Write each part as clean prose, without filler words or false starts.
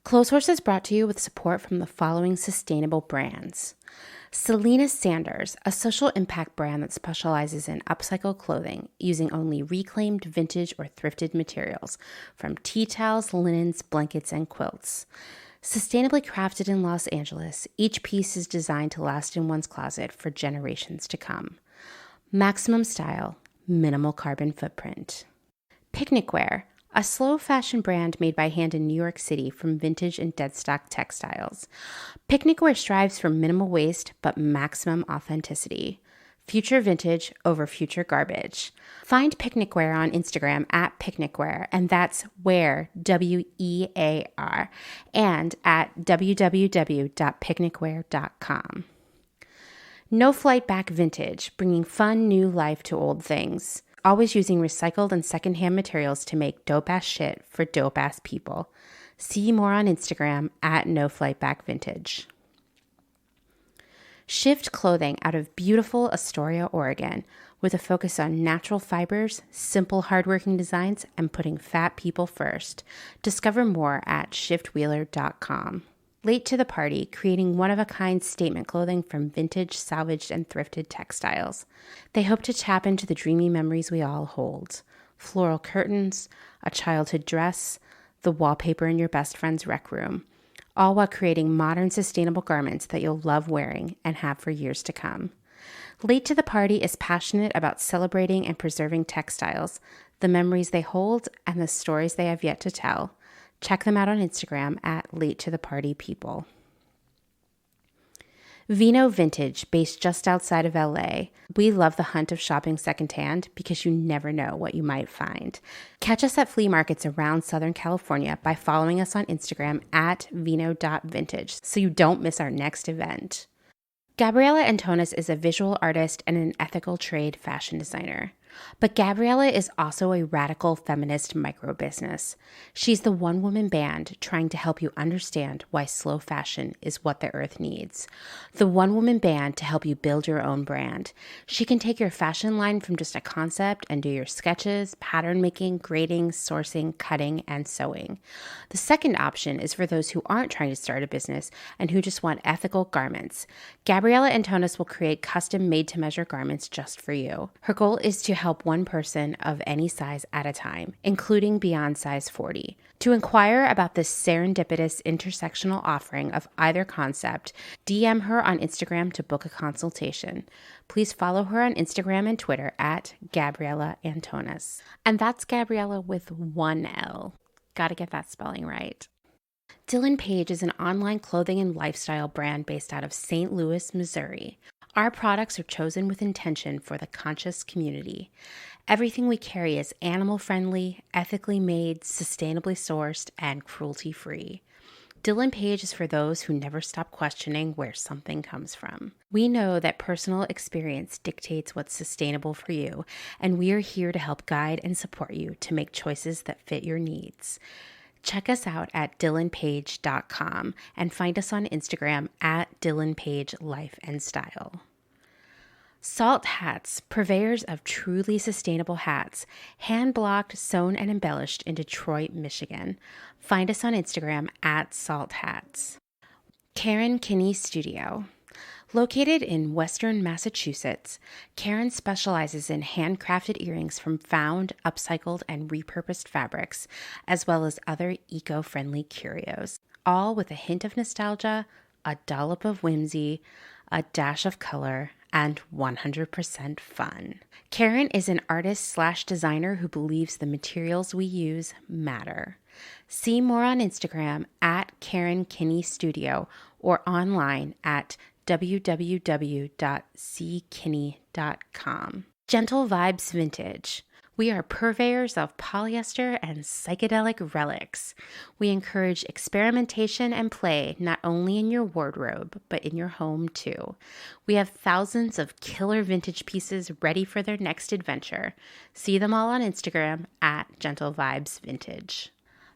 Clotheshorse is brought to you with support from the following sustainable brands. Selena Sanders, a social impact brand that specializes in upcycled clothing using only reclaimed, vintage, or thrifted materials from tea towels, linens, blankets, and quilts. Sustainably crafted in Los Angeles, each piece is designed to last in one's closet for generations to come. Maximum style, minimal carbon footprint. Picnic Wear, a slow fashion brand made by hand in New York City from vintage and deadstock textiles. Picnic Wear strives for minimal waste but maximum authenticity. Future vintage over future garbage. Find Picnic Wear on Instagram at Picnic Wear, and that's Wear, W-E-A-R, and at www.picnicwear.com. No Flight Back Vintage, bringing fun new life to old things. Always using recycled and secondhand materials to make dope-ass shit for dope-ass people. See more on Instagram at No Flight Back Vintage. Shift Clothing out of beautiful Astoria, Oregon, with a focus on natural fibers, simple hardworking designs, and putting fat people first. Discover more at shiftwheeler.com. Late to the Party, creating one-of-a-kind statement clothing from vintage, salvaged, and thrifted textiles. They hope to tap into the dreamy memories we all hold. Floral curtains, a childhood dress, the wallpaper in your best friend's rec room, all while creating modern, sustainable garments that you'll love wearing and have for years to come. Late to the Party is passionate about celebrating and preserving textiles, the memories they hold, and the stories they have yet to tell. Check them out on Instagram at Late to the Party People. Vino Vintage, based just outside of LA. We love the hunt of shopping secondhand because you never know what you might find. Catch us at flea markets around Southern California by following us on Instagram at vino.vintage so you don't miss our next event. Gabriella Antonis is a visual artist and an ethical trade fashion designer. But Gabriella is also a radical feminist micro-business. She's the one-woman band trying to help you understand why slow fashion is what the earth needs. The one-woman band to help you build your own brand. She can take your fashion line from just a concept and do your sketches, pattern making, grading, sourcing, cutting, and sewing. The second option is for those who aren't trying to start a business and who just want ethical garments. Gabriella Antonis will create custom made-to-measure garments just for you. Her goal is to help one person of any size at a time, including beyond size 40. To inquire about this serendipitous intersectional offering of either concept, DM her on Instagram to book a consultation. Please follow her on Instagram and Twitter at Gabriella Antonis. And that's Gabriella with one L. Gotta get that spelling right. Dylan Page is an online clothing and lifestyle brand based out of St. Louis, Missouri. Our products are chosen with intention for the conscious community. Everything we carry is animal-friendly, ethically made, sustainably sourced, and cruelty-free. Dylan Page is for those who never stop questioning where something comes from. We know that personal experience dictates what's sustainable for you, and we are here to help guide and support you to make choices that fit your needs. Check us out at dylanpage.com and find us on Instagram at dylanpagelife&style. Salt Hats, purveyors of truly sustainable hats, hand-blocked, sewn, and embellished in Detroit, Michigan. Find us on Instagram at Salt Hats. Karen Kinney Studio. Located in Western Massachusetts, Karen specializes in handcrafted earrings from found, upcycled, and repurposed fabrics, as well as other eco-friendly curios, all with a hint of nostalgia, a dollop of whimsy, a dash of color, and 100% fun. Karen is an artist/designer who believes the materials we use matter. See more on Instagram at Karen Kinney Studio or online at www.ckinney.com. Gentle Vibes Vintage. We are purveyors of polyester and psychedelic relics. We encourage experimentation and play not only in your wardrobe, but in your home too. We have thousands of killer vintage pieces ready for their next adventure. See them all on Instagram at Gentle Vibes Vintage.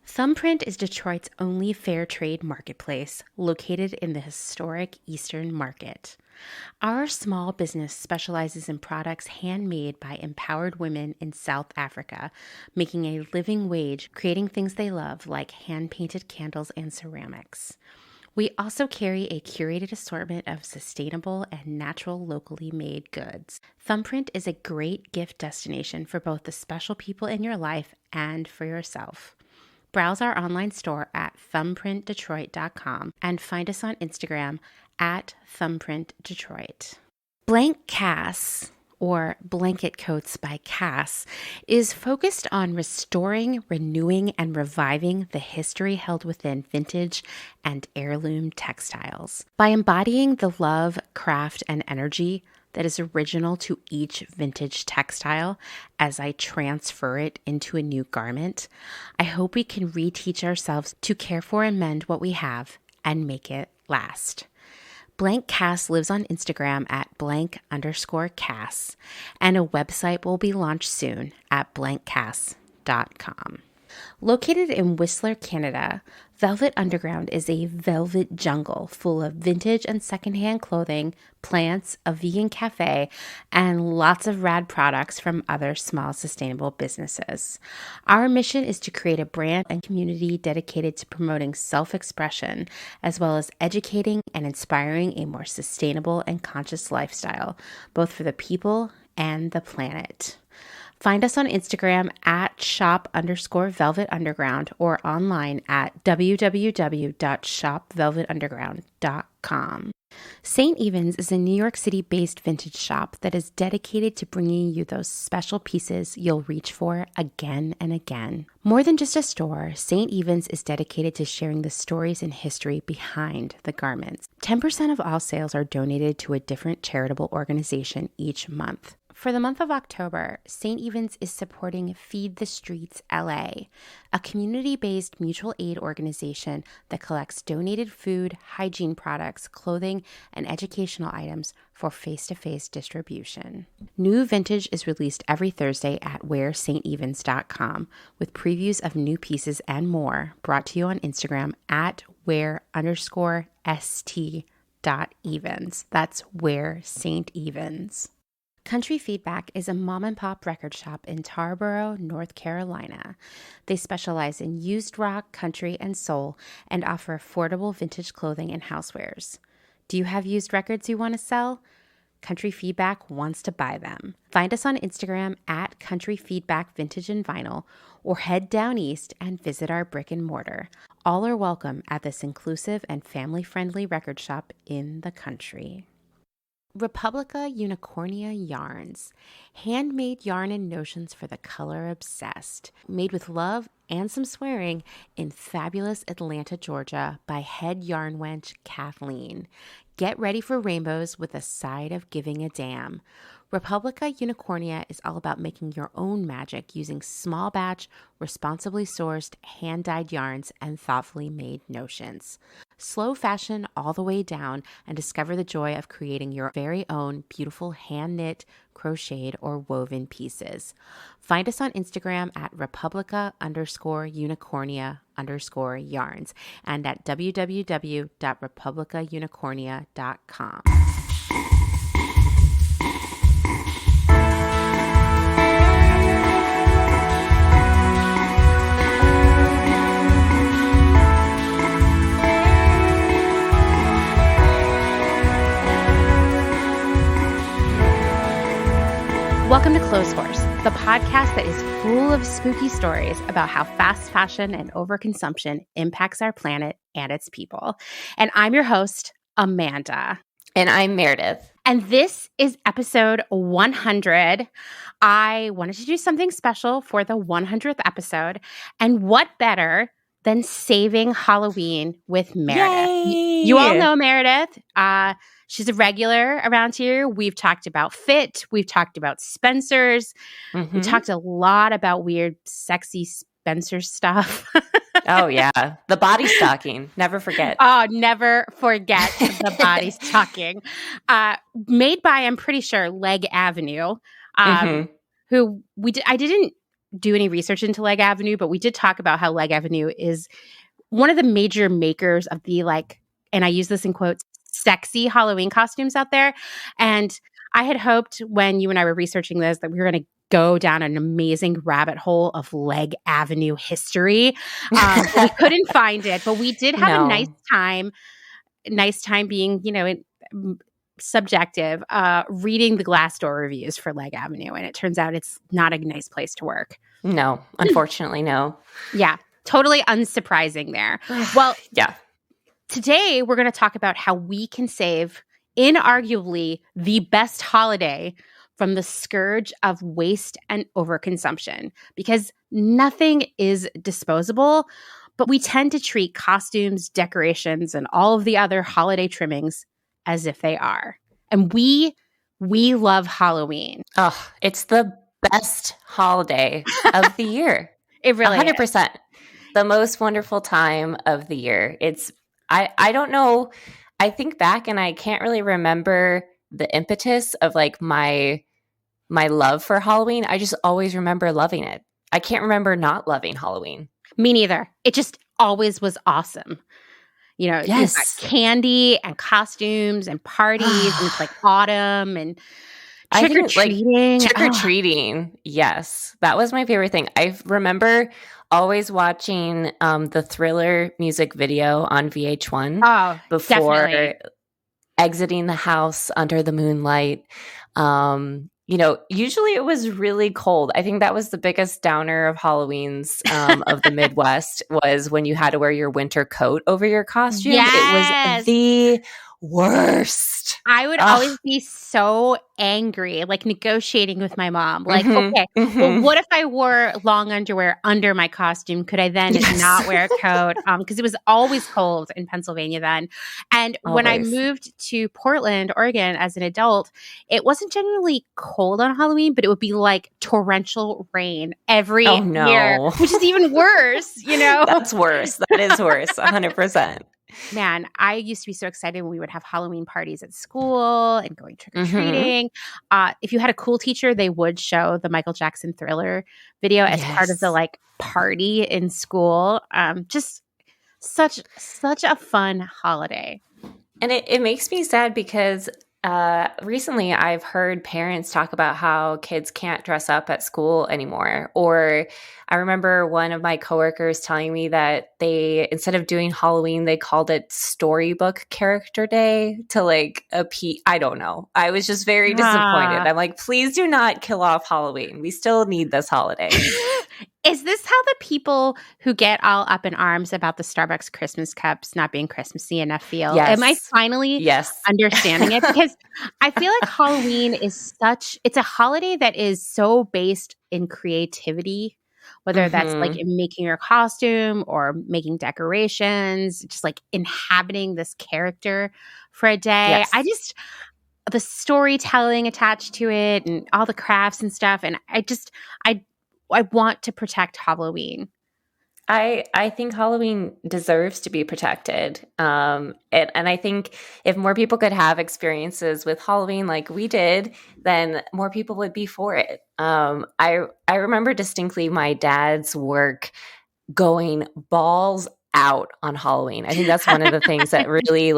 Thumbprint is Detroit's only fair trade marketplace, located in the historic Eastern Market. Our small business specializes in products handmade by empowered women in South Africa, making a living wage, creating things they love like hand-painted candles and ceramics. We also carry a curated assortment of sustainable and natural locally made goods. Thumbprint is a great gift destination for both the special people in your life and for yourself. Browse our online store at thumbprintdetroit.com and find us on Instagram at thumbprintdetroit. Blank Cass, or Blanket Coats by Cass, is focused on restoring, renewing, and reviving the history held within vintage and heirloom textiles. By embodying the love, craft, and energy that is original to each vintage textile as I transfer it into a new garment, I hope we can reteach ourselves to care for and mend what we have and make it last. Blank Cass lives on Instagram at _Cass, and a website will be launched soon at blankcass.com. Located in Whistler, Canada, Velvet Underground is a velvet jungle full of vintage and secondhand clothing, plants, a vegan cafe, and lots of rad products from other small sustainable businesses. Our mission is to create a brand and community dedicated to promoting self-expression, as well as educating and inspiring a more sustainable and conscious lifestyle, both for the people and the planet. Find us on Instagram at shop_velvetunderground or online at www.shopvelvetunderground.com. St. Evens is a New York City-based vintage shop that is dedicated to bringing you those special pieces you'll reach for again and again. More than just a store, St. Evens is dedicated to sharing the stories and history behind the garments. 10% of all sales are donated to a different charitable organization each month. For the month of October, St. Evens is supporting Feed the Streets LA, a community-based mutual aid organization that collects donated food, hygiene products, clothing, and educational items for face-to-face distribution. New vintage is released every Thursday at wearstevens.com with previews of new pieces and more, brought to you on Instagram at wear_st.evens. That's Wear St. Evens. Country Feedback is a mom-and-pop record shop in Tarboro, North Carolina. They specialize in used rock, country, and soul, and offer affordable vintage clothing and housewares. Do you have used records you want to sell? Country Feedback wants to buy them. Find us on Instagram at Country Feedback Vintage and Vinyl, or head down east and visit our brick and mortar. All are welcome at this inclusive and family-friendly record shop in the country. Republica Unicornia yarns, handmade yarn and notions for the color obsessed, made with love and some swearing in fabulous Atlanta, Georgia by head yarn wench Kathleen. Get ready for rainbows with a side of giving a damn. Republica Unicornia is all about making your own magic using small batch, responsibly sourced, hand-dyed yarns and thoughtfully made notions. Slow fashion all the way down and discover the joy of creating your very own beautiful hand-knit, crocheted, or woven pieces. Find us on Instagram at Republica_Unicornia_yarns and at www.republicaunicornia.com. Welcome to Clotheshorse, the podcast that is full of spooky stories about how fast fashion and overconsumption impacts our planet and its people. And I'm your host, Amanda. And I'm Meredith. And this is episode 100. I wanted to do something special for the 100th episode. And what better than saving Halloween with Meredith? You all know Meredith. She's a regular around here. We've talked about Fit. We've talked about Spencer's. Mm-hmm. We talked a lot about weird, sexy Spencer stuff. Oh, yeah. The body stocking. Never forget. Oh, never forget the body stocking. Made by, I'm pretty sure, Leg Avenue. Who I didn't do any research into Leg Avenue, but we did talk about how Leg Avenue is one of the major makers of the, like, and I use this in quotes, sexy Halloween costumes out there. And I had hoped when you and I were researching this that we were going to go down an amazing rabbit hole of Leg Avenue history. But we couldn't find it, but we did have a nice time. Nice time being, subjective, reading the Glassdoor reviews for Leg Avenue. And it turns out it's not a nice place to work. No, unfortunately, no. Yeah, totally unsurprising there. Well, yeah. Today we're going to talk about how we can save inarguably the best holiday from the scourge of waste and overconsumption, because nothing is disposable, but we tend to treat costumes, decorations, and all of the other holiday trimmings as if they are. And we love Halloween. Oh, it's the best holiday of the year. It really 100%. The most wonderful time of the year. It's I don't know. I think back and I can't really remember the impetus of like my love for Halloween. I just always remember loving it. I can't remember not loving Halloween. Me neither. It just always was awesome. Yes. You've got candy and costumes and parties and it's like autumn and trick-or-treating. Trick-or-treating, yes. That was my favorite thing. I remember always watching the Thriller music video on VH1 before definitely. Exiting the house under the moonlight. Usually it was really cold. I think that was the biggest downer of Halloween's of the Midwest was when you had to wear your winter coat over your costume. Yes. It was the worst. I would always be so angry, like negotiating with my mom. Like, okay, well, what if I wore long underwear under my costume? Could I then not wear a coat? Because it was always cold in Pennsylvania then. And when I moved to Portland, Oregon as an adult, it wasn't generally cold on Halloween, but it would be like torrential rain every year, which is even worse, That's worse. That is worse, 100%. Man, I used to be so excited when we would have Halloween parties at school and going trick-or-treating. If you had a cool teacher, they would show the Michael Jackson Thriller video as part of the party in school. Just such a fun holiday. And it makes me sad because recently I've heard parents talk about how kids can't dress up at school anymore. Or I remember one of my coworkers telling me that they, instead of doing Halloween, they called it Storybook Character Day to I don't know. I was just very disappointed. I'm like, please do not kill off Halloween. We still need this holiday. Is this how the people who get all up in arms about the Starbucks Christmas cups not being Christmassy enough feel? Yes. Am I finally understanding it? Because I feel like Halloween is it's a holiday that is so based in creativity, whether that's like in making your costume or making decorations, just like inhabiting this character for a day. Yes. The storytelling attached to it and all the crafts and stuff. And I want to protect Halloween. I think Halloween deserves to be protected. And I think if more people could have experiences with Halloween like we did, then more people would be for it. I remember distinctly my dad's work going balls out on Halloween. I think that's one of the things that really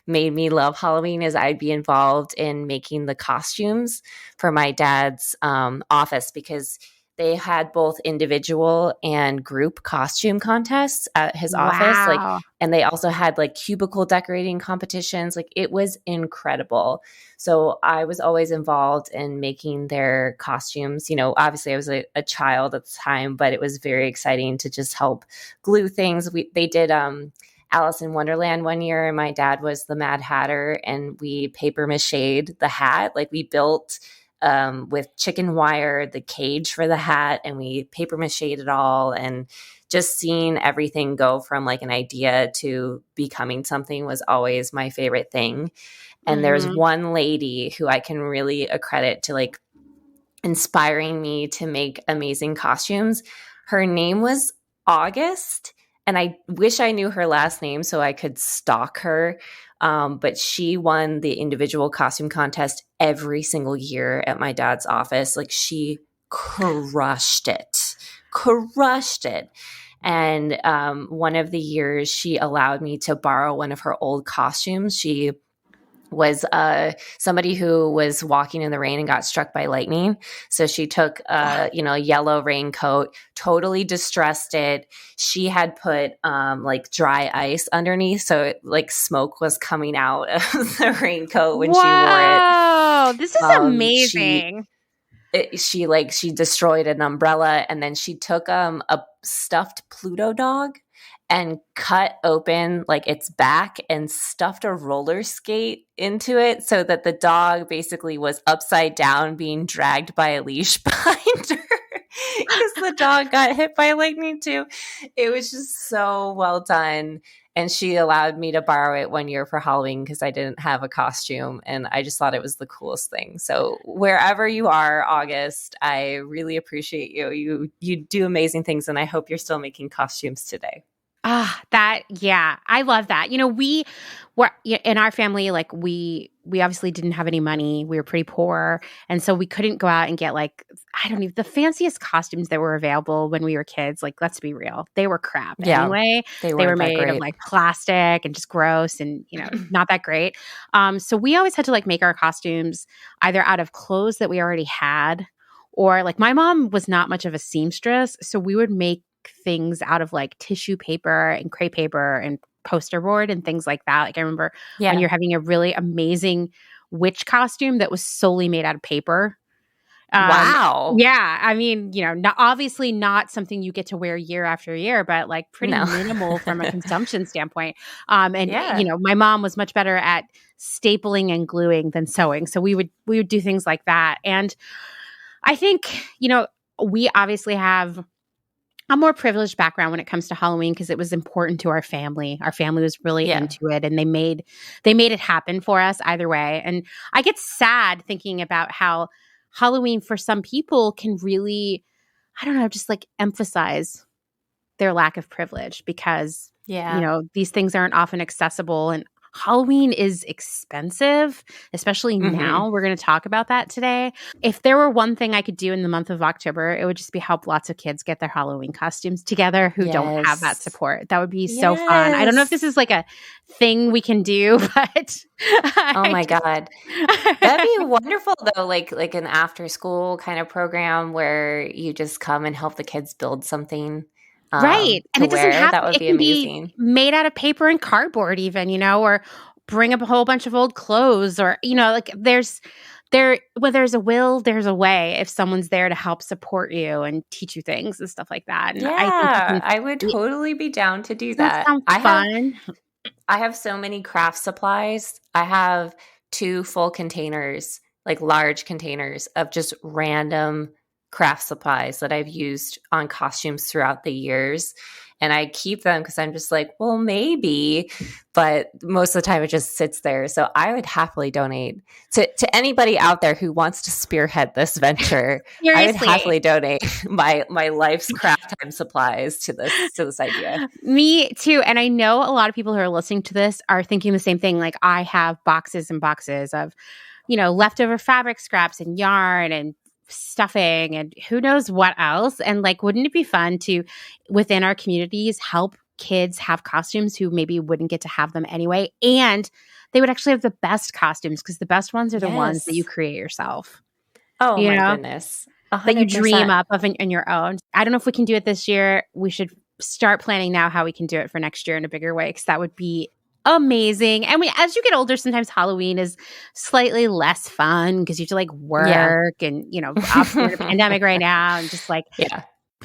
made me love Halloween is I'd be involved in making the costumes for my dad's office because they had both individual and group costume contests at his office. And they also had cubicle decorating competitions. It was incredible. So I was always involved in making their costumes. Obviously I was a child at the time, but it was very exciting to just help glue things. They did Alice in Wonderland one year, and my dad was the Mad Hatter, and we paper mache'd the hat. We built with chicken wire, the cage for the hat, and we paper mache'd it all. And just seeing everything go from an idea to becoming something was always my favorite thing. And there's one lady who I can really accredit to inspiring me to make amazing costumes. Her name was August, and I wish I knew her last name so I could stalk her. But she won the individual costume contest every single year at my dad's office. She crushed it. And one of the years she allowed me to borrow one of her old costumes. She was somebody who was walking in the rain and got struck by lightning. So she took a yellow raincoat, totally distressed it. She had put like dry ice underneath, so it, like smoke was coming out of the raincoat when she wore it. Wow, this is amazing. She destroyed an umbrella, and then she took a stuffed Pluto dog and cut open like its back and stuffed a roller skate into it so that the dog basically was upside down being dragged by a leash behind her because the dog got hit by lightning too. It was just so well done. And she allowed me to borrow it one year for Halloween because I didn't have a costume. And I just thought it was the coolest thing. So wherever you are, August, I really appreciate you. You do amazing things. And I hope you're still making costumes today. I love that. We were in our family, like we obviously didn't have any money. We were pretty poor. And so we couldn't go out and get like, I don't know, the fanciest costumes that were available when we were kids. Like, let's be real. They were crap anyway. They were made of like plastic and just gross and, not that great. So we always had to like make our costumes either out of clothes that we already had, or like my mom was not much of a seamstress. So we would make things out of like tissue paper and crepe paper and poster board and things like that. Like I remember when you're having a really amazing witch costume that was solely made out of paper. Wow. Yeah. I mean, obviously not something you get to wear year after year, but like pretty minimal from a consumption standpoint. My mom was much better at stapling and gluing than sewing. So we would do things like that. And I think, we obviously have a more privileged background when it comes to Halloween because it was important to our family. Our family was really into it, and they made it happen for us either way. And I get sad thinking about how Halloween for some people can really, I don't know, just like emphasize their lack of privilege because these things aren't often accessible, and Halloween is expensive, especially now. We're going to talk about that today. If there were one thing I could do in the month of October, it would just be help lots of kids get their Halloween costumes together who don't have that support. That would be so fun. I don't know if this is like a thing we can do, but oh my God. That'd be wonderful though, like an after school kind of program where you just come and help the kids build something. Right. And it doesn't have that would be amazing. Be made out of paper and cardboard even, or bring up a whole bunch of old clothes or, like there's a will, there's a way if someone's there to help support you and teach you things and stuff like that. And I would totally be down to do that. Sounds fun. I have so many craft supplies. I have 2 full containers, like large containers of just random craft supplies that I've used on costumes throughout the years. And I keep them because I'm just like, well, maybe, but most of the time it just sits there. So I would happily donate to anybody out there who wants to spearhead this venture. I would happily donate my life's craft time supplies to this idea. Me too. And I know a lot of people who are listening to this are thinking the same thing. Like I have boxes and boxes of, leftover fabric scraps and yarn and stuffing and who knows what else. And like, wouldn't it be fun to, within our communities, help kids have costumes who maybe wouldn't get to have them anyway? And they would actually have the best costumes because the best ones are the ones that you create yourself. Oh my goodness. 100%. That you dream up of in your own. I don't know if we can do it this year. We should start planning now how we can do it for next year in a bigger way because that would be amazing. And as you get older, sometimes Halloween is slightly less fun because you have to like work and, obviously we're in a pandemic right now and just like,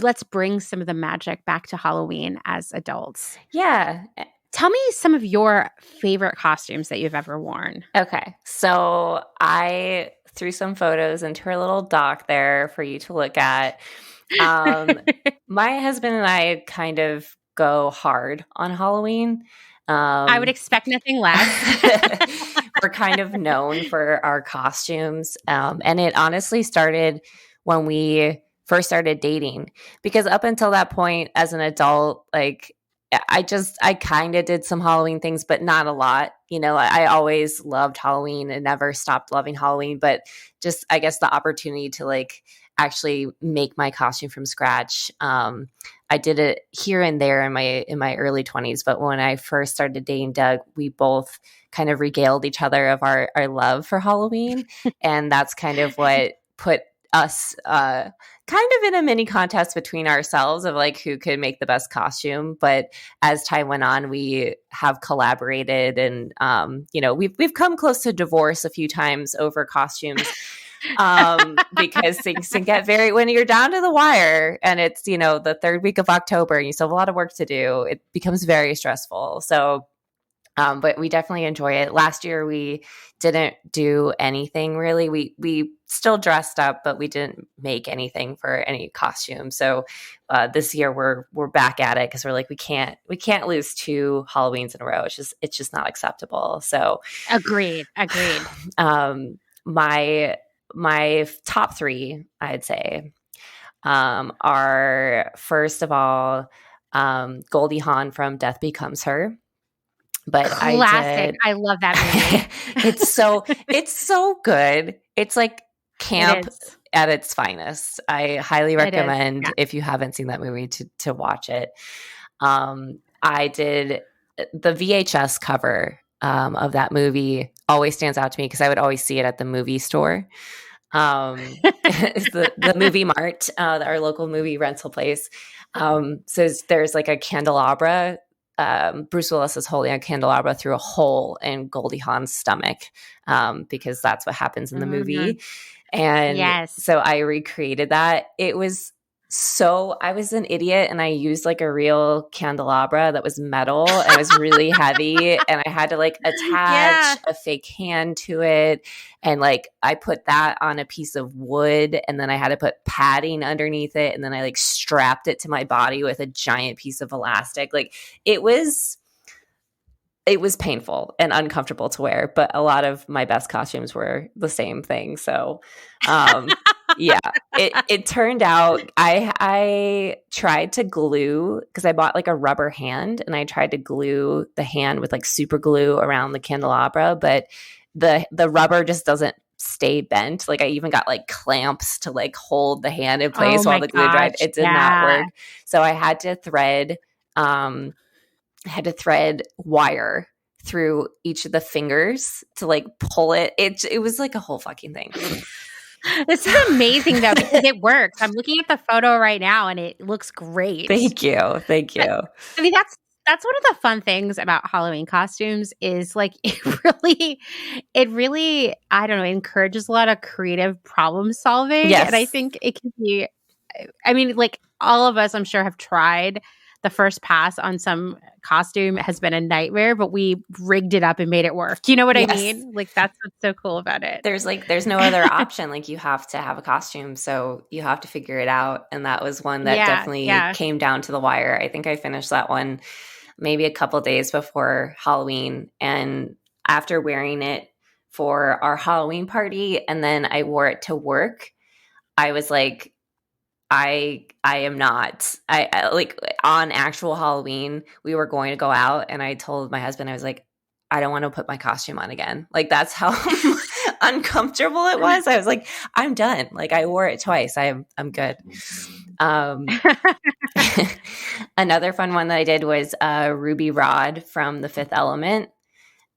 let's bring some of the magic back to Halloween as adults. Yeah. Tell me some of your favorite costumes that you've ever worn. Okay. So I threw some photos into her little doc there for you to look at. My husband and I kind of go hard on Halloween. I would expect nothing less. We're kind of known for our costumes. And it honestly started when we first started dating, because up until that point as an adult, like I kind of did some Halloween things, but not a lot. I always loved Halloween and never stopped loving Halloween, but just, I guess the opportunity to like actually make my costume from scratch. I did it here and there in my early 20s, but when I first started dating Doug, we both kind of regaled each other of our love for Halloween, and that's kind of what put us kind of in a mini contest between ourselves of like who could make the best costume. But as time went on, we have collaborated, and we've come close to divorce a few times over costumes. Because things can get when you're down to the wire and it's, the third week of October and you still have a lot of work to do, it becomes very stressful. So, but we definitely enjoy it. Last year, we didn't do anything really. We still dressed up, but we didn't make anything for any costume. So this year we're back at it because we're like, we can't lose 2 Halloweens in a row. It's just not acceptable. So agreed. My top 3, I'd say, are first of all, Goldie Hawn from Death Becomes Her. But classic. I love that movie. It's so good. It's like camp at its finest. I highly recommend if you haven't seen that movie to watch it. I did the VHS cover of that movie always stands out to me because I would always see it at the movie store. It's the Movie Mart, our local movie rental place. So there's like a candelabra. Bruce Willis is holding a candelabra through a hole in Goldie Hawn's stomach because that's what happens in the movie. And so I recreated that. I was an idiot and I used like a real candelabra that was metal and it was really heavy and I had to like attach a fake hand to it. And like I put that on a piece of wood and then I had to put padding underneath it. And then I like strapped it to my body with a giant piece of elastic. Like it was painful and uncomfortable to wear, but a lot of my best costumes were the same thing. So, it turned out I tried to glue because I bought like a rubber hand and I tried to glue the hand with like super glue around the candelabra, but the rubber just doesn't stay bent. Like I even got like clamps to like hold the hand in place while the glue dried. It did not work. So I had to thread wire through each of the fingers to like pull it. It was like a whole fucking thing. This is amazing though because it works. I'm looking at the photo right now and it looks great. Thank you. I mean that's one of the fun things about Halloween costumes is like it really I don't know, encourages a lot of creative problem solving. Yes. And I think it can be like all of us I'm sure have tried the first pass on some costume has been a nightmare, but we rigged it up and made it work. You know what I mean? Like that's what's so cool about it. There's no other option. Like you have to have a costume, so you have to figure it out. And that was one that definitely came down to the wire. I think I finished that one maybe a couple days before Halloween. And after wearing it for our Halloween party, and then I wore it to work, I was like, I am not. I like on actual Halloween, we were going to go out and I told my husband, I was like, I don't want to put my costume on again. Like that's how uncomfortable it was. I was like, I'm done. Like I wore it twice. I'm good. Another fun one that I did was Ruby Rod from The Fifth Element.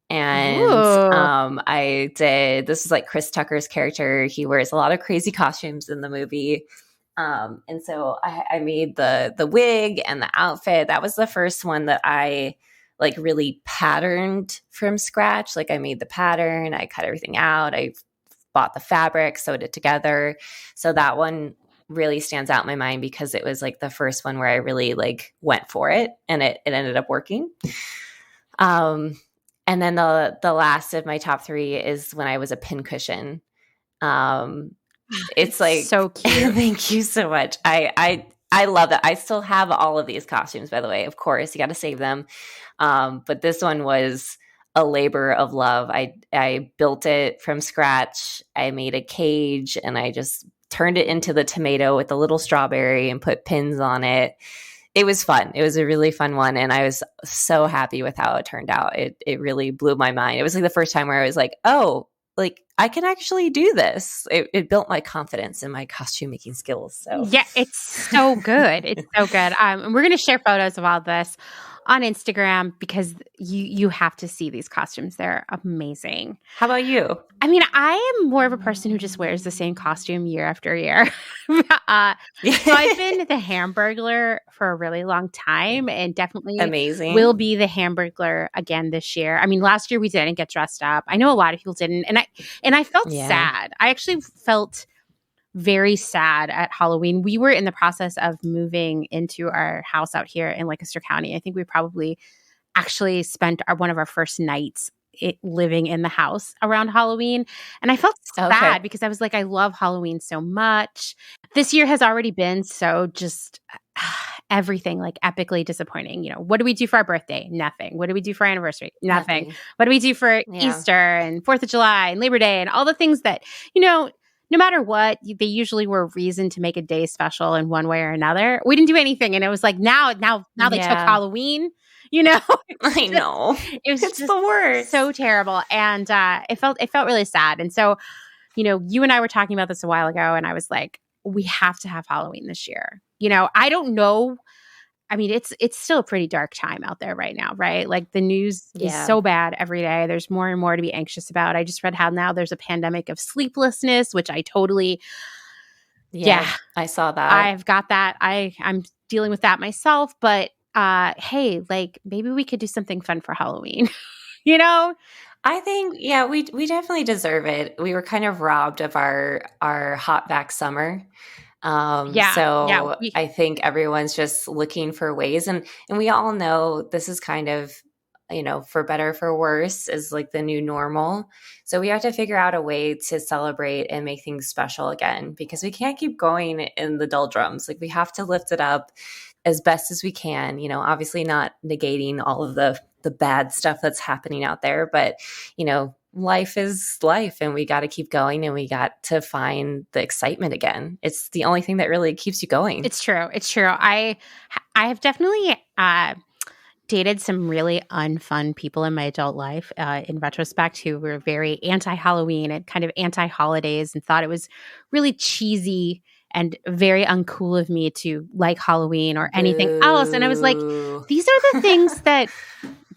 And this is like Chris Tucker's character. He wears a lot of crazy costumes in the movie. And so I made the wig and the outfit. That was the first one that I like really patterned from scratch. Like I made the pattern, I cut everything out, I bought the fabric, sewed it together. So that one really stands out in my mind because it was like the first one where I really like went for it and it ended up working. And then the last of my top 3 is when I was a pincushion. It's like so cute. Thank you so much. I love it. I still have all of these costumes, by the way. Of course, you got to save them. But this one was a labor of love. I built it from scratch. I made a cage and I just turned it into the tomato with a little strawberry and put pins on it. It was fun. It was a really fun one. And I was so happy with how it turned out. It really blew my mind. It was like the first time where I was like, oh, like, I can actually do this. It built my confidence in my costume making skills. So Yeah, it's so good. It's so good. And we're going to share photos of all this on Instagram because you have to see these costumes. They're amazing. How about you? I mean, I am more of a person who just wears the same costume year after year. So I've been the Hamburglar for a really long time and definitely Amazing. will be the Hamburglar again this year. I mean, last year we didn't get dressed up. I know a lot of people didn't. And I felt sad. I actually felt very sad at Halloween. We were in the process of moving into our house out here in Lancaster County. I think we probably actually spent one of our first nights living in the house around Halloween. And I felt sad because I was like, I love Halloween so much. This year has already been so just everything like epically disappointing. You know, what do we do for our birthday? Nothing. What do we do for our anniversary? Nothing. What do we do for Easter and 4th of July and Labor Day and all the things that, you know, no matter what, they usually were a reason to make a day special in one way or another. We didn't do anything. And it was like, now they took Halloween. You know, I know it's just the worst, so terrible, and it felt really sad. And so, you know, you and I were talking about this a while ago, and I was like, we have to have Halloween this year. You know, I don't know. I mean, it's still a pretty dark time out there right now, right? Like the news is so bad every day. There's more and more to be anxious about. I just read how now there's a pandemic of sleeplessness, which I totally, I saw that. I've got that. I'm dealing with that myself, but. Hey, like maybe we could do something fun for Halloween, you know? I think, we definitely deserve it. We were kind of robbed of our hot back summer. I think everyone's just looking for ways and we all know this is kind of, you know, for better or for worse is like the new normal. So we have to figure out a way to celebrate and make things special again because we can't keep going in the doldrums. Like we have to lift it up as best as we can, you know, obviously not negating all of the bad stuff that's happening out there, but, you know, life is life and we got to keep going and we got to find the excitement again. It's the only thing that really keeps you going. It's true. It's true. I have definitely dated some really unfun people in my adult life in retrospect who were very anti-Halloween and kind of anti-holidays and thought it was really cheesy and very uncool of me to like Halloween or anything else. And I was like, these are the things that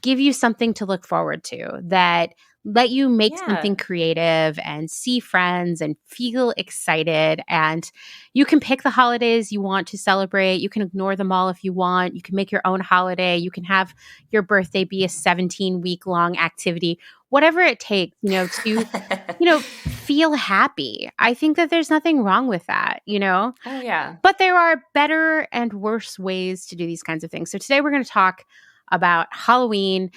give you something to look forward to, that let you make something creative and see friends and feel excited. And you can pick the holidays you want to celebrate. You can ignore them all if you want. You can make your own holiday. You can have your birthday be a 17-week-long activity, whatever it takes, you know, to, you know, feel happy. I think that there's nothing wrong with that, you know? Oh, yeah. But there are better and worse ways to do these kinds of things. So today we're going to talk about Halloween.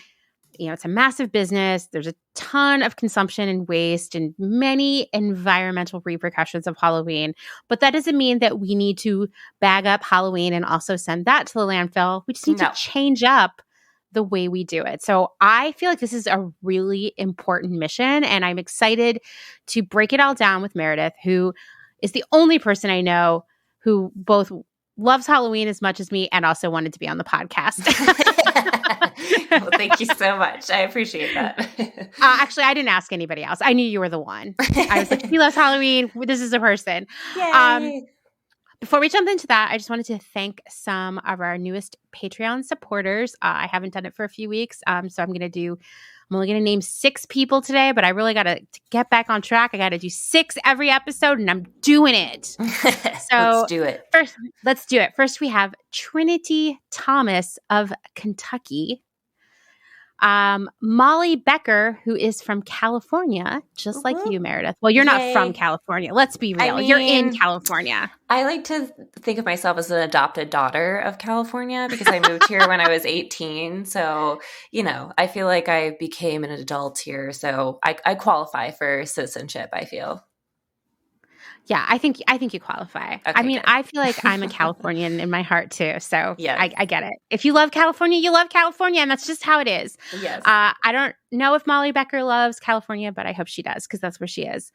You know, it's a massive business. There's a ton of consumption and waste and many environmental repercussions of Halloween. But that doesn't mean that we need to bag up Halloween and also send that to the landfill. We just need to change up the way we do it. So I feel like this is a really important mission, and I'm excited to break it all down with Meredith, who is the only person I know who both loves Halloween as much as me and also wanted to be on the podcast. Well, thank you so much. I appreciate that. Actually, I didn't ask anybody else. I knew you were the one. I was like, he loves Halloween. This is a person. Yay. Before we jump into that, I just wanted to thank some of our newest Patreon supporters. I haven't done it for a few weeks, so I'm only going to name 6 people today, but I really got to get back on track. I got to do 6 every episode, and I'm doing it. So let's do it. Let's do it. First, we have Trinity Thomas of Kentucky. Molly Becker, who is from California, just like you, Meredith. Well, you're not from California. Let's be real. I mean, you're in California. I like to think of myself as an adopted daughter of California because I moved here when I was 18. So, you know, I feel like I became an adult here. So I qualify for citizenship, I feel. Yeah, I think you qualify. Okay, I mean, good. I feel like I'm a Californian in my heart too. So yes. I get it. If you love California, you love California, and that's just how it is. Yes. I don't know if Molly Becker loves California, but I hope she does because that's where she is.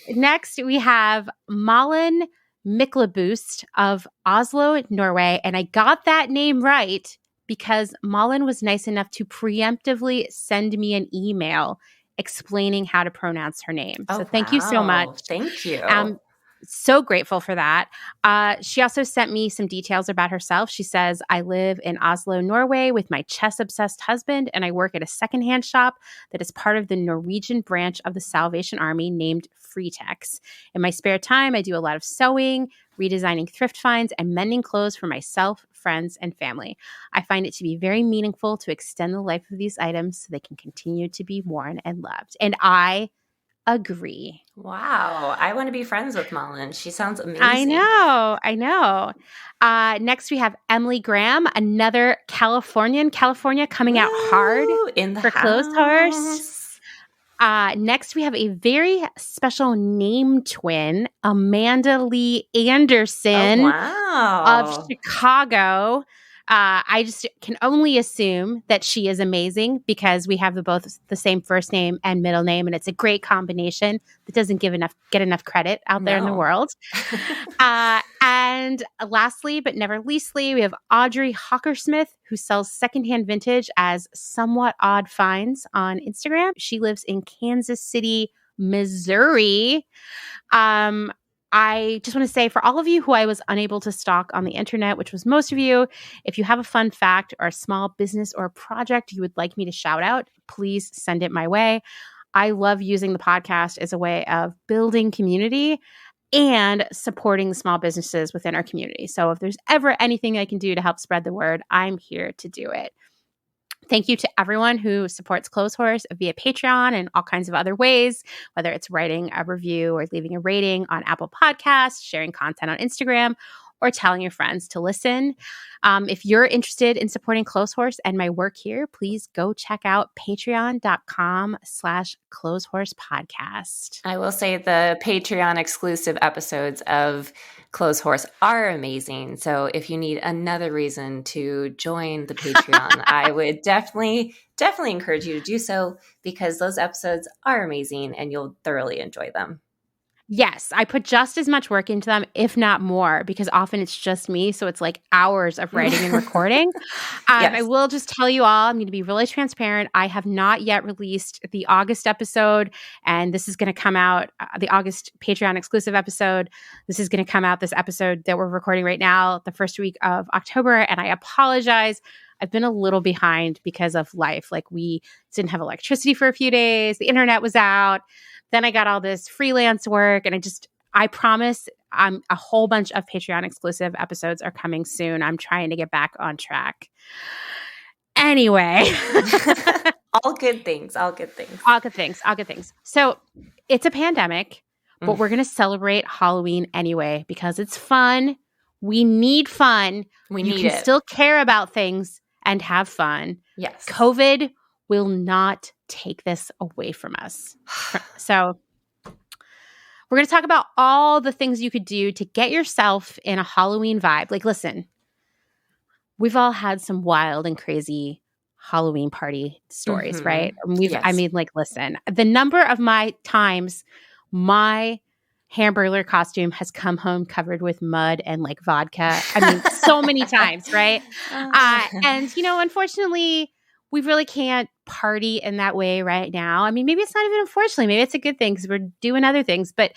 Next, we have Malin Mclabuse of Oslo, Norway, and I got that name right because Malin was nice enough to preemptively send me an email explaining how to pronounce her name. So Oh, thank you so much. wow. Thank you. So grateful for that. She also sent me some details about herself. She says, I live in Oslo, Norway with my chess-obsessed husband, and I work at a secondhand shop that is part of the Norwegian branch of the Salvation Army named Freetex. In my spare time, I do a lot of sewing, redesigning thrift finds, and mending clothes for myself, friends, and family. I find it to be very meaningful to extend the life of these items so they can continue to be worn and loved. And I agree. Wow. I want to be friends with Malin. She sounds amazing. I know. Next, we have Emily Graham, another California coming out hard in the for Clotheshorse. Next, we have a very special name twin, Amanda Lee Anderson of Chicago. I just can only assume that she is amazing because we have both the same first name and middle name, and it's a great combination that doesn't get enough credit out there in the world. And lastly, but never leastly, we have Audrey Hockersmith, who sells secondhand vintage as Somewhat Odd Finds on Instagram. She lives in Kansas City, Missouri. I just want to say, for all of you who I was unable to stalk on the internet, which was most of you, if you have a fun fact or a small business or project you would like me to shout out, please send it my way. I love using the podcast as a way of building community and supporting small businesses within our community. So if there's ever anything I can do to help spread the word, I'm here to do it. Thank you to everyone who supports Clotheshorse via Patreon and all kinds of other ways, whether it's writing a review or leaving a rating on Apple Podcasts, sharing content on Instagram, or telling your friends to listen. If you're interested in supporting Clotheshorse and my work here, please go check out patreon.com/clotheshorse podcast. I will say the Patreon exclusive episodes of Clotheshorse are amazing. So if you need another reason to join the Patreon, I would definitely encourage you to do so because those episodes are amazing and you'll thoroughly enjoy them. Yes, I put just as much work into them, if not more, because often it's just me. So it's like hours of writing and recording. Yes. I will just tell you all, I'm going to be really transparent. I have not yet released the August episode, and this is going to come out, the August Patreon exclusive episode. This is going to come out, this episode that we're recording right now, the first week of October. And I apologize. I've been a little behind because of life. Like we didn't have electricity for a few days. The internet was out. Then I got all this freelance work, and I promise a whole bunch of Patreon exclusive episodes are coming soon. I'm trying to get back on track. Anyway. All good things. So it's a pandemic, but we're going to celebrate Halloween anyway because it's fun. We need fun. You can still care about things and have fun. Yes. COVID will not take this away from us. So we're going to talk about all the things you could do to get yourself in a Halloween vibe. Like, listen, we've all had some wild and crazy Halloween party stories, right? Yes. I mean, like, listen, the number of my times my Hamburglar costume has come home covered with mud and like vodka. I mean, so many times, right? And, unfortunately, we really can't party in that way right now. I mean, maybe it's not even unfortunately. Maybe it's a good thing because we're doing other things. But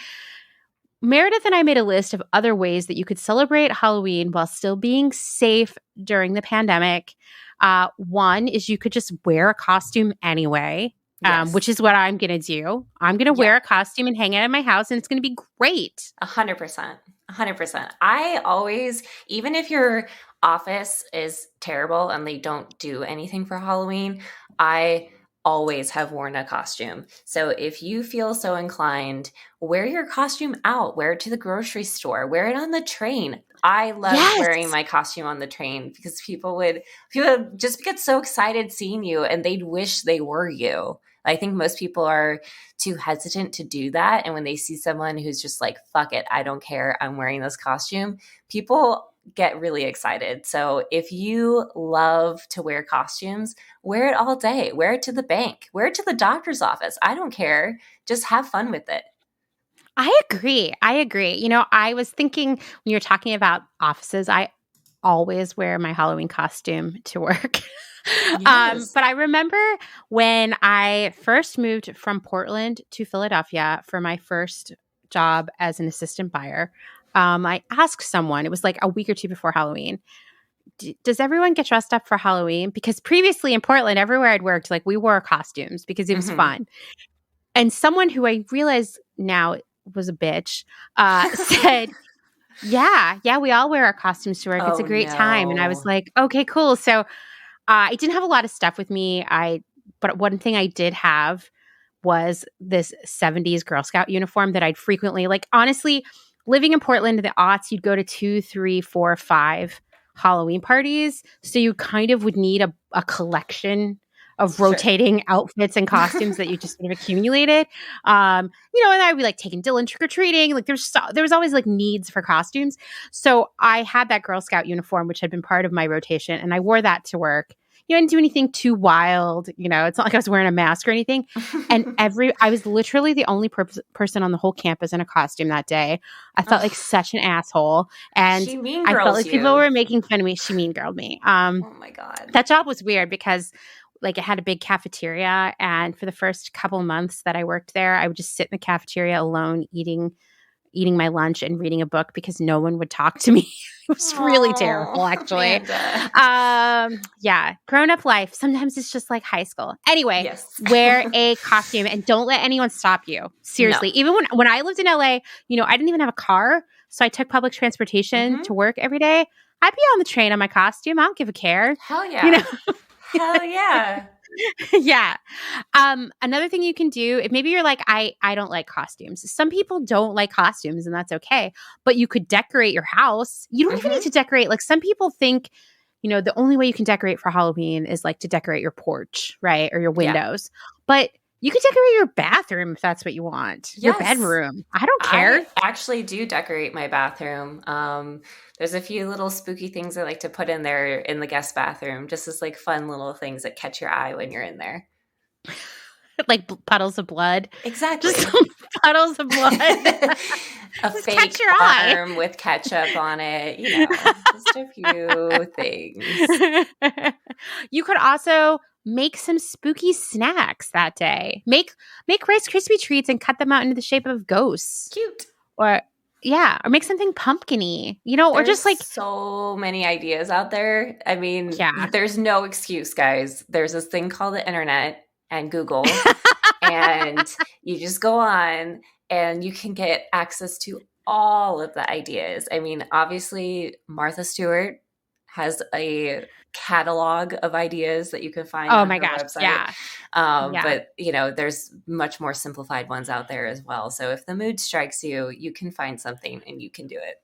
Meredith and I made a list of other ways that you could celebrate Halloween while still being safe during the pandemic. One is you could just wear a costume anyway, which is what I'm going to do. I'm going to wear a costume and hang out in my house, and it's going to be great. 100%. 100%. I always, even if your office is terrible and they don't do anything for Halloween, I always have worn a costume. So if you feel so inclined, wear your costume out, wear it to the grocery store, wear it on the train. I love wearing my costume on the train because people would just get so excited seeing you and they'd wish they were you. I think most people are too hesitant to do that. And when they see someone who's just like, fuck it, I don't care, I'm wearing this costume, people get really excited. So if you love to wear costumes, wear it all day. Wear it to the bank. Wear it to the doctor's office. I don't care. Just have fun with it. I agree. I was thinking when you're talking about offices, I always wear my Halloween costume to work. Yes. But I remember when I first moved from Portland to Philadelphia for my first job as an assistant buyer, I asked someone, it was like a week or two before Halloween, does everyone get dressed up for Halloween? Because previously in Portland, everywhere I'd worked, like we wore costumes because it was fun. And someone who I realize now was a bitch said, yeah, we all wear our costumes to work. It's a great time. And I was like, okay, cool. So I didn't have a lot of stuff with me. But one thing I did have was this 70s Girl Scout uniform that I'd frequently, like, honestly, living in Portland in the aughts, you'd go to 2, 3, 4, 5 Halloween parties. So you kind of would need a collection of rotating outfits and costumes that you just sort of accumulated. And I'd be like taking Dylan trick-or-treating. Like there was always like needs for costumes. So I had that Girl Scout uniform, which had been part of my rotation, and I wore that to work. I didn't do anything too wild. It's not like I was wearing a mask or anything. And I was literally the only person on the whole campus in a costume that day. I felt like such an asshole. And I felt like people were making fun of me. She mean girled me. Oh my God. That job was weird because like it had a big cafeteria. And for the first couple months that I worked there, I would just sit in the cafeteria alone, eating my lunch and reading a book because no one would talk to me. It was really terrible, actually. Yeah. Grown-up life. Sometimes it's just like high school. Anyway, wear a costume and don't let anyone stop you. Seriously. No. Even when I lived in LA, I didn't even have a car. So I took public transportation to work every day. I'd be on the train on my costume. I don't give a care. Hell yeah. Hell yeah. Yeah. Another thing you can do, if maybe you're like, I don't like costumes. Some people don't like costumes and that's okay. But you could decorate your house. You don't even need to decorate. Like some people think, the only way you can decorate for Halloween is like to decorate your porch, right? Or your windows. Yeah. But you can decorate your bathroom if that's what you want. Yes. Your bedroom. I don't care. I actually do decorate my bathroom. There's a few little spooky things I like to put in there in the guest bathroom, just as like fun little things that catch your eye when you're in there. Like puddles of blood. Exactly. Just puddles of blood. A fake arm with ketchup on it. Just a few things. You could also make some spooky snacks that day. Make Rice Krispie treats and cut them out into the shape of ghosts. Cute. Or make something pumpkin-y, or just like so many ideas out there. I mean, there's no excuse, guys. There's this thing called the internet and Google, and you just go on and you can get access to all of the ideas. I mean, obviously, Martha Stewart has a catalog of ideas that you can find on her website. But there's much more simplified ones out there as well. So if the mood strikes you, you can find something and you can do it.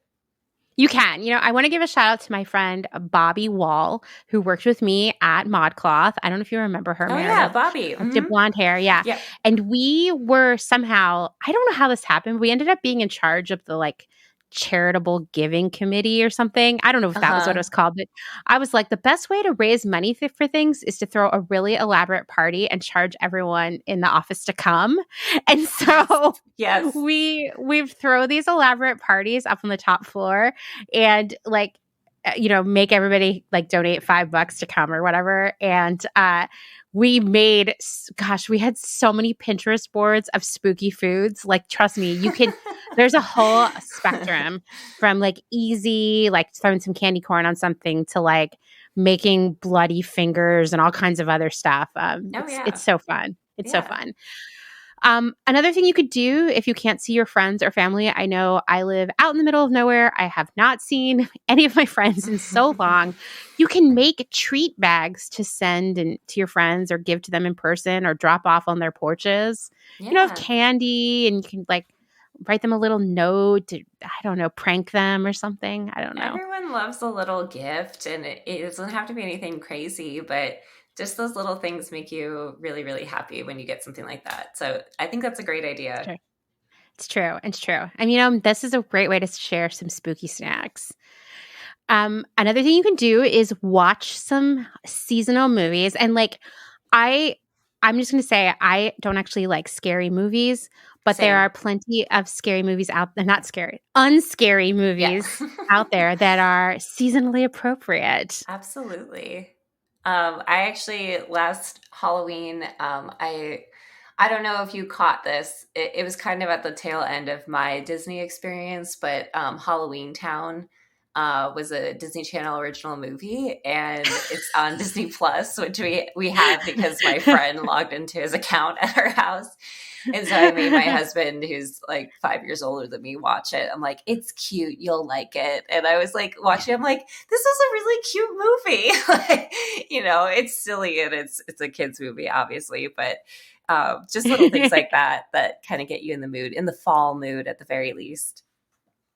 You can. I want to give a shout out to my friend Bobby Wall, who worked with me at ModCloth. I don't know if you remember her. Oh, Meredith. Yeah, Bobby. She had blonde hair. Yeah. And we were somehow, I don't know how this happened. We ended up being in charge of the like charitable giving committee or something. I don't know if that was what it was called, but I was like, the best way to raise money for things is to throw a really elaborate party and charge everyone in the office to come. And so we throw these elaborate parties up on the top floor and like, make everybody like donate $5 to come or whatever. And, we had so many Pinterest boards of spooky foods. Like, trust me, there's a whole spectrum from like easy, like throwing some candy corn on something to like making bloody fingers and all kinds of other stuff. It's so fun. It's so fun. Another thing you could do if you can't see your friends or family, I know I live out in the middle of nowhere. I have not seen any of my friends in so long. You can make treat bags to send to your friends or give to them in person or drop off on their porches. Of candy, and you can like write them a little note to, I don't know, prank them or something. I don't know. Everyone loves a little gift, and it doesn't have to be anything crazy, but just those little things make you really, really happy when you get something like that. So I think that's a great idea. It's true. And, this is a great way to share some spooky snacks. Another thing you can do is watch some seasonal movies. And like, I I'm just going to say I don't actually like scary movies, but there Same. are plenty of scary movies out there, not scary, unscary Yeah. movies out there that are seasonally appropriate. Absolutely. I actually last Halloween, I don't know if you caught this. It was kind of at the tail end of my Disney experience, but Halloween Town was a Disney Channel original movie, and it's on Disney Plus, which we have because my friend logged into his account at our house. And so I made my husband, who's like 5 years older than me, watch it. I'm like, it's cute. You'll like it. And I was like watching, I'm like, this is a really cute movie. Like, it's silly and it's a kid's movie, obviously, but just little things like that kind of get you in the mood, in the fall mood at the very least.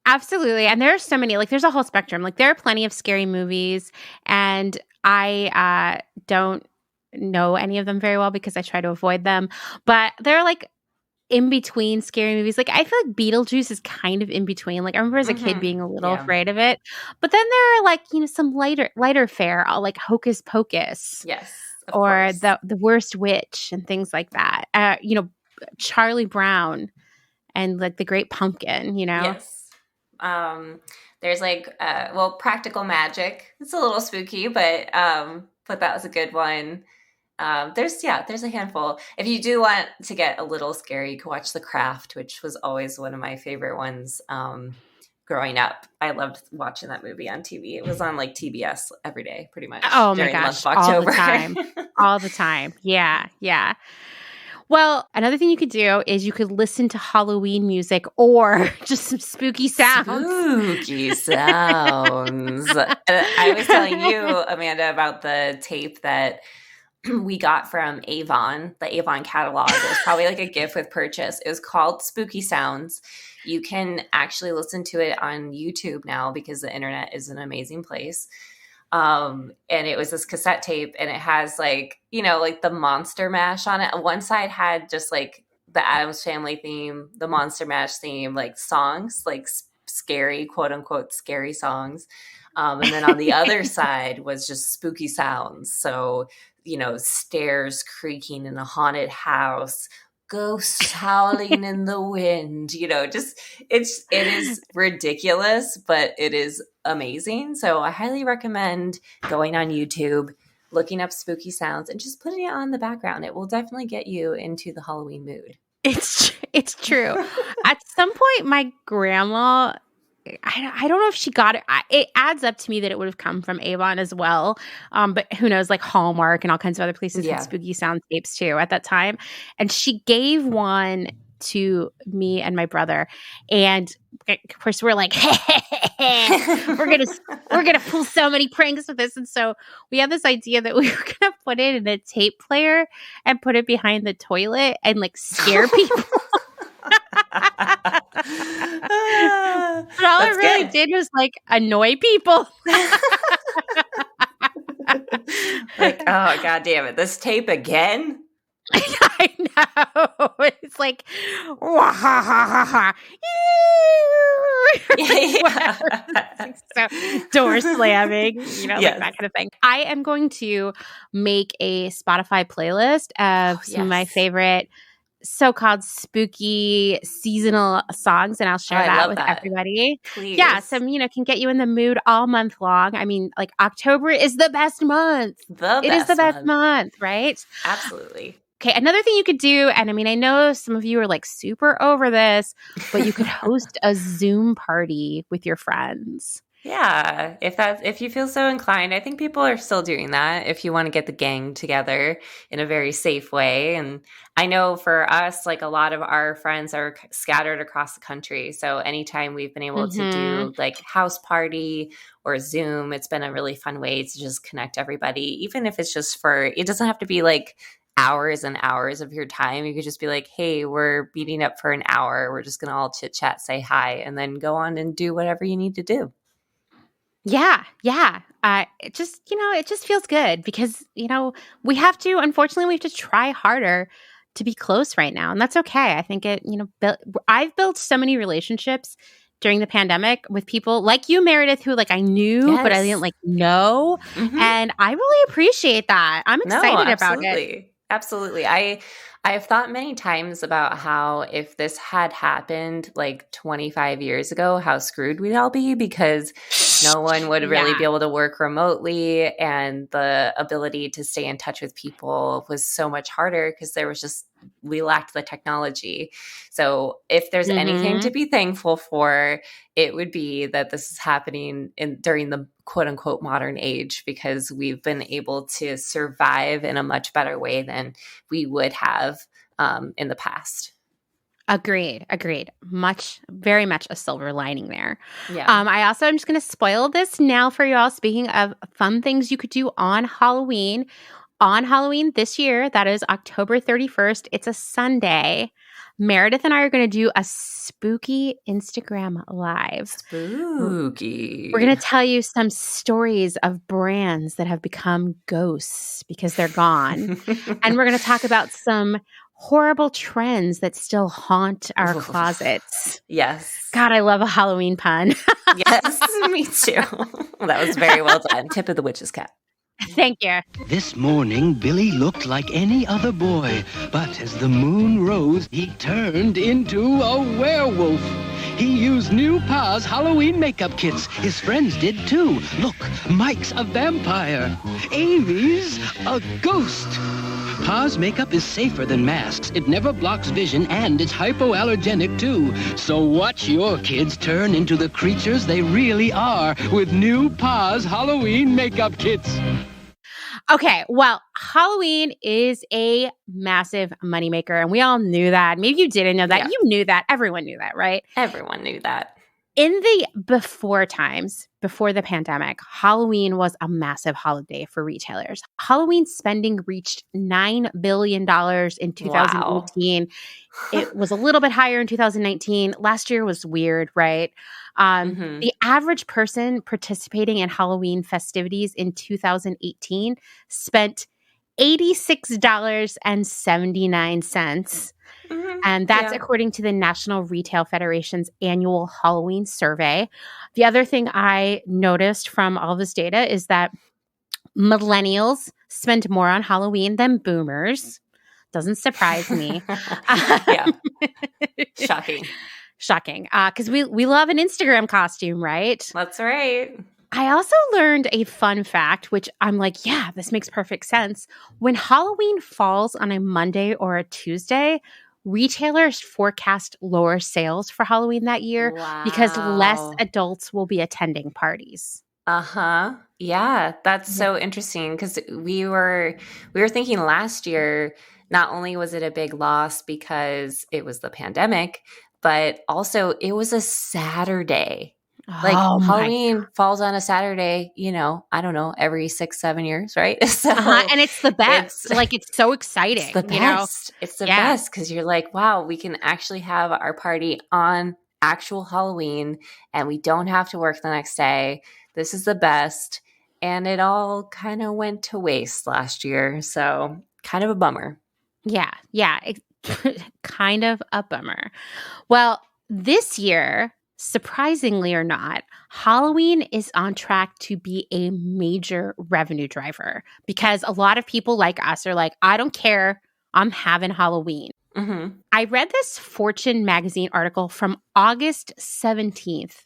Absolutely. And there are so many, like there's a whole spectrum. Like there are plenty of scary movies, and I don't know any of them very well because I try to avoid them. But they're like in between scary movies. Like I feel like Beetlejuice is kind of in between. Like I remember as a kid being a little afraid of it. But then there are like, some lighter fare, like Hocus Pocus. Yes. Or the Worst Witch and things like that. Charlie Brown and like The Great Pumpkin, Yes. There's like Practical Magic. It's a little spooky, but that was a good one. There's a handful. If you do want to get a little scary, you can watch The Craft, which was always one of my favorite ones. Growing up, I loved watching that movie on TV. It was on like TBS every day, pretty much. Oh my gosh, all the time. All the time. Yeah, yeah. Well, another thing you could do is you could listen to Halloween music or just some spooky sounds. Spooky sounds. I was telling you, Amanda, about the tape that we got from Avon, the Avon catalog. It was probably like a gift with purchase. It was called Spooky Sounds. You can actually listen to it on YouTube now because the internet is an amazing place. And it was this cassette tape, and it has like the Monster Mash on it. One side had just like the Addams Family theme, the Monster Mash theme, like songs, like scary, quote unquote, scary songs. And then on the other side was just spooky sounds. So, stairs creaking in a haunted house, ghosts howling in the wind, it is ridiculous, but it is amazing. So I highly recommend going on YouTube, looking up spooky sounds, and just putting it on the background. It will definitely get you into the Halloween mood. It's true. At some point, my grandma, I don't know if she got it. It adds up to me that it would have come from Avon as well. But who knows, like Hallmark and all kinds of other places had spooky sound tapes too at that time. And she gave one to me and my brother. And of course we're like, we're gonna pull so many pranks with this. And so we had this idea that we were gonna put it in a tape player and put it behind the toilet and like scare people. But all it really did was like annoy people. Like, oh god damn it, this tape again. I know. It's like so door slamming, like that kind of thing. I am going to make a Spotify playlist of some of my favorite so-called spooky seasonal songs, and I'll share that with everybody. Please. Yeah, some can get you in the mood all month long. I mean, like October is the best month. It is the best month, right? Absolutely. Okay, another thing you could do, and I mean, I know some of you are like super over this, but you could host a Zoom party with your friends. Yeah, if you feel so inclined. I think people are still doing that if you want to get the gang together in a very safe way. And I know for us, like a lot of our friends are scattered across the country. So anytime we've been able to do like house party or Zoom, it's been a really fun way to just connect everybody, even if it's just it doesn't have to be like hours and hours of your time. You could just be like, hey, we're meeting up for an hour. We're just going to all chit chat, say hi, and then go on and do whatever you need to do. Yeah. It just feels good because, we have to try harder to be close right now. And that's okay. I think I've built so many relationships during the pandemic with people like you, Meredith, who like I knew, but I didn't like know. And I really appreciate that. I'm excited about it. Absolutely. I've thought many times about how if this had happened like 25 years ago, how screwed we'd all be, because no one would really be able to work remotely, and the ability to stay in touch with people was so much harder because we lacked the technology. So if there's anything to be thankful for, it would be that this is happening during the quote unquote modern age, because we've been able to survive in a much better way than we would have in the past. Agreed. Very much a silver lining there. Yeah. I also am just going to spoil this now for y'all. Speaking of fun things you could do on Halloween. On Halloween this year, that is October 31st. It's a Sunday. Meredith and I are going to do a spooky Instagram live. Spooky. We're going to tell you some stories of brands that have become ghosts because they're gone. And we're going to talk about some horrible trends that still haunt our closets. Yes. God, I love a Halloween pun. Yes, me too. That was very well done. Tip of the witch's cap. Thank you. This morning, Billy looked like any other boy, but as the moon rose, he turned into a werewolf. He used new Pa's Halloween makeup kits. His friends did too. Look, Mike's a vampire. Amy's a ghost. Pa's makeup is safer than masks. It never blocks vision, and it's hypoallergenic too. So watch your kids turn into the creatures they really are with new Pa's Halloween makeup kits. Okay, well, Halloween is a massive moneymaker, and we all knew that. Maybe you didn't know that. Yeah. You knew that. Everyone knew that, right? Everyone knew that. In the before times, before the pandemic, Halloween was a massive holiday for retailers. Halloween spending reached $9 billion in 2018. Wow. It was a little bit higher in 2019. Last year was weird, right? The average person participating in Halloween festivities in 2018 spent $86.79. And that's according to the National Retail Federation's annual Halloween survey. The other thing I noticed from all this data is that millennials spend more on Halloween than boomers. Doesn't surprise me. Yeah. Shocking. Because we love an Instagram costume, right? That's right. I also learned a fun fact, which I'm like, yeah, this makes perfect sense. When Halloween falls on a Monday or a Tuesday, retailers forecast lower sales for Halloween that year because less adults will be attending parties. Yeah, that's so interesting, because we were thinking last year, not only was it a big loss because it was the pandemic, but also it was a Saturday. Like Halloween falls on a Saturday, I don't know, every 6-7 years, right? So and it's the best. It's so exciting. It's the best. It's the best, because you're like, wow, we can actually have our party on actual Halloween and we don't have to work the next day. This is the best. And it all kind of went to waste last year. So kind of a bummer. Yeah. Kind of a bummer. Well, this year, surprisingly or not, Halloween is on track to be a major revenue driver, because a lot of people like us are like, I don't care, I'm having Halloween. I read this Fortune magazine article from August 17th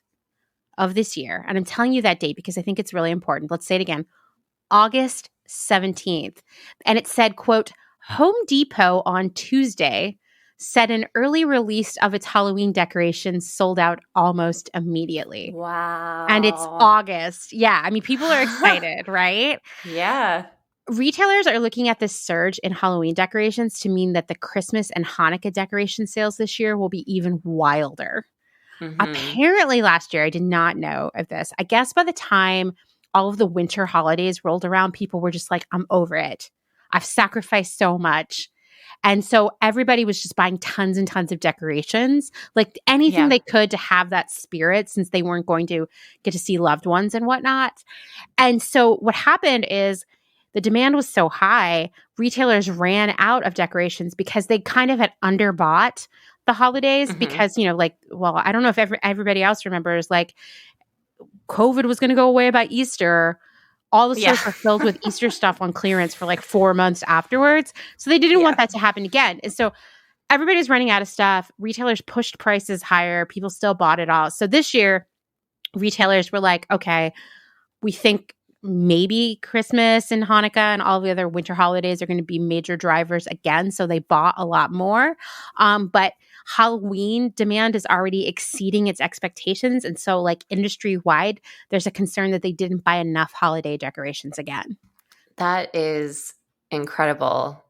of this year, and I'm telling you that date because I think it's really important. Let's say it again, August 17th. And it said, quote, Home Depot on Tuesday said an early release of its Halloween decorations sold out almost immediately. Wow. And it's August. Yeah. I mean, people are excited, right? Yeah. Retailers are looking at this surge in Halloween decorations to mean that the Christmas and Hanukkah decoration sales this year will be even wilder. Apparently last year, I did not know of this. I guess by the time all of the winter holidays rolled around, people were just like, I'm over it. I've sacrificed so much. And so everybody was just buying tons and tons of decorations, like anything they could to have that spirit, since they weren't going to get to see loved ones and whatnot. And so what happened is the demand was so high, retailers ran out of decorations because they kind of had underbought the holidays because, I don't know if everybody else remembers, like COVID was going to go away by Easter. all the stores were filled with Easter stuff on clearance for like 4 months afterwards. So they didn't want that to happen again. And so everybody's running out of stuff. Retailers pushed prices higher. People still bought it all. So this year, retailers were like, okay, we think maybe Christmas and Hanukkah and all the other winter holidays are going to be major drivers again. So they bought a lot more. But Halloween demand is already exceeding its expectations. And so like industry-wide, there's a concern that they didn't buy enough holiday decorations again. That is incredible.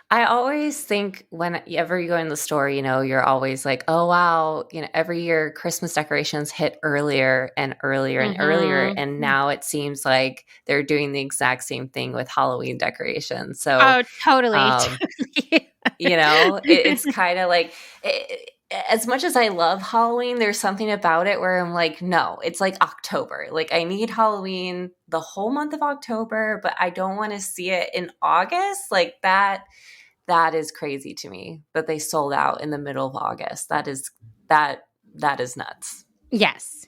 I always think whenever you go in the store, you know, you're always like, oh, wow, you know, every year Christmas decorations hit earlier and earlier and earlier. And now it seems like they're doing the exact same thing with Halloween decorations. So, Totally. You know, it's kind of like as much as I love Halloween, there's something about it where I'm like, no, it's like October. Like I need Halloween the whole month of October, but I don't want to see it in August. Like that is crazy to me that they sold out in the middle of August. That is nuts. Yes.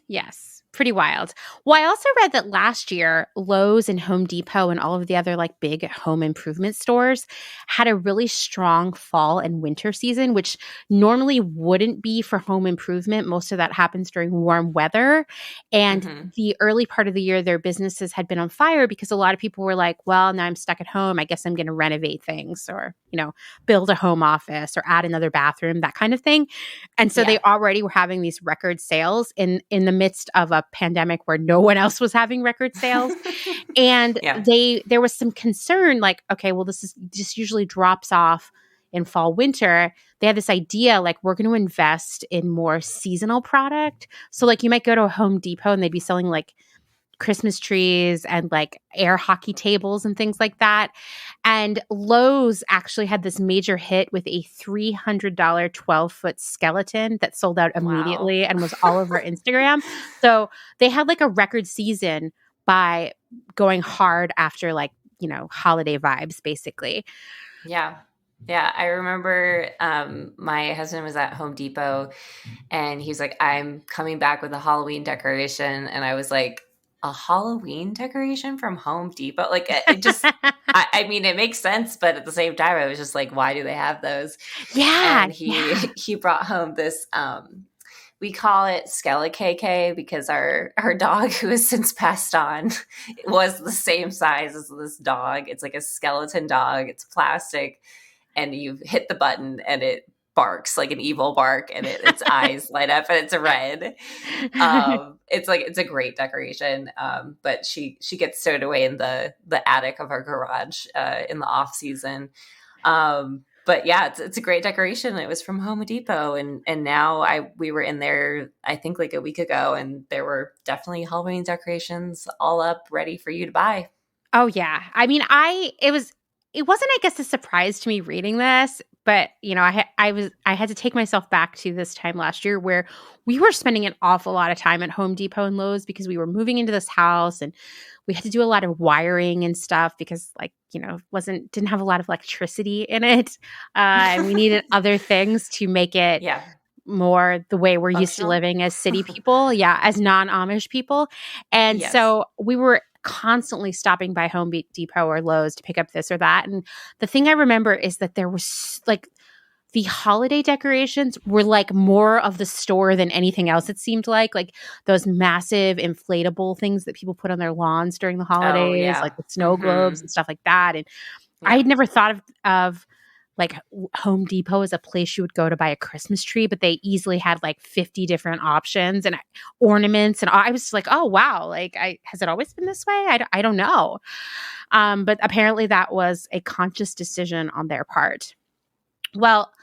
Pretty wild. Well, I also read that last year, Lowe's and Home Depot and all of the other like big home improvement stores had a really strong fall and winter season, which normally wouldn't be for home improvement. Most of that happens during warm weather. And the early part of the year, their businesses had been on fire because a lot of people were like, well, now I'm stuck at home. I guess I'm going to renovate things or, you know, build a home office or add another bathroom, that kind of thing. And so they already were having these record sales in the midst of a pandemic where no one else was having record sales. And there was some concern like, okay, well, this usually drops off in fall, winter. They had this idea like we're going to invest in more seasonal product. So like you might go to a Home Depot and they'd be selling like Christmas trees and like air hockey tables and things like that. And Lowe's actually had this major hit with a $300 12-foot skeleton that sold out immediately and was all over Instagram. So they had like a record season by going hard after like, you know, holiday vibes basically. Yeah. Yeah, I remember my husband was at Home Depot and he's like, I'm coming back with a Halloween decoration. And I was like, a Halloween decoration from Home Depot? Like it just, I mean, it makes sense, but at the same time, I was just like, why do they have those? Yeah. And he brought home this, we call it Skelikeke because our dog, who has since passed on, was the same size as this dog. It's like a skeleton dog. It's plastic, and you hit the button, and it barks like an evil bark, and its eyes light up, and it's red. It's a great decoration. But she gets stowed away in the attic of our garage in the off season. But yeah, it's a great decoration. It was from Home Depot, and now we were in there, I think like a week ago, and there were definitely Halloween decorations all up, ready for you to buy. Oh yeah, I mean, it wasn't, I guess, a surprise to me reading this, but you know, I had to take myself back to this time last year where we were spending an awful lot of time at Home Depot and Lowe's because we were moving into this house and we had to do a lot of wiring and stuff because, like, you know, didn't have a lot of electricity in it, and we needed other things to make it more the way we're used to living as city people, as non-Amish people, and so we were constantly stopping by Home Depot or Lowe's to pick up this or that. And the thing I remember is that there was like the holiday decorations were like more of the store than anything else. It seemed like those massive inflatable things that people put on their lawns during the holidays, like the snow globes and stuff like that. And I had never thought of like Home Depot as a place you would go to buy a Christmas tree, but they easily had like 50 different options and ornaments. And I was just like, oh, wow. Like, has it always been this way? I don't know. But apparently that was a conscious decision on their part. Well,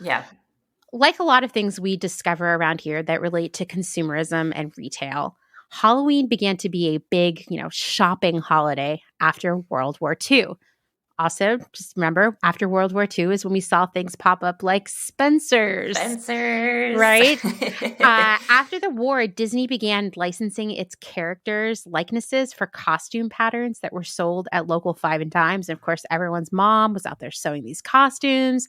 like a lot of things we discover around here that relate to consumerism and retail, Halloween began to be a big, you know, shopping holiday after World War II. Also, just remember, after World War II is when we saw things pop up like Spencer's. Right? After the war, Disney began licensing its characters' likenesses for costume patterns that were sold at local Five and Dimes. And of course, everyone's mom was out there sewing these costumes.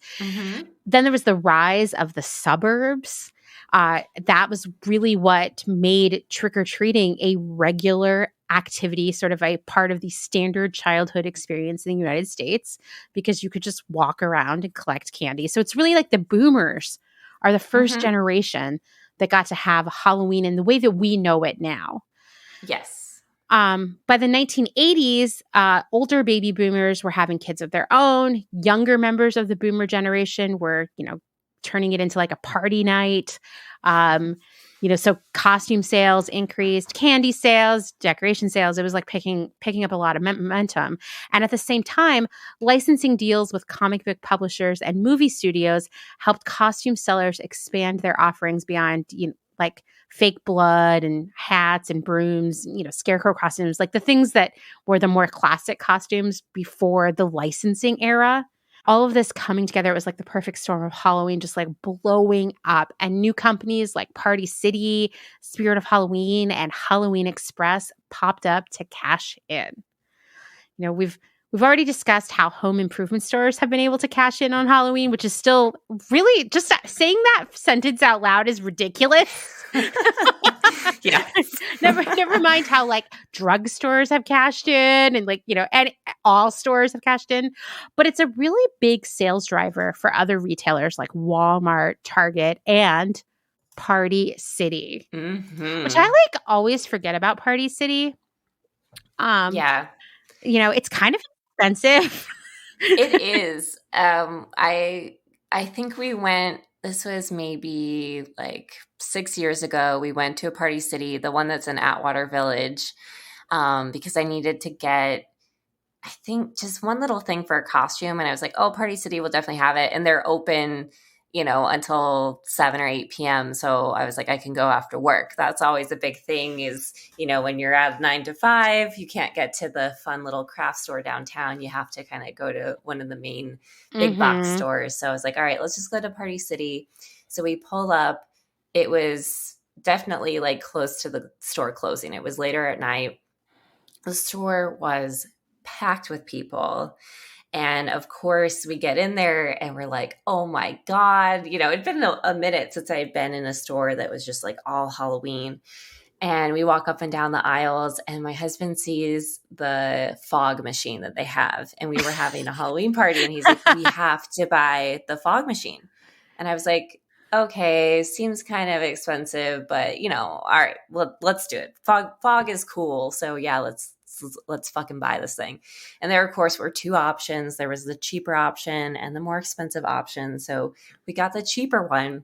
Then there was the rise of the suburbs. That was really what made trick-or-treating a regular activity, sort of a part of the standard childhood experience in the United States, because you could just walk around and collect candy. So it's really like the boomers are the first generation that got to have Halloween in the way that we know it now. Yes. By the 1980s, older baby boomers were having kids of their own. Younger members of the boomer generation were, turning it into like a party night. So costume sales increased, candy sales, decoration sales. It was like picking up a lot of momentum. And at the same time, licensing deals with comic book publishers and movie studios helped costume sellers expand their offerings beyond, like fake blood and hats and brooms, scarecrow costumes, like the things that were the more classic costumes before the licensing era. All of this coming together, it was like the perfect storm of Halloween just like blowing up. And new companies like Party City, Spirit of Halloween, and Halloween Express popped up to cash in. We've already discussed how home improvement stores have been able to cash in on Halloween, which is still really, just saying that sentence out loud is ridiculous. Yeah. Never mind how like drugstores have cashed in and and all stores have cashed in. But it's a really big sales driver for other retailers like Walmart, Target, and Party City, which I always forget about Party City. Yeah. It's kind of expensive. It is. I think we went, this was maybe like 6 years ago. We went to a Party City, the one that's in Atwater Village, because I needed to get, I think, just one little thing for a costume. And I was like, oh, Party City will definitely have it. And they're open, until 7 or 8 p.m. So I was like, I can go after work. That's always a big thing is, when you're at 9 to 5, you can't get to the fun little craft store downtown. You have to kind of go to one of the main big box stores. So I was like, all right, let's just go to Party City. So we pull up. It was definitely like close to the store closing. It was later at night. The store was packed with people. And of course, we get in there and we're like, oh my God, it'd been a minute since I had been in a store that was just like all Halloween. And we walk up and down the aisles and my husband sees the fog machine that they have. And we were having a Halloween party and he's like, we have to buy the fog machine. And I was like, okay, seems kind of expensive, but all right, let's do it. Fog is cool. So yeah, let's fucking buy this thing. And there, of course, were two options. There was the cheaper option and the more expensive option. So we got the cheaper one,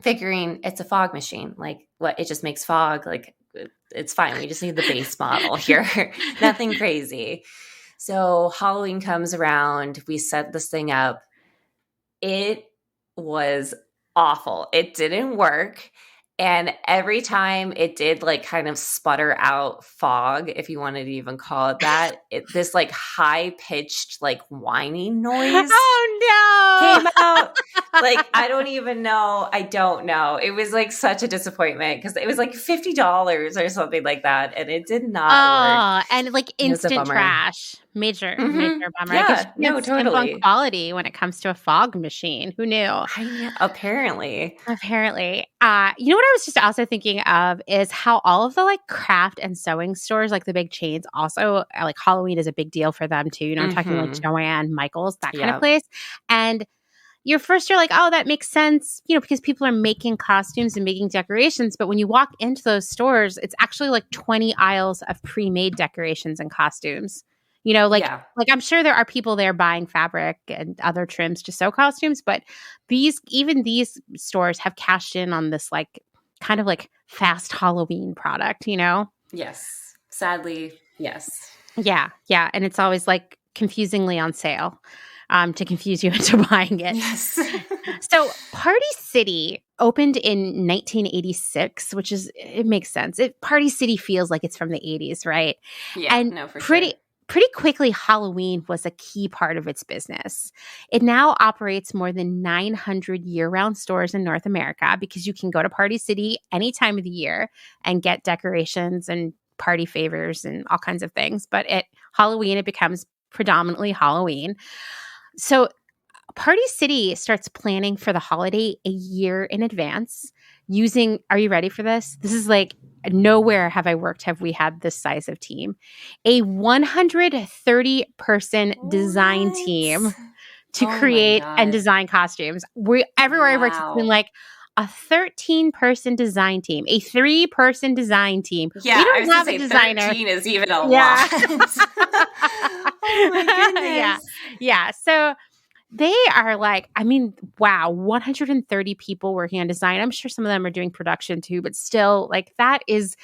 figuring it's a fog machine. Like, what? It just makes fog. Like, it's fine. We just need the base model here. Nothing crazy. So Halloween comes around. We set this thing up. It was awful. It didn't work. And every time it did like kind of sputter out fog, if you wanted to even call it that, this like high pitched like whining noise came out. Like, I don't even know. I don't know. It was like such a disappointment because it was like $50 or something like that. And it did not work. And like instant trash. Major bummer. Yeah, no, totally. On quality when it comes to a fog machine. Who knew? I know. Apparently. You know what I was just also thinking of is how all of the like craft and sewing stores, like the big chains, also like Halloween is a big deal for them too. I'm talking like Joanne, Michaels, that kind of place. And you're like, oh, that makes sense, because people are making costumes and making decorations. But when you walk into those stores, it's actually like 20 aisles of pre-made decorations and costumes. Like I'm sure there are people there buying fabric and other trims to sew costumes, but these stores have cashed in on this like kind of like fast Halloween product, Yes. Sadly, yes. Yeah. And it's always like confusingly on sale to confuse you into buying it. Yes. So Party City opened in 1986, which is, it makes sense. Party City feels like it's from the 80s, right? Yeah, and no, for sure. Pretty quickly, Halloween was a key part of its business. It now operates more than 900 year-round stores in North America because you can go to Party City any time of the year and get decorations and party favors and all kinds of things. But at Halloween, it becomes predominantly Halloween. So Party City starts planning for the holiday a year in advance using, are you ready for this? This is like nowhere have I worked have we had this size of team. A 130-person design team to create and design costumes. Everywhere I worked, it's been like a 13-person design team, a 3-person design team. Yeah, we don't have a designer. 13 is even a lot. Oh my goodness. Yeah. So they are like, I mean, wow, 130 people working on design. I'm sure some of them are doing production too, but still, like that is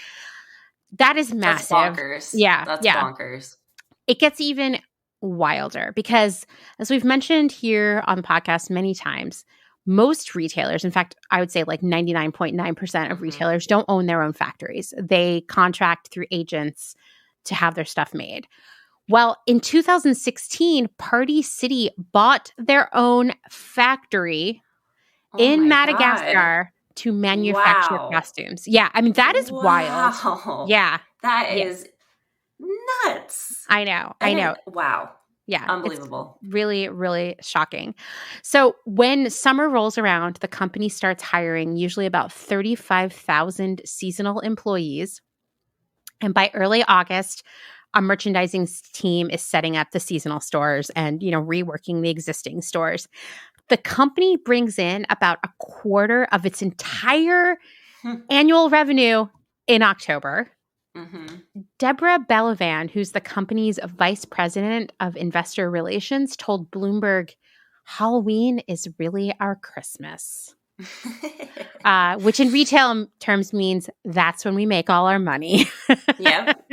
massive. That's bonkers. Yeah. That's bonkers. It gets even wilder because, as we've mentioned here on the podcast many times, most retailers, in fact, I would say like 99.9% of retailers don't own their own factories. They contract through agents to have their stuff made. Well, in 2016, Party City bought their own factory in Madagascar to manufacture costumes. Yeah, I mean, that is wild. Yeah. That is nuts. I know. Wow. Yeah. Unbelievable. It's really, really shocking. So when summer rolls around, the company starts hiring usually about 35,000 seasonal employees. And by early August, a merchandising team is setting up the seasonal stores and, reworking the existing stores. The company brings in about a quarter of its entire annual revenue in October. Deborah Belavan, who's the company's vice president of investor relations, told Bloomberg, Halloween is really our Christmas, which in retail terms means that's when we make all our money. Yep.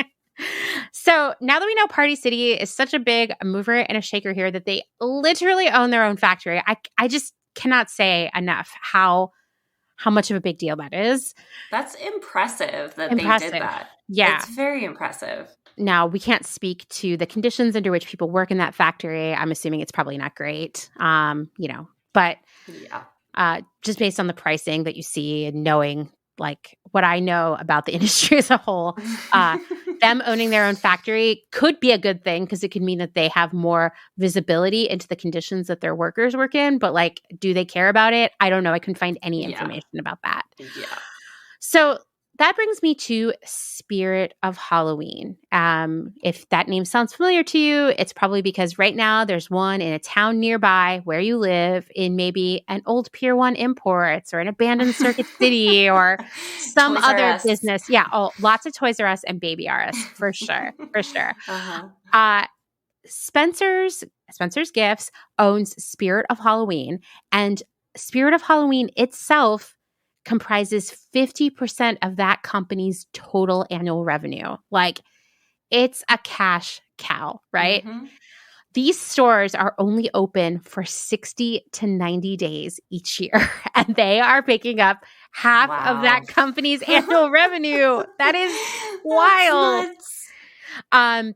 So now that we know Party City is such a big mover and a shaker here that they literally own their own factory, I just cannot say enough how much of a big deal that is. That's impressive that they did that. Yeah. It's very impressive. Now, we can't speak to the conditions under which people work in that factory. I'm assuming it's probably not great, but just based on the pricing that you see and knowing like what I know about the industry as a whole, them owning their own factory could be a good thing because it could mean that they have more visibility into the conditions that their workers work in. But like, do they care about it? I don't know. I couldn't find any information about that. Yeah. So that brings me to Spirit of Halloween. If that name sounds familiar to you, it's probably because right now there's one in a town nearby where you live in maybe an old Pier 1 Imports or an abandoned Circuit City or some Toys other R Us. business. Yeah, lots of Toys R Us and Baby R Us for sure, for sure. Spencer's Gifts owns Spirit of Halloween, and Spirit of Halloween itself comprises 50% of that company's total annual revenue. Like, it's a cash cow, right? These stores are only open for 60 to 90 days each year, and they are picking up half of that company's annual revenue. That is wild.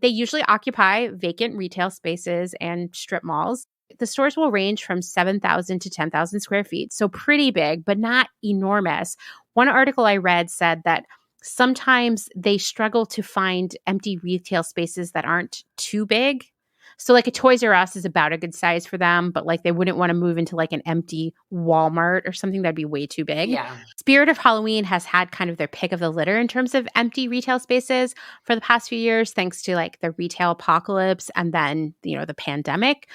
They usually occupy vacant retail spaces and strip malls. The stores will range from 7,000 to 10,000 square feet, so pretty big, but not enormous. One article I read said that sometimes they struggle to find empty retail spaces that aren't too big. So like a Toys R Us is about a good size for them, but like they wouldn't want to move into like an empty Walmart or something that'd be way too big. Yeah. Spirit of Halloween has had kind of their pick of the litter in terms of empty retail spaces for the past few years, thanks to like the retail apocalypse and then, the pandemic.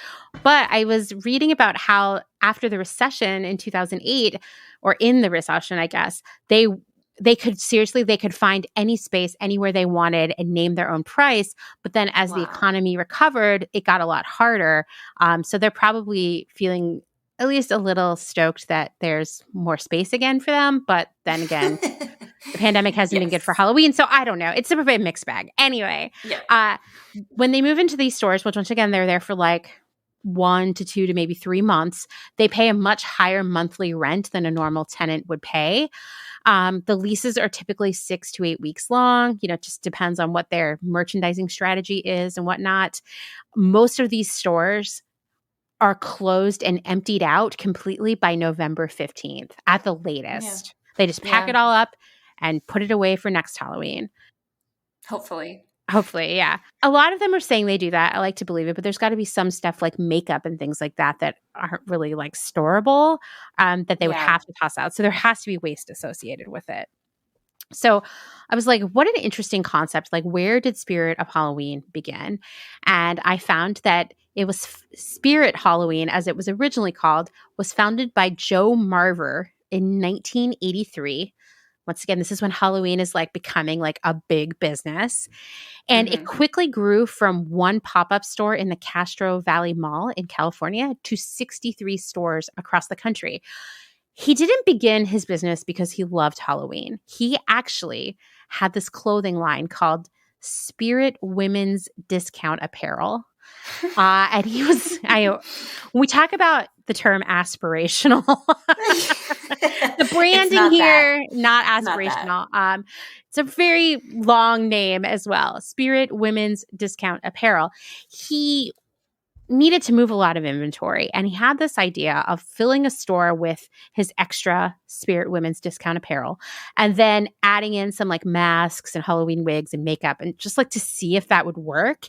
But I was reading about how after the recession in 2008, or in the recession, I guess, they could find any space anywhere they wanted and name their own price. But then as the economy recovered, it got a lot harder. So they're probably feeling at least a little stoked that there's more space again for them. But then again, the pandemic hasn't been good for Halloween. So I don't know. It's a bit mixed bag. Anyway, when they move into these stores, which once again, they're there for like 1 to 2 to maybe 3 months, they pay a much higher monthly rent than a normal tenant would pay. The leases are typically 6 to 8 weeks long. It just depends on what their merchandising strategy is and whatnot. Most of these stores are closed and emptied out completely by November 15th at the latest. Yeah. They just pack it all up and put it away for next Halloween. Hopefully, yeah. A lot of them are saying they do that. I like to believe it, but there's got to be some stuff like makeup and things like that aren't really like storable, that they would have to toss out. So there has to be waste associated with it. So I was like, what an interesting concept. Like, where did Spirit of Halloween begin? And I found that it was Spirit Halloween, as it was originally called, was founded by Joe Marver in 1983. Once again, this is when Halloween is like becoming like a big business. And it quickly grew from one pop-up store in the Castro Valley Mall in California to 63 stores across the country. He didn't begin his business because he loved Halloween. He actually had this clothing line called Spirit Women's Discount Apparel. And he was, when we talk about the term aspirational, the branding here, not aspirational. It's a very long name as well. Spirit Women's Discount Apparel. He needed to move a lot of inventory, and he had this idea of filling a store with his extra Spirit Women's Discount Apparel and then adding in some like masks and Halloween wigs and makeup, and just like to see if that would work.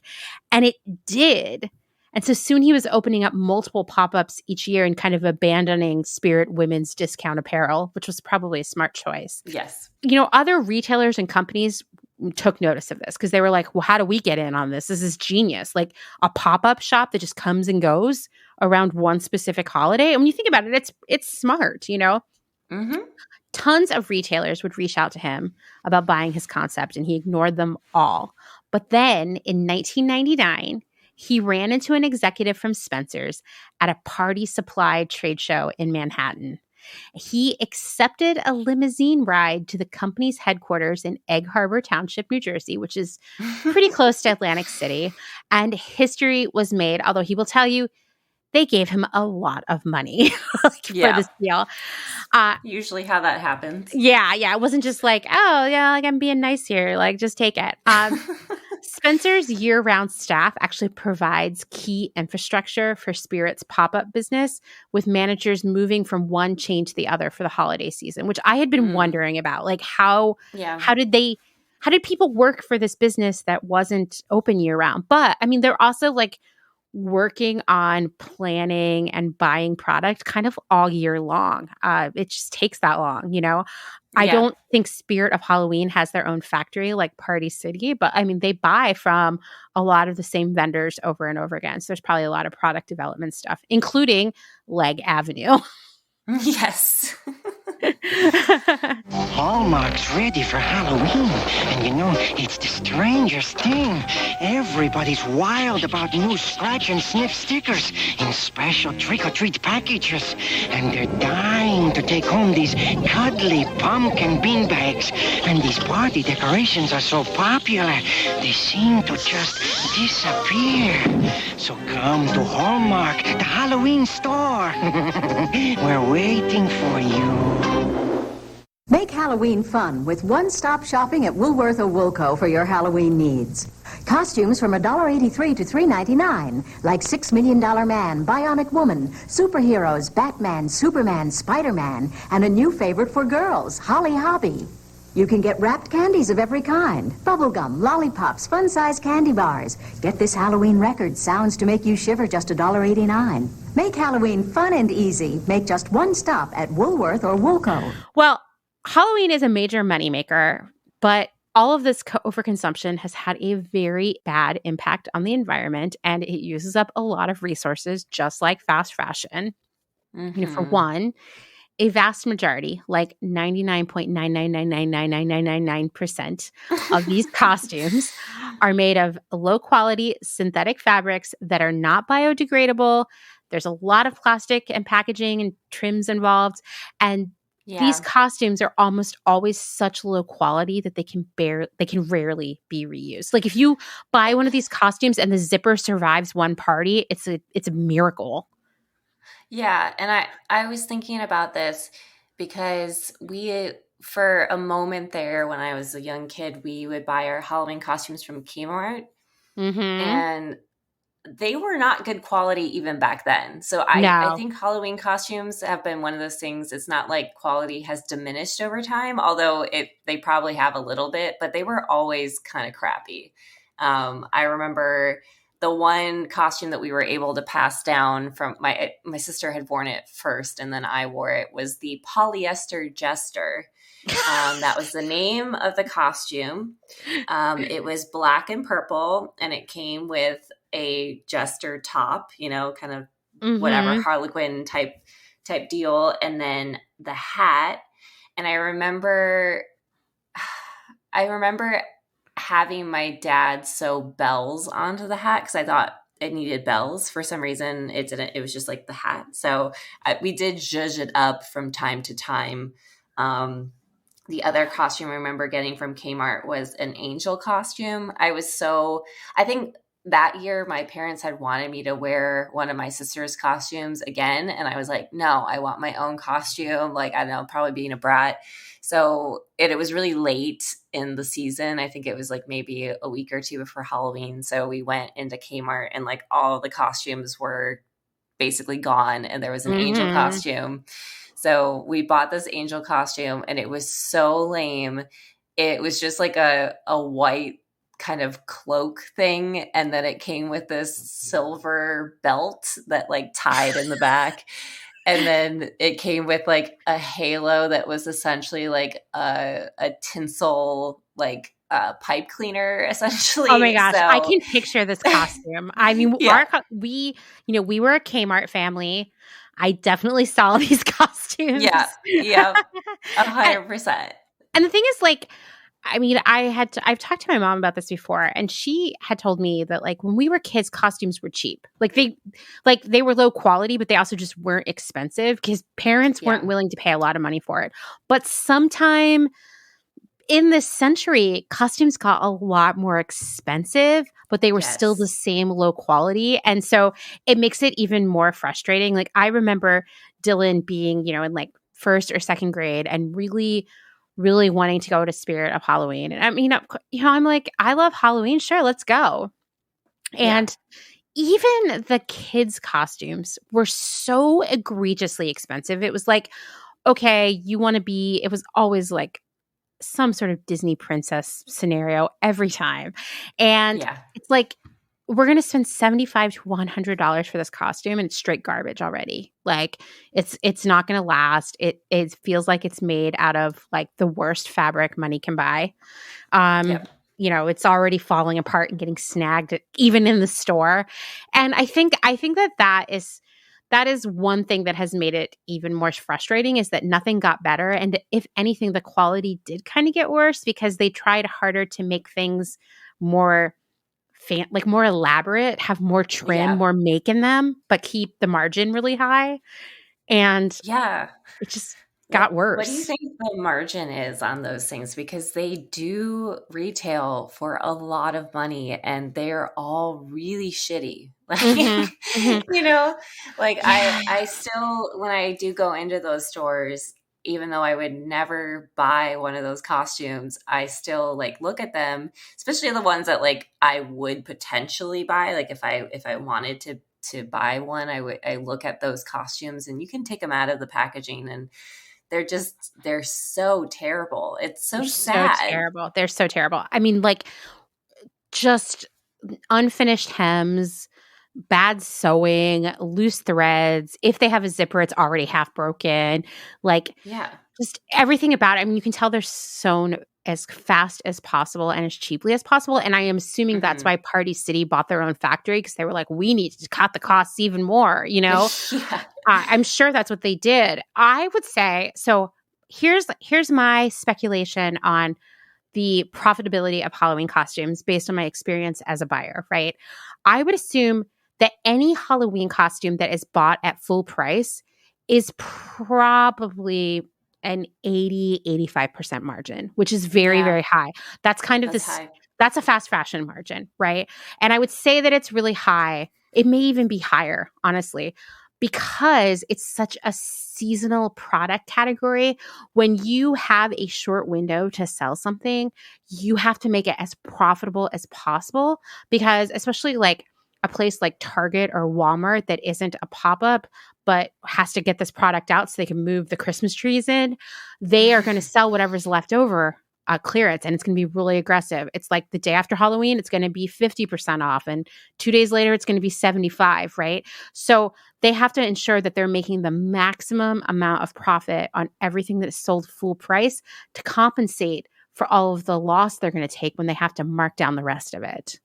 And it did. And so soon he was opening up multiple pop-ups each year and kind of abandoning Spirit Women's Discount Apparel, which was probably a smart choice. Yes. You know, other retailers and companies took notice of this because they were like, well, how do we get in on this? This is genius. Like a pop-up shop that just comes and goes around one specific holiday. And when you think about it, it's smart, you know? Tons of retailers would reach out to him about buying his concept, and he ignored them all. But then in 1999, he ran into an executive from Spencer's at a party supply trade show in Manhattan. He accepted a limousine ride to the company's headquarters in Egg Harbor Township, New Jersey, which is pretty close to Atlantic City. And history was made, although he will tell you they gave him a lot of money for this deal. Usually how that happens. Yeah. It wasn't just like, oh, yeah, like I'm being nice here. Like, just take it. Spencer's year-round staff actually provides key infrastructure for Spirit's pop-up business, with managers moving from one chain to the other for the holiday season, which I had been wondering about. Like, how did people work for this business that wasn't open year-round? But, I mean, they're also like working on planning and buying product kind of all year long. It just takes that long, you know? I don't think Spirit of Halloween has their own factory like Party City, but I mean, they buy from a lot of the same vendors over and over again. So there's probably a lot of product development stuff, including Leg Avenue. Yes. Hallmark's ready for Halloween, and you know, it's the strangest thing. Everybody's wild about new scratch and sniff stickers in special trick-or-treat packages, and they're dying to take home these cuddly pumpkin bean bags. And these party decorations are so popular, they seem to just disappear. So come to Hallmark, the Halloween store. We're waiting for you. Make Halloween fun with one-stop shopping at Woolworth or Woolco for your Halloween needs. Costumes from $1.83 to $3.99, like $6 Million Man, Bionic Woman, superheroes, Batman, Superman, Spider-Man, and a new favorite for girls, Holly Hobby. You can get wrapped candies of every kind, bubblegum, lollipops, fun-size candy bars. Get this Halloween record, sounds to make you shiver, just $1.89. Make Halloween fun and easy. Make just one stop at Woolworth or Woolco. Well, Halloween is a major moneymaker, but all of this overconsumption has had a very bad impact on the environment, and it uses up a lot of resources, just like fast fashion. You know, for one, a vast majority, like 99.999999999% of these costumes are made of low-quality synthetic fabrics that are not biodegradable. There's a lot of plastic and packaging and trims involved, and these costumes are almost always such low quality that they can rarely be reused. Like if you buy one of these costumes and the zipper survives one party, it's a miracle. Yeah, and I was thinking about this because for a moment there when I was a young kid, we would buy our Halloween costumes from Kmart, and they were not good quality even back then. So I think Halloween costumes have been one of those things. It's not like quality has diminished over time, although they probably have a little bit, but they were always kind of crappy. I remember the one costume that we were able to pass down from my sister had worn it first, and then I wore it, was the polyester jester. That was the name of the costume. It was black and purple, and it came with a jester top, kind of whatever Harlequin type deal, and then the hat. And I remember having my dad sew bells onto the hat because I thought it needed bells. For some reason, it didn't. It was just like the hat. So we did zhuzh it up from time to time. The other costume I remember getting from Kmart was an angel costume. I think that year my parents had wanted me to wear one of my sister's costumes again. And I was like, no, I want my own costume. Like, I don't know, probably being a brat. So it was really late in the season. I think it was like maybe a week or two before Halloween. So we went into Kmart and like all the costumes were basically gone. And there was an angel costume. So we bought this angel costume and it was so lame. It was just like a white kind of cloak thing. And then it came with this silver belt that like tied in the back. And then it came with like a halo that was essentially like a tinsel, like pipe cleaner, essentially. Oh my gosh. I can picture this costume. I mean, we were a Kmart family. I definitely saw these costumes. Yeah. 100%. And the thing is, like, I mean, I've talked to my mom about this before, and she had told me that like when we were kids, costumes were cheap. Like they were low quality, but they also just weren't expensive because parents weren't willing to pay a lot of money for it. But sometime in this century, costumes got a lot more expensive, but they were still the same low quality. And so it makes it even more frustrating. Like I remember Dylan being, in like first or second grade and really wanting to go to Spirit of Halloween. And I mean, I'm like, I love Halloween. Sure, let's go. And even the kids' costumes were so egregiously expensive. It was like, okay, it was always like some sort of Disney princess scenario every time. And it's like, we're going to spend $75 to $100 for this costume and it's straight garbage already. Like it's not going to last. It feels like it's made out of like the worst fabric money can buy. It's already falling apart and getting snagged even in the store. And I think that is one thing that has made it even more frustrating is that nothing got better. And if anything, the quality did kind of get worse because they tried harder to make things more more elaborate, have more trim, more make in them, but keep the margin really high. And it just got worse. What do you think the margin is on those things? Because they do retail for a lot of money and they're all really shitty. Like, I still, when I do go into those stores, even though I would never buy one of those costumes, I still like look at them, especially the ones that like I would potentially buy. Like if I wanted to buy one, I look at those costumes and you can take them out of the packaging and they're so terrible. It's so sad. So terrible. They're so terrible. I mean, like just unfinished hems, bad sewing, loose threads. If they have a zipper, it's already half broken. Like, just everything about it. I mean, you can tell they're sewn as fast as possible and as cheaply as possible. And I am assuming that's why Party City bought their own factory because they were like, we need to cut the costs even more, I'm sure that's what they did. I would say, so here's my speculation on the profitability of Halloween costumes based on my experience as a buyer, right? I would assume that any Halloween costume that is bought at full price is probably an 80-85% margin, which is very, very high. That's kind of that's a fast fashion margin, right? And I would say that it's really high. It may even be higher, honestly, because it's such a seasonal product category. When you have a short window to sell something, you have to make it as profitable as possible because especially like a place like Target or Walmart that isn't a pop-up but has to get this product out so they can move the Christmas trees in, they are going to sell whatever's left over clearance, and it's going to be really aggressive. It's like the day after Halloween, it's going to be 50% off, and 2 days later, it's going to be 75, right? So they have to ensure that they're making the maximum amount of profit on everything that is sold full price to compensate for all of the loss they're going to take when they have to mark down the rest of it.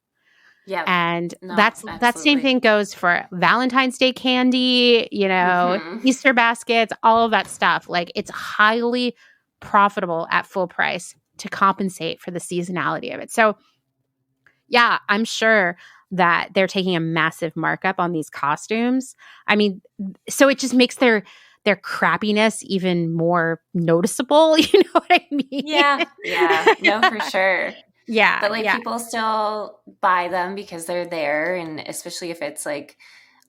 Yeah. And No, that same thing goes for Valentine's Day candy, Easter baskets, all of that stuff. Like, it's highly profitable at full price to compensate for the seasonality of it. So yeah, I'm sure that they're taking a massive markup on these costumes. I mean, so it just makes their crappiness even more noticeable. You know what I mean? Yeah. No, for sure. Yeah. But people still buy them because they're there. And especially if it's like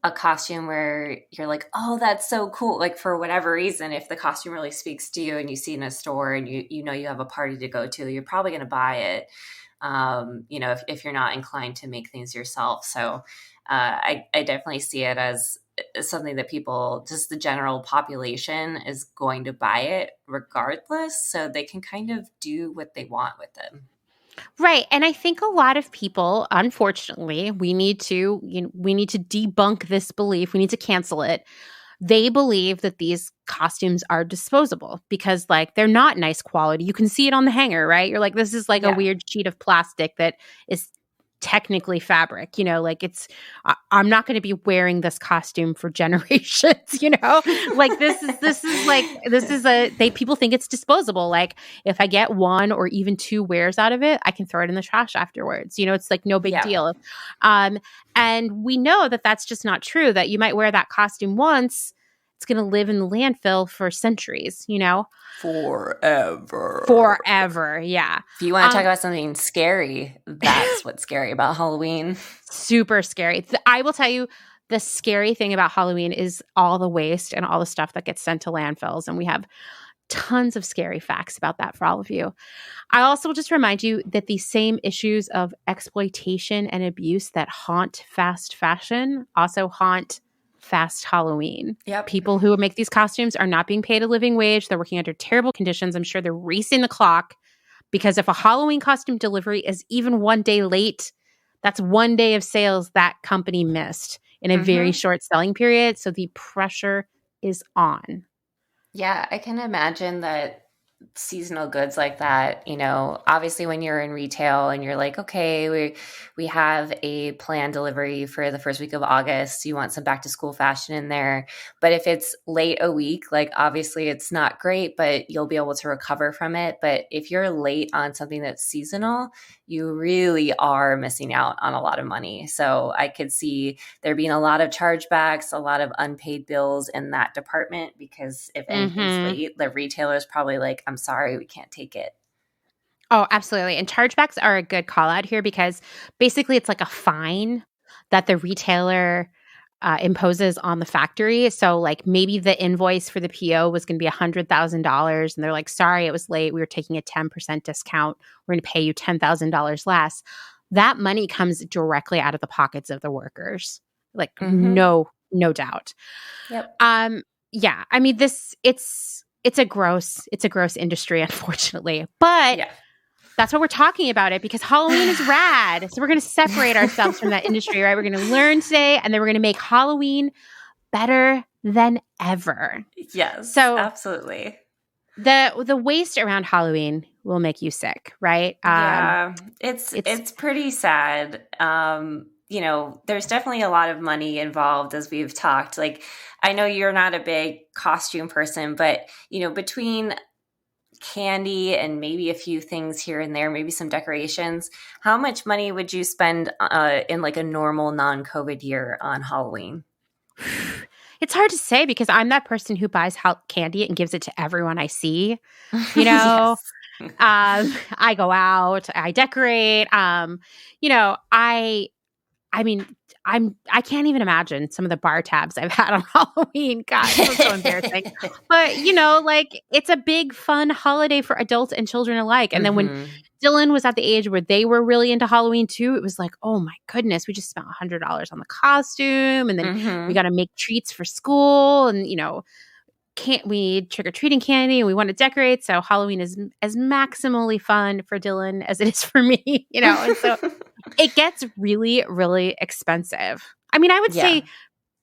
a costume where you're like, oh, that's so cool. Like, for whatever reason, if the costume really speaks to you and you see it in a store and you know you have a party to go to, you're probably going to buy it. If you're not inclined to make things yourself. So I definitely see it as something that people, just the general population, is going to buy it regardless. So they can kind of do what they want with it. Right. And I think a lot of people, unfortunately, we need to debunk this belief. We need to cancel it. They believe that these costumes are disposable because, like, they're not nice quality. You can see it on the hanger, right? You're like, this is like a weird sheet of plastic that is technically fabric, I'm not going to be wearing this costume for generations, like people think it's disposable. Like, if I get one or even two wears out of it, I can throw it in the trash afterwards. It's like no big deal. And we know that that's just not true, that you might wear that costume once. It's going to live in the landfill for centuries, Forever, yeah. If you want to talk about something scary, that's what's scary about Halloween. Super scary. I will tell you, the scary thing about Halloween is all the waste and all the stuff that gets sent to landfills. And we have tons of scary facts about that for all of you. I also will just remind you that the same issues of exploitation and abuse that haunt fast fashion also haunt fast Halloween. Yep. People who make these costumes are not being paid a living wage. They're working under terrible conditions. I'm sure they're racing the clock, because if a Halloween costume delivery is even 1 day late, that's 1 day of sales that company missed in a very short selling period. So the pressure is on. Yeah, I can imagine that seasonal goods like that, obviously when you're in retail and you're like, okay, we have a planned delivery for the first week of August, you want some back to school fashion in there. But if it's late a week, like, obviously it's not great, but you'll be able to recover from it. But if you're late on something that's seasonal, you really are missing out on a lot of money. So I could see there being a lot of chargebacks, a lot of unpaid bills in that department, because if anything's late, the retailer's probably like, I'm sorry, we can't take it. Oh, absolutely. And chargebacks are a good call out here, because basically it's like a fine that the retailer imposes on the factory. So, like, maybe the invoice for the PO was going to be $100,000, and they're like, sorry, it was late. We were taking a 10% discount. We're going to pay you $10,000 less. That money comes directly out of the pockets of the workers. Like, no doubt. Yep. Yeah. I mean, it's a gross industry, unfortunately. But that's what we're talking about it, because Halloween is rad. So we're going to separate ourselves from that industry, right? We're going to learn today, and then we're going to make Halloween better than ever. Yes, so absolutely. The waste around Halloween will make you sick, right? It's pretty sad. There's definitely a lot of money involved, as we've talked. Like, I know you're not a big costume person, but, between candy and maybe a few things here and there, maybe some decorations, how much money would you spend in like a normal non-COVID year on Halloween? It's hard to say, because I'm that person who buys candy and gives it to everyone I see, Yes. I go out, I decorate, I can't even imagine some of the bar tabs I've had on Halloween. God, it's so embarrassing. But, it's a big, fun holiday for adults and children alike. And then when Dylan was at the age where they were really into Halloween too, it was like, oh my goodness, we just spent $100 on the costume. And then we got to make treats for school and, we need trick-or-treating candy and we want to decorate. So Halloween is as maximally fun for Dylan as it is for me, and so it gets really, really expensive. I mean, I would say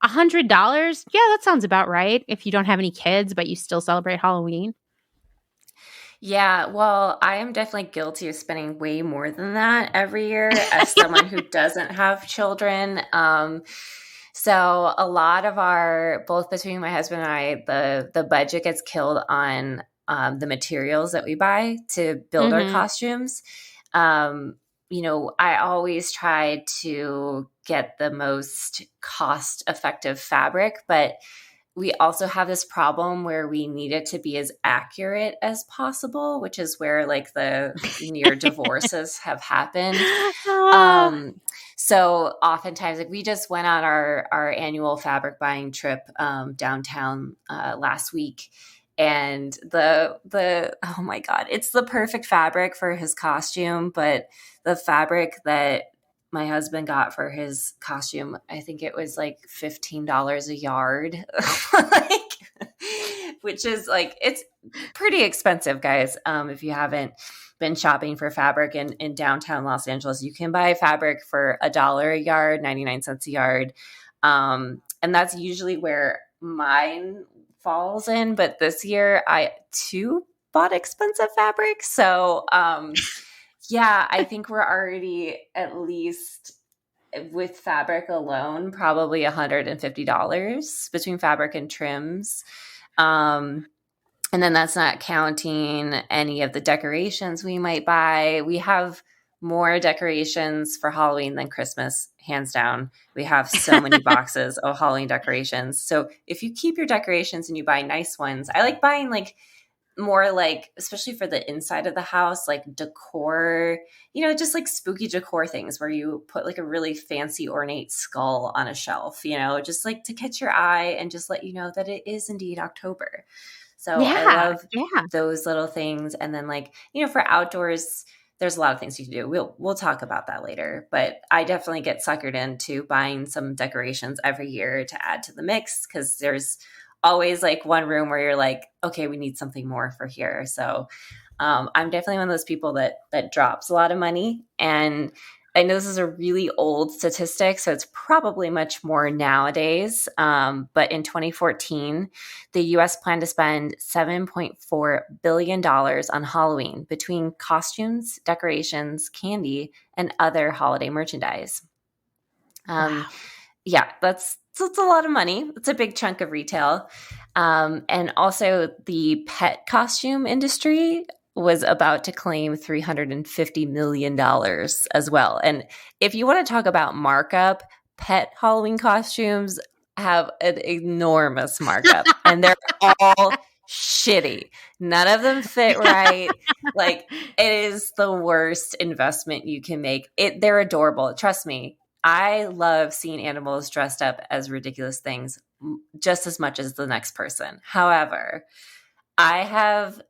$100. Yeah, that sounds about right. If you don't have any kids, but you still celebrate Halloween. Yeah, well, I am definitely guilty of spending way more than that every year as someone who doesn't have children. So a lot of both between my husband and I, the budget gets killed on the materials that we buy to build our costumes. I always try to get the most cost-effective fabric, but we also have this problem where we need it to be as accurate as possible, which is where like the near divorces have happened. So oftentimes, like we just went on our annual fabric buying trip downtown last week, and the oh my God, it's the perfect fabric for his costume, but the fabric that my husband got for his costume, I think it was like $15 a yard, which is like, it's pretty expensive, guys. If you haven't been shopping for fabric in downtown Los Angeles, you can buy fabric for $1 a yard, 99 cents a yard. And that's usually where mine falls in. But this year I too bought expensive fabric. So, yeah, I think we're already at least with fabric alone, probably $150 between fabric and trims. And then that's not counting any of the decorations we might buy. We have more decorations for Halloween than Christmas, hands down. We have so many boxes of Halloween decorations. So if you keep your decorations and you buy nice ones, I like buying like more like, especially for the inside of the house, like decor, just like spooky decor things where you put like a really fancy ornate skull on a shelf, just like to catch your eye and just let you know that it is indeed October. So I love those little things. And then like, for outdoors, there's a lot of things you can do. We'll talk about that later, but I definitely get suckered into buying some decorations every year to add to the mix, because there's always like one room where you're like, okay, we need something more for here. So I'm definitely one of those people that drops a lot of money. And I know this is a really old statistic, so it's probably much more nowadays. But in 2014, the U.S. planned to spend $7.4 billion on Halloween between costumes, decorations, candy, and other holiday merchandise. Wow. Yeah, that's a lot of money. It's a big chunk of retail. And also the pet costume industry was about to claim $350 million as well. And if you want to talk about markup, pet Halloween costumes have an enormous markup and they're all shitty. None of them fit right. Like, it is the worst investment you can make. They're adorable. Trust me. I love seeing animals dressed up as ridiculous things just as much as the next person. However, I have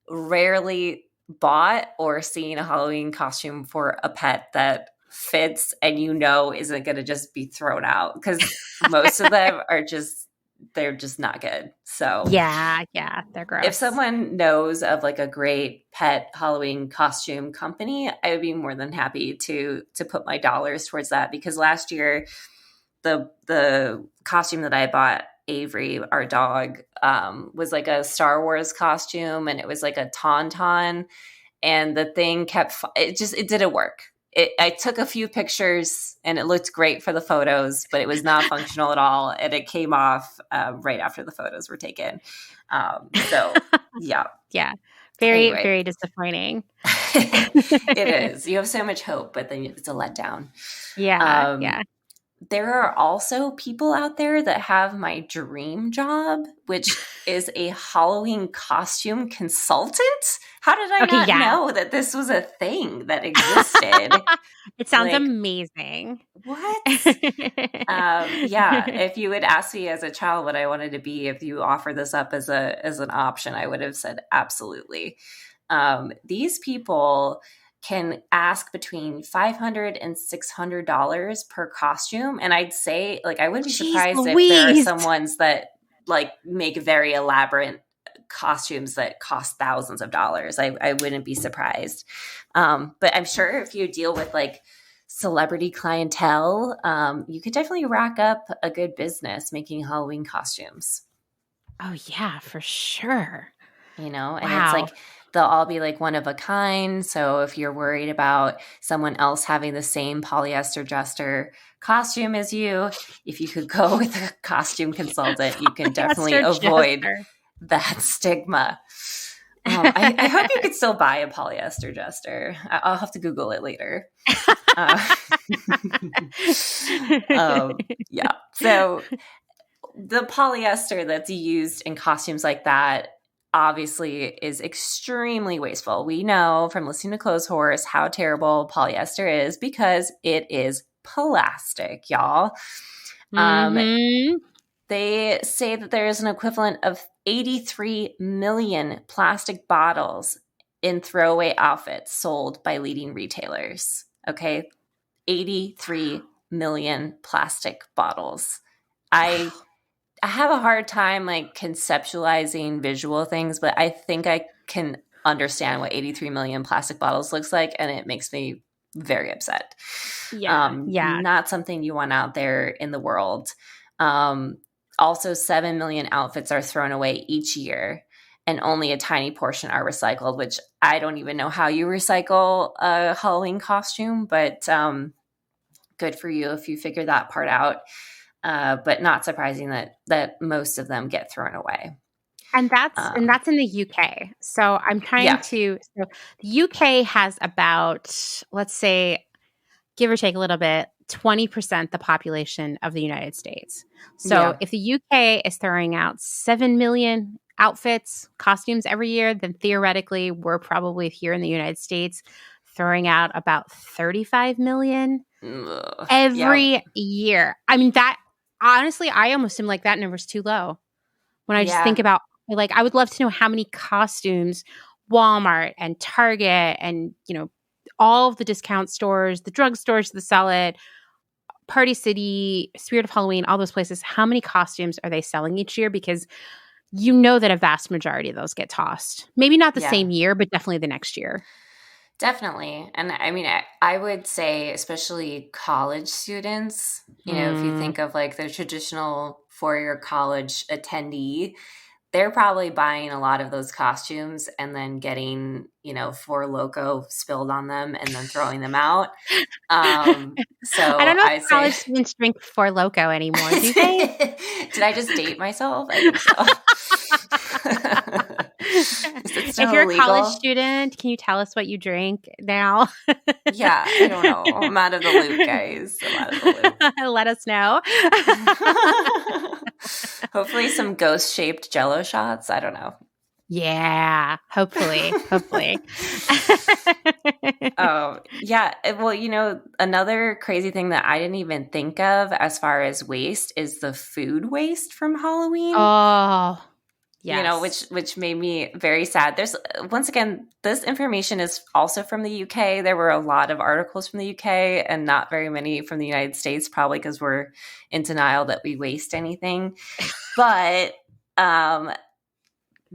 rarely bought or seen a Halloween costume for a pet that fits and isn't going to just be thrown out, because most of them they're just not good. So yeah, they're gross. If someone knows of like a great pet Halloween costume company, I would be more than happy to put my dollars towards that, because last year the costume that I bought Avery, our dog, was like a Star Wars costume, and it was like a tauntaun, and the thing it didn't work. I took a few pictures and it looked great for the photos, but it was not functional at all. And it came off right after the photos were taken. So yeah. Yeah. Very, anyway. Very disappointing. It is. You have so much hope, but then it's a letdown. Yeah. Yeah. There are also people out there that have my dream job, which is a Halloween costume consultant. How did I not know that this was a thing that existed? It sounds amazing. What? Yeah. If you had asked me as a child what I wanted to be, if you offered this up as an option, I would have said absolutely. These people can ask between $500 and $600 per costume. And I'd say, like, I wouldn't be surprised if there are some ones that like make very elaborate costumes that cost thousands of dollars. I wouldn't be surprised. But I'm sure if you deal with like celebrity clientele, you could definitely rack up a good business making Halloween costumes. Oh, yeah, for sure. You know, and Wow. it's like they'll all be like one of a kind. So if you're worried about someone else having the same polyester jester costume as you, if you could go with a costume consultant, you can definitely avoid that stigma. I hope you could still buy a polyester jester. I'll have to Google it later. Yeah. So the polyester that's used in costumes like that obviously is extremely wasteful. We know from listening to Clotheshorse how terrible polyester is because it is plastic, y'all. They say that there is an equivalent of 83 million plastic bottles in throwaway outfits sold by leading retailers. Okay? 83 million plastic bottles. I have a hard time like conceptualizing visual things, but I think I can understand what 83 million plastic bottles looks like, and it makes me very upset. Yeah. Not something you want out there in the world. Also, 7 million outfits are thrown away each year, and only a tiny portion are recycled, which I don't even know how you recycle a Halloween costume, but good for you if you figure that part out. But not surprising that most of them get thrown away. And that's in the UK. So I'm trying to. So the UK has about, let's say, give or take a little bit, 20% the population of the United States. So if the UK is throwing out 7 million outfits, costumes every year, then theoretically we're probably here in the United States throwing out about 35 million every year. I mean, that honestly, I almost am like that number's too low. When I just think about, like, I would love to know how many costumes Walmart and Target and, you know, all of the discount stores, the drugstores that sell it, Party City, Spirit of Halloween, all those places, how many costumes are they selling each year? Because you know that a vast majority of those get tossed. Maybe not the same year, but definitely the next year. Definitely. And I mean, I would say, especially college students, you know, if you think of like the traditional four-year college attendee, they're probably buying a lot of those costumes and then getting, you know, Four Loko spilled on them and then throwing them out. So I don't know if college students drink Four Loko anymore, do they? Did I just date myself? I think so. If you're illegal? A college student, can you tell us what you drink now? Yeah, I don't know. I'm out of the loop, guys. I'm out of the loop. Let us know. Hopefully some ghost-shaped Jell-O shots. I don't know. Yeah, hopefully. Yeah. Well, you know, another crazy thing that I didn't even think of as far as waste is the food waste from Halloween. Oh, yes. You know, which made me very sad. There's, once again, this information is also from the UK. There were a lot of articles from the UK and not very many from the United States, probably because we're in denial that we waste anything. But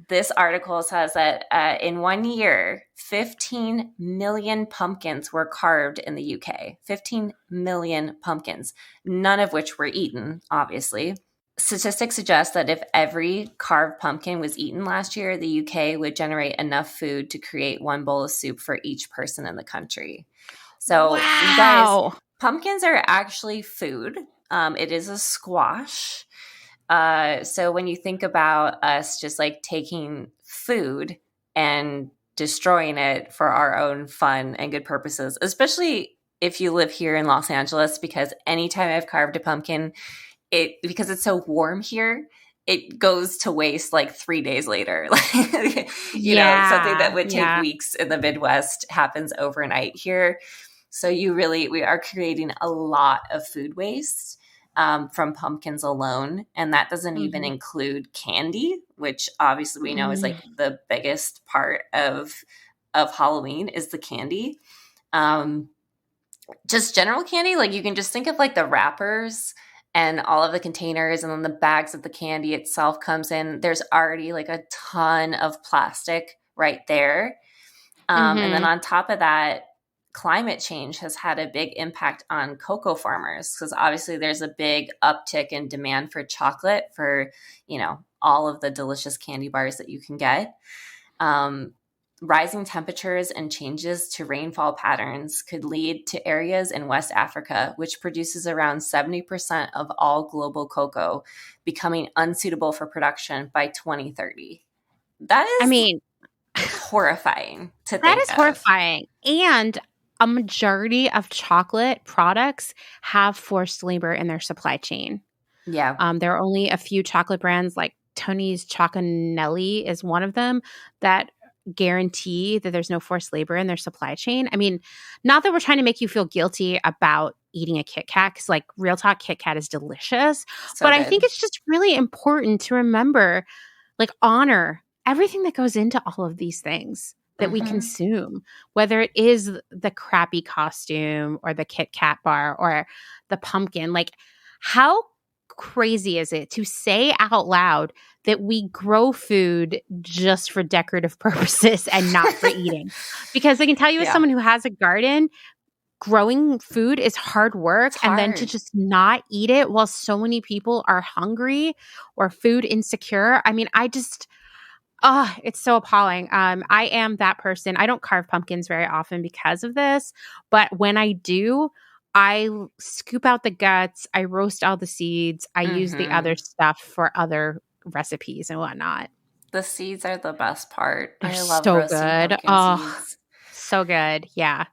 this article says that in 1 year, 15 million pumpkins were carved in the UK. 15 million pumpkins, none of which were eaten, obviously. Statistics suggest that if every carved pumpkin was eaten last year, the UK would generate enough food to create one bowl of soup for each person in the country. So, you guys, pumpkins are actually food. It is a squash. So when you think about us just like taking food and destroying it for our own fun and good purposes, especially if you live here in Los Angeles, because anytime I've carved a pumpkin, because it's so warm here, it goes to waste like 3 days later. you know, something that would take weeks in the Midwest happens overnight here. So we are creating a lot of food waste from pumpkins alone. And that doesn't even include candy, which obviously we know is like the biggest part of Halloween is the candy. Just general candy. Like you can just think of like the wrappers and all of the containers and then the bags that the candy itself comes in, there's already like a ton of plastic right there. And then on top of that, climate change has had a big impact on cocoa farmers because obviously there's a big uptick in demand for chocolate for, all of the delicious candy bars that you can get. Rising temperatures and changes to rainfall patterns could lead to areas in West Africa, which produces around 70% of all global cocoa, becoming unsuitable for production by 2030. That is horrifying to think of. That is horrifying. And a majority of chocolate products have forced labor in their supply chain. Yeah. There are only a few chocolate brands like Tony's Choconelli is one of them that guarantee that there's no forced labor in their supply chain. I mean, not that we're trying to make you feel guilty about eating a Kit Kat, because like real talk, Kit Kat is delicious. So but good. I think it's just really important to remember, like, honor everything that goes into all of these things that we consume, whether it is the crappy costume or the Kit Kat bar or the pumpkin. Like, how crazy is it to say out loud that we grow food just for decorative purposes and not for eating? Because I can tell you, as someone who has a garden, growing food is hard work. And then to just not eat it while so many people are hungry or food insecure. I mean, it's so appalling. I am that person. I don't carve pumpkins very often because of this. But when I do, I scoop out the guts. I roast all the seeds. I use the other stuff for other recipes and whatnot. The seeds are the best part. They're I love so roasting good. pumpkin seeds. So good. Yeah.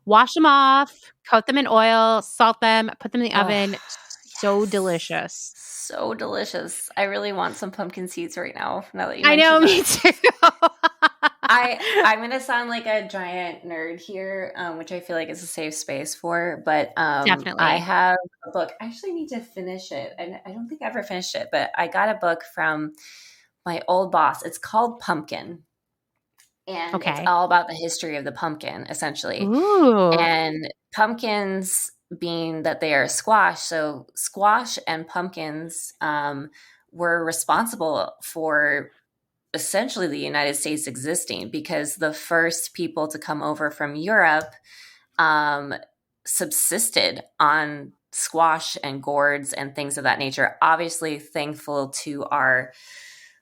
Wash them off, coat them in oil, salt them, put them in the oven. So delicious. So delicious. I really want some pumpkin seeds right now that you I know, me too. I'm going to sound like a giant nerd here, which I feel like is a safe space for, but Definitely. I have a book. I actually need to finish it. And I don't think I ever finished it, but I got a book from my old boss. It's called Pumpkin. And it's all about the history of the pumpkin, essentially. Ooh. And pumpkins being that they are squash. So squash and pumpkins were responsible for essentially the United States existing, because the first people to come over from Europe subsisted on squash and gourds and things of that nature. Obviously, thankful to our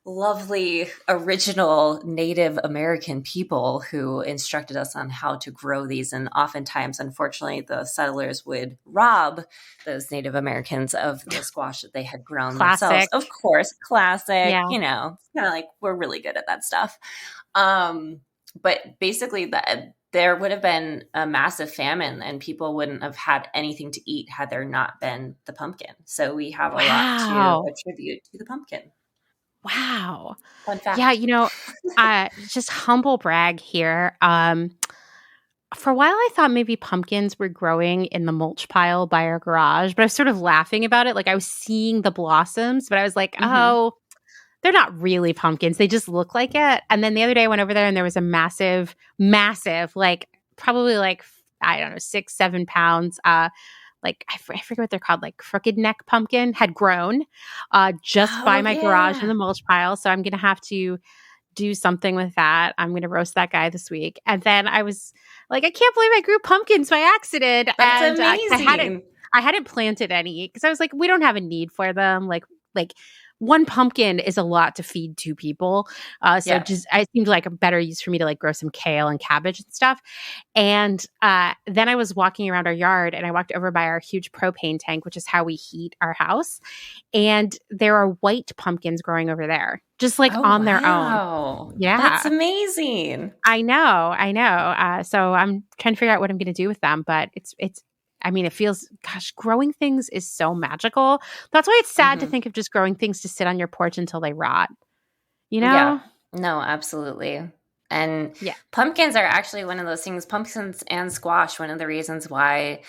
lovely original Native American people who instructed us on how to grow these. And oftentimes, unfortunately, the settlers would rob those Native Americans of the squash that they had grown themselves. Of course, classic, Yeah. it's kind of like we're really good at that stuff. But basically, there would have been a massive famine and people wouldn't have had anything to eat had there not been the pumpkin. So we have a lot to attribute to the pumpkin. Wow. Fun fact. Yeah, just humble brag here. For a while, I thought maybe pumpkins were growing in the mulch pile by our garage, but I was sort of laughing about it. Like, I was seeing the blossoms, but I was like, oh, they're not really pumpkins. They just look like it. And then the other day I went over there and there was a massive, like probably like, I don't know, 6-7 pounds, like I forget what they're called, like crooked neck pumpkin had grown just by my garage in the mulch pile. So I'm going to have to do something with that. I'm going to roast that guy this week. And then I was like, I can't believe I grew pumpkins by accident. That's amazing. I hadn't planted any because I was like, we don't have a need for them. Like one pumpkin is a lot to feed 2 people. Just it seemed like a better use for me to like grow some kale and cabbage and stuff. And then I was walking around our yard and I walked over by our huge propane tank, which is how we heat our house. And there are white pumpkins growing over there, just like on their own. Yeah. That's amazing. I know. So I'm trying to figure out what I'm going to do with them, but it feels, growing things is so magical. That's why it's sad to think of just growing things to sit on your porch until they rot. Yeah. No, absolutely. And pumpkins are actually one of those things, pumpkins and squash, one of the reasons why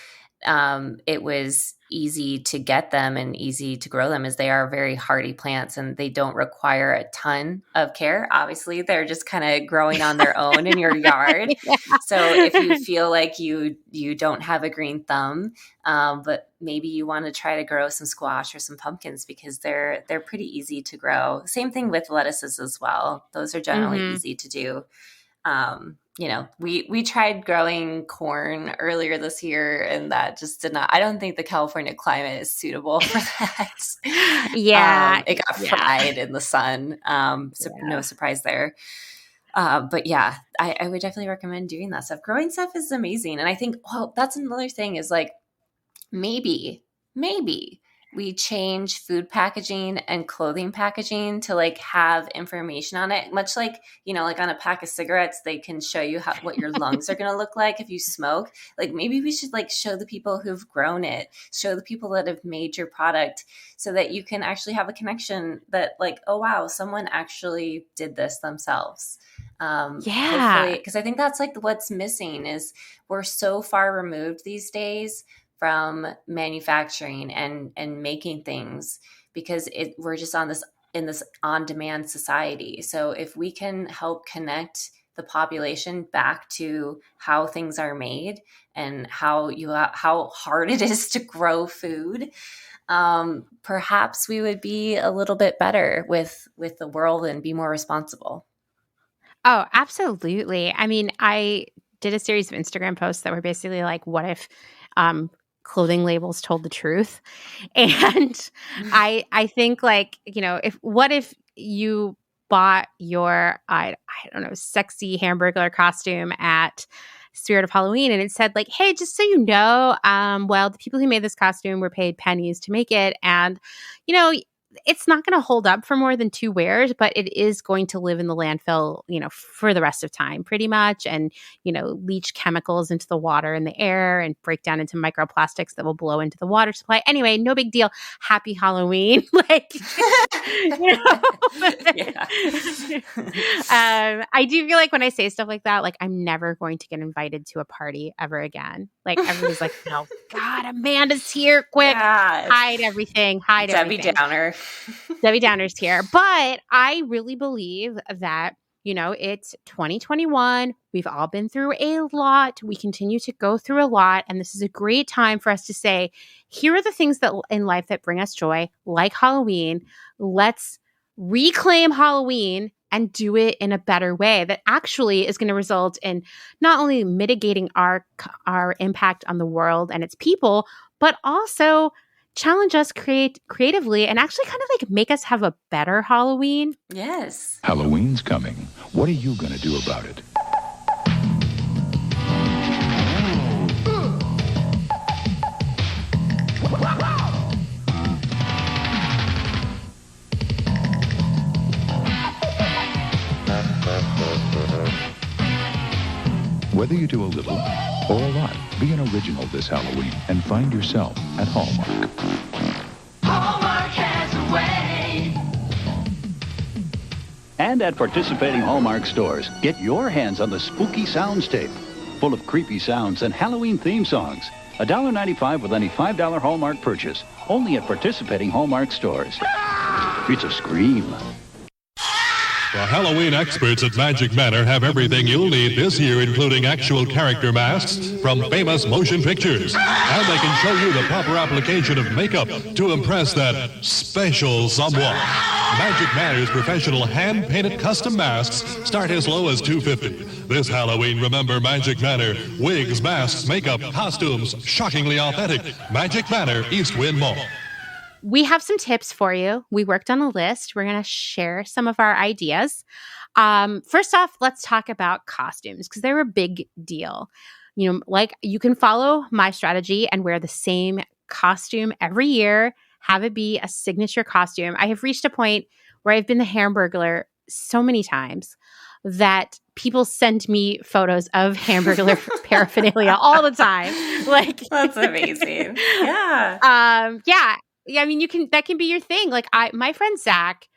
it was easy to get them and easy to grow them is they are very hardy plants and they don't require a ton of care. Obviously, they're just kind of growing on their own in your yard. Yeah. So if you feel like you don't have a green thumb, but maybe you want to try to grow some squash or some pumpkins because they're pretty easy to grow. Same thing with lettuces as well. Those are generally easy to do. We tried growing corn earlier this year and that just did not, I don't think the California climate is suitable for that. Yeah. It got fried in the sun. No surprise there. But yeah, I would definitely recommend doing that stuff. Growing stuff is amazing. And I think, that's another thing is like, maybe we change food packaging and clothing packaging to like have information on it, much like, like on a pack of cigarettes, they can show you what your lungs are going to look like if you smoke. Like maybe we should like show the people who've grown it, show the people that have made your product so that you can actually have a connection that like, oh, wow, someone actually did this themselves. Because I think that's like what's missing is we're so far removed these days from manufacturing and making things because we're just in this on-demand society. So if we can help connect the population back to how things are made and how hard it is to grow food, perhaps we would be a little bit better with the world and be more responsible. Oh, absolutely. I mean, I did a series of Instagram posts that were basically like, what if clothing labels told the truth? And I think like, what if you bought your, I don't know, sexy Hamburglar costume at Spirit of Halloween and it said like, hey, just so you know, the people who made this costume were paid pennies to make it. And, it's not going to hold up for more than 2 wears, but it is going to live in the landfill, for the rest of time pretty much. And, leach chemicals into the water and the air and break down into microplastics that will blow into the water supply. Anyway, no big deal. Happy Halloween. Like, I do feel like when I say stuff like that, like I'm never going to get invited to a party ever again. Like everybody's like, no, God, Amanda's here. Quick, hide everything. Debbie Downer. Debbie Downer's here. But I really believe that, it's 2021. We've all been through a lot. We continue to go through a lot. And this is a great time for us to say, here are the things that in life that bring us joy, like Halloween. Let's reclaim Halloween and do it in a better way that actually is going to result in not only mitigating our impact on the world and its people, but also challenge us creatively and actually kind of like make us have a better Halloween. Yes. Halloween's coming. What are you going to do about it? Whether you do a little or a lot, be an original this Halloween and find yourself at Hallmark. Hallmark has a way. And at participating Hallmark stores, get your hands on the Spooky Sounds tape, full of creepy sounds and Halloween theme songs. $1.95 with any $5 Hallmark purchase, only at participating Hallmark stores. It's a scream. The Halloween experts at Magic Manor have everything you'll need this year, including actual character masks from famous motion pictures. And they can show you the proper application of makeup to impress that special someone. Magic Manor's professional hand-painted custom masks start as low as $2.50. This Halloween, remember Magic Manor. Wigs, masks, makeup, costumes, shockingly authentic. Magic Manor, East Wind Mall. We have some tips for you. We worked on a list. We're going to share some of our ideas. First off, let's talk about costumes because they're a big deal. Like you can follow my strategy and wear the same costume every year, have it be a signature costume. I have reached a point where I've been the Hamburglar so many times that people send me photos of Hamburglar paraphernalia all the time. Like that's amazing. Yeah. Yeah, I mean, that can be your thing. Like my friend Zach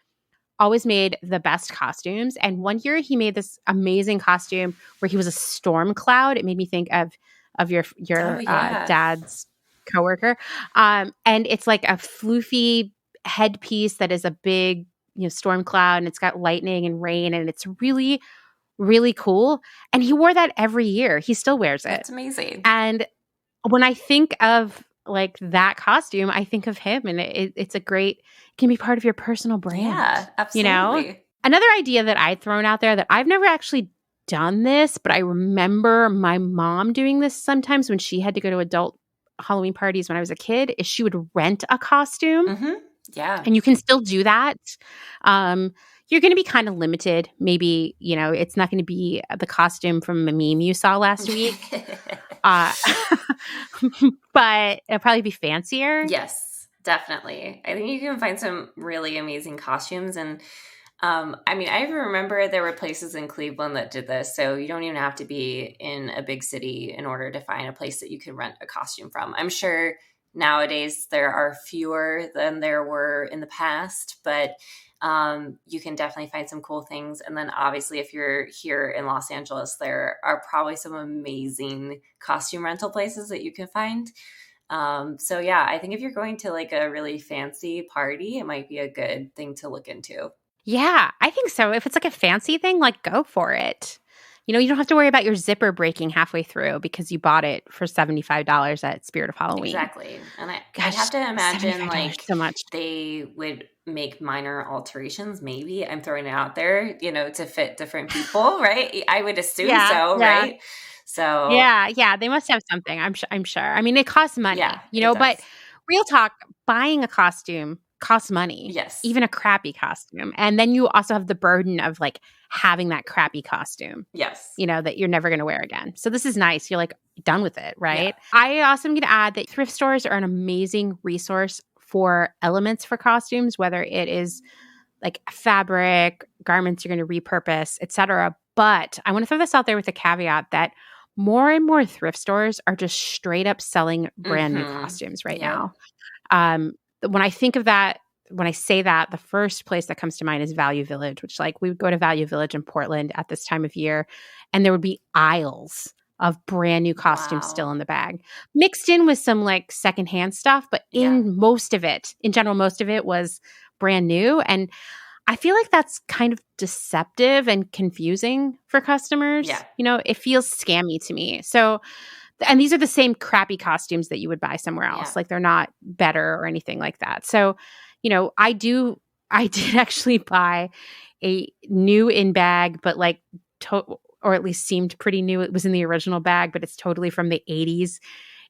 always made the best costumes. And one year he made this amazing costume where he was a storm cloud. It made me think of your dad's coworker. And it's like a floofy headpiece that is a big, storm cloud, and it's got lightning and rain, and it's really, really cool. And he wore that every year. He still wears it. That's amazing. And when I think of like that costume, I think of him, and it's a great, it can be part of your personal brand. Yeah, absolutely. Another idea that I'd thrown out there that I've never actually done this, but I remember my mom doing this sometimes when she had to go to adult Halloween parties when I was a kid, is she would rent a costume. Mm-hmm. Yeah. And you can still do that. You're going to be kind of limited. Maybe, it's not going to be the costume from a meme you saw last week. But it'll probably be fancier. Yes, definitely. I think you can find some really amazing costumes. And I remember there were places in Cleveland that did this. So you don't even have to be in a big city in order to find a place that you can rent a costume from. I'm sure nowadays there are fewer than there were in the past, but you can definitely find some cool things. And then obviously if you're here in Los Angeles, there are probably some amazing costume rental places that you can find. So yeah, I think if you're going to like a really fancy party, it might be a good thing to look into. Yeah, I think so. If it's like a fancy thing, like go for it. You don't have to worry about your zipper breaking halfway through because you bought it for $75 at Spirit of Halloween. Exactly. And I have to imagine like so much. They would make minor alterations, maybe. I'm throwing it out there, to fit different people, right? I would assume so, right? So yeah, they must have something. I'm sure. I mean, it costs money, but real talk, buying a costume costs money. Yes. Even a crappy costume. And then you also have the burden of like having that crappy costume. Yes. That you're never going to wear again. So this is nice. You're like done with it, right? Yeah. I also am going to add that thrift stores are an amazing resource for elements for costumes, whether it is like fabric, garments you're going to repurpose, etc. But I want to throw this out there with a caveat that more and more thrift stores are just straight up selling brand new costumes right now. When I think of that, when I say that, the first place that comes to mind is Value Village, which like we would go to Value Village in Portland at this time of year, and there would be aisles of brand new costumes still in the bag, mixed in with some like secondhand stuff. But in general, most of it was brand new. And I feel like that's kind of deceptive and confusing for customers. Yeah. It feels scammy to me. So, and these are the same crappy costumes that you would buy somewhere else. Yeah. Like they're not better or anything like that. So, I did actually buy a new in bag, but like, or at least seemed pretty new. It was in the original bag, but it's totally from the 80s.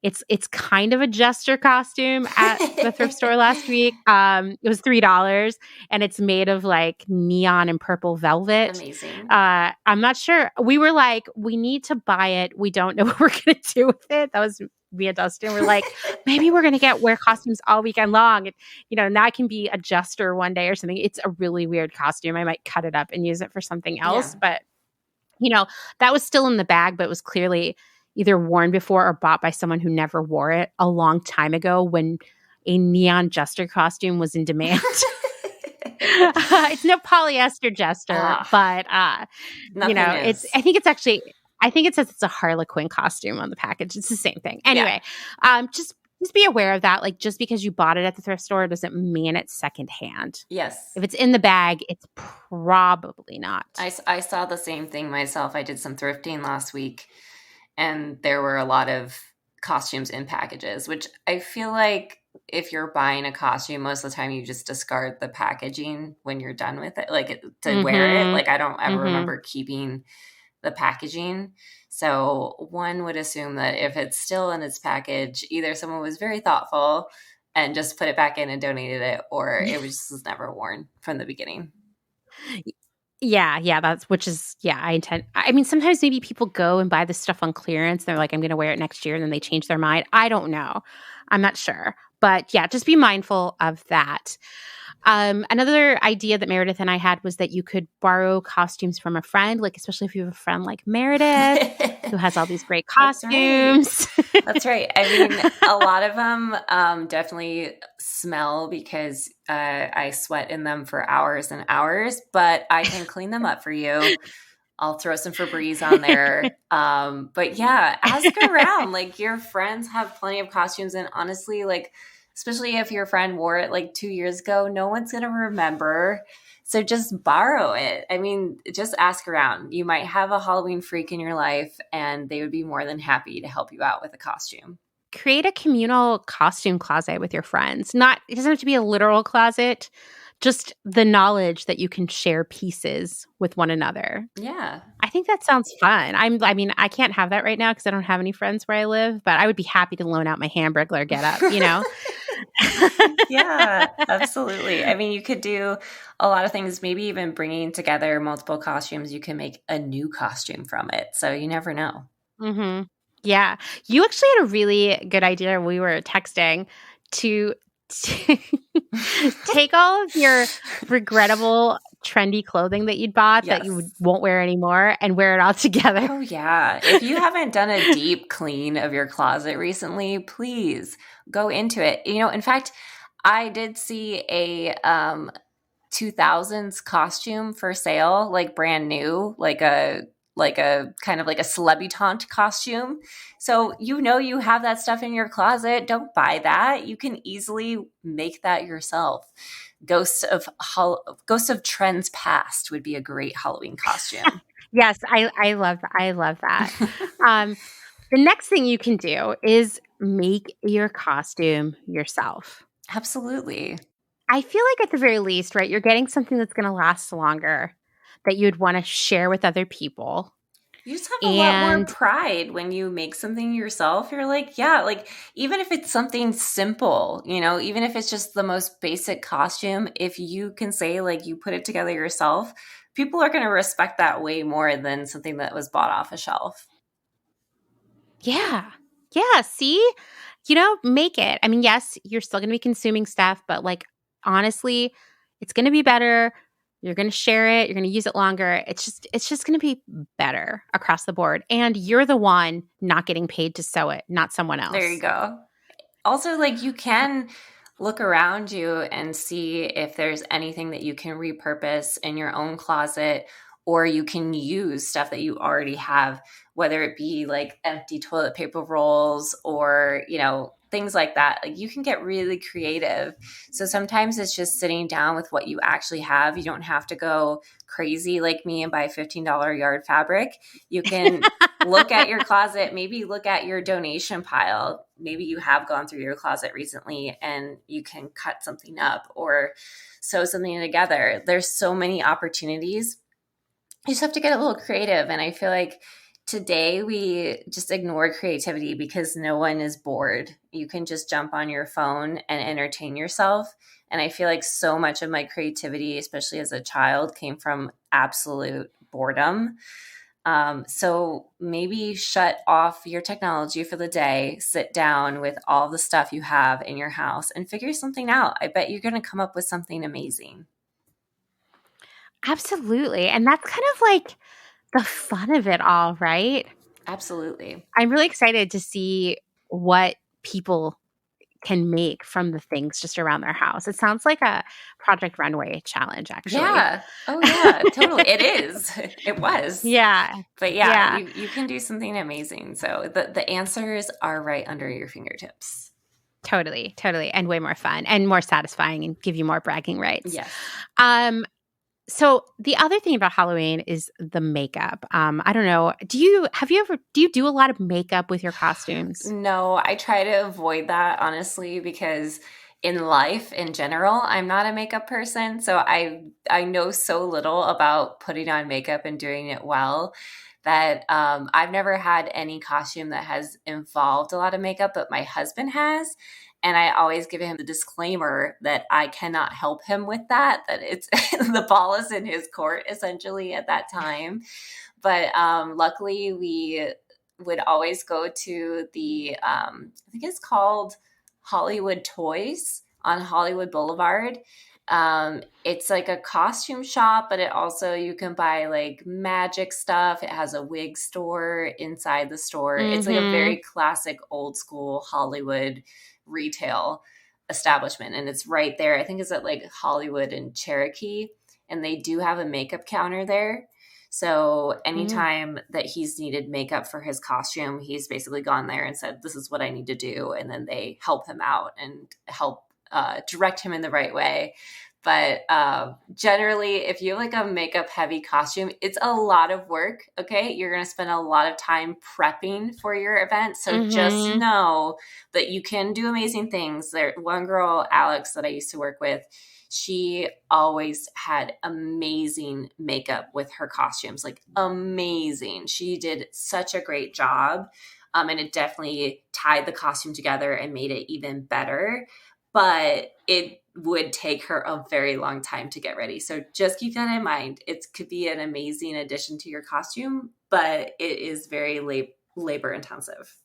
It's kind of a jester costume at the thrift store last week. It was $3, and it's made of like neon and purple velvet. Amazing. I'm not sure. We were like, we need to buy it. We don't know what we're going to do with it. That was me and Dustin. We're like, maybe we're going to wear costumes all weekend long. And, that can be a jester one day or something. It's a really weird costume. I might cut it up and use it for something else. Yeah. But, that was still in the bag, but it was clearly either worn before or bought by someone who never wore it a long time ago when a neon jester costume was in demand. It's no polyester jester, but I think it says it's a Harlequin costume on the package. It's the same thing. Anyway, just be aware of that. Like, just because you bought it at the thrift store doesn't mean it's secondhand. Yes. If it's in the bag, it's probably not. I saw the same thing myself. I did some thrifting last week, and there were a lot of costumes in packages, which I feel like if you're buying a costume, most of the time you just discard the packaging when you're done with it, like to wear it. Like I don't ever remember keeping the packaging. So one would assume that if it's still in its package, either someone was very thoughtful and just put it back in and donated it, or it was never worn from the beginning. Yeah, I intend. I mean, sometimes maybe people go and buy this stuff on clearance. They're like, I'm going to wear it next year, and then they change their mind. I don't know. I'm not sure. But yeah, just be mindful of that. Another idea that Meredith and I had was that you could borrow costumes from a friend, like especially if you have a friend like Meredith who has all these great costumes. That's right. I mean, a lot of them definitely smell because I sweat in them for hours and hours, but I can clean them up for you. I'll throw some Febreze on there. But yeah, ask around. Like, your friends have plenty of costumes, and honestly, like, especially if your friend wore it like 2 years ago, no one's going to remember. So just borrow it. I mean, just ask around. You might have a Halloween freak in your life, and they would be more than happy to help you out with a costume. Create a communal costume closet with your friends. It doesn't have to be a literal closet, just the knowledge that you can share pieces with one another. Yeah. I think that sounds fun. I mean, I can't have that right now because I don't have any friends where I live, but I would be happy to loan out my Hamburglar getup, you know? Yeah, absolutely. I mean, you could do a lot of things, maybe even bringing together multiple costumes. You can make a new costume from it. So you never know. Mm-hmm. Yeah. You actually had a really good idea when we were texting to take all of your regrettable trendy clothing that you'd bought that you won't wear anymore and wear it all together. Oh, yeah. If you haven't done a deep clean of your closet recently, please go into it. You know, in fact, I did see a 2000s costume for sale, like brand new, like a kind of like a celebutante costume. So you have that stuff in your closet. Don't buy that. You can easily make that yourself. Ghosts of Trends Past would be a great Halloween costume. Yes, I love that. I love that. The next thing you can do is make your costume yourself. Absolutely. I feel like at the very least, right, you're getting something that's going to last longer, that you'd want to share with other people. You just have a lot more pride when you make something yourself. You're like, yeah, like, even if it's something simple, even if it's just the most basic costume, if you can say, like, you put it together yourself, people are going to respect that way more than something that was bought off a shelf. Yeah. Yeah. See, make it. I mean, yes, you're still going to be consuming stuff, but like, honestly, it's going to be better. You're going to share it. You're going to use it longer. It's just going to be better across the board. And you're the one not getting paid to sew it, not someone else. There you go. Also, like, you can look around you and see if there's anything that you can repurpose in your own closet, or you can use stuff that you already have, whether it be like empty toilet paper rolls or, things like that. Like, you can get really creative. So sometimes it's just sitting down with what you actually have. You don't have to go crazy like me and buy $15 yard fabric. You can look at your closet, maybe look at your donation pile. Maybe you have gone through your closet recently and you can cut something up or sew something together. There's so many opportunities. You just have to get a little creative. And I feel like today we just ignore creativity because no one is bored. You can just jump on your phone and entertain yourself. And I feel like so much of my creativity, especially as a child, came from absolute boredom. So maybe shut off your technology for the day, sit down with all the stuff you have in your house and figure something out. I bet you're going to come up with something amazing. Absolutely. And that's kind of like the fun of it all, right? Absolutely. I'm really excited to see what people can make from the things just around their house. It sounds like a Project Runway challenge, actually. Yeah. Oh, yeah, totally. It is. It was. Yeah. But yeah. You can do something amazing. So the answers are right under your fingertips. Totally. And way more fun and more satisfying and give you more bragging rights. Yes. So the other thing about Halloween is the makeup. I don't know. Do you do a lot of makeup with your costumes? No, I try to avoid that, honestly, because in life in general, I'm not a makeup person. So I know so little about putting on makeup and doing it well that I've never had any costume that has involved a lot of makeup, but my husband has. And I always give him the disclaimer that I cannot help him with that it's the ball is in his court essentially at that time. But luckily we would always go to the, I think it's called Hollywood Toys on Hollywood Boulevard. It's like a costume shop, but it also, you can buy like magic stuff. It has a wig store inside the store. Mm-hmm. It's like a very classic old school Hollywood retail establishment. And it's right there. I think it's at like Hollywood and Cherokee. And they do have a makeup counter there. So anytime that he's needed makeup for his costume, he's basically gone there and said, this is what I need to do. And then they help him out and help direct him in the right way. But generally, if you have like a makeup heavy costume, it's a lot of work. Okay. You're going to spend a lot of time prepping for your event. So just know that you can do amazing things. There, one girl, Alex, that I used to work with, she always had amazing makeup with her costumes, like amazing. She did such a great job. And it definitely tied the costume together and made it even better. But it would take her a very long time to get ready. So just keep that in mind. It could be an amazing addition to your costume, but it is very labor intensive.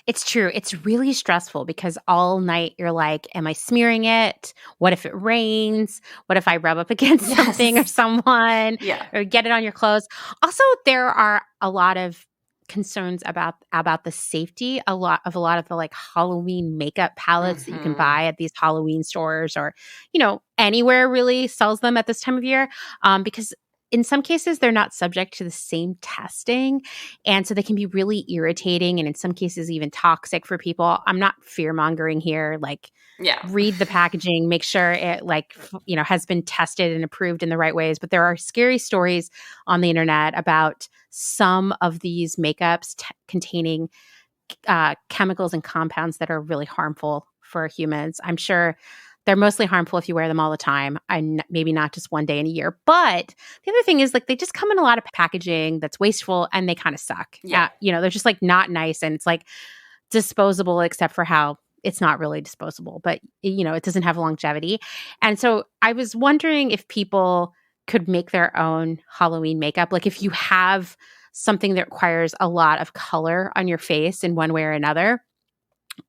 It's true. It's really stressful because all night you're like, am I smearing it? What if it rains? What if I rub up against something or someone? Yeah. Or get it on your clothes? Also, there are a lot of concerns about the safety a lot of the like Halloween makeup palettes that you can buy at these Halloween stores or, you know, anywhere really sells them at this time of year, because in some cases they're not subject to the same testing, and so they can be really irritating and in some cases even toxic for people. I'm not fear-mongering here, like read the packaging, make sure it like you know has been tested and approved in the right ways. But there are scary stories on the internet about some of these makeups containing chemicals and compounds that are really harmful for humans. I'm sure they're mostly harmful if you wear them all the time, maybe not just one day in a year. But the other thing is like they just come in a lot of packaging that's wasteful and they kind of suck. Yeah. You know, they're just like not nice and it's like disposable except for how it's not really disposable, but you know, it doesn't have longevity. And so I was wondering if people could make their own Halloween makeup. Like if you have something that requires a lot of color on your face in one way or another,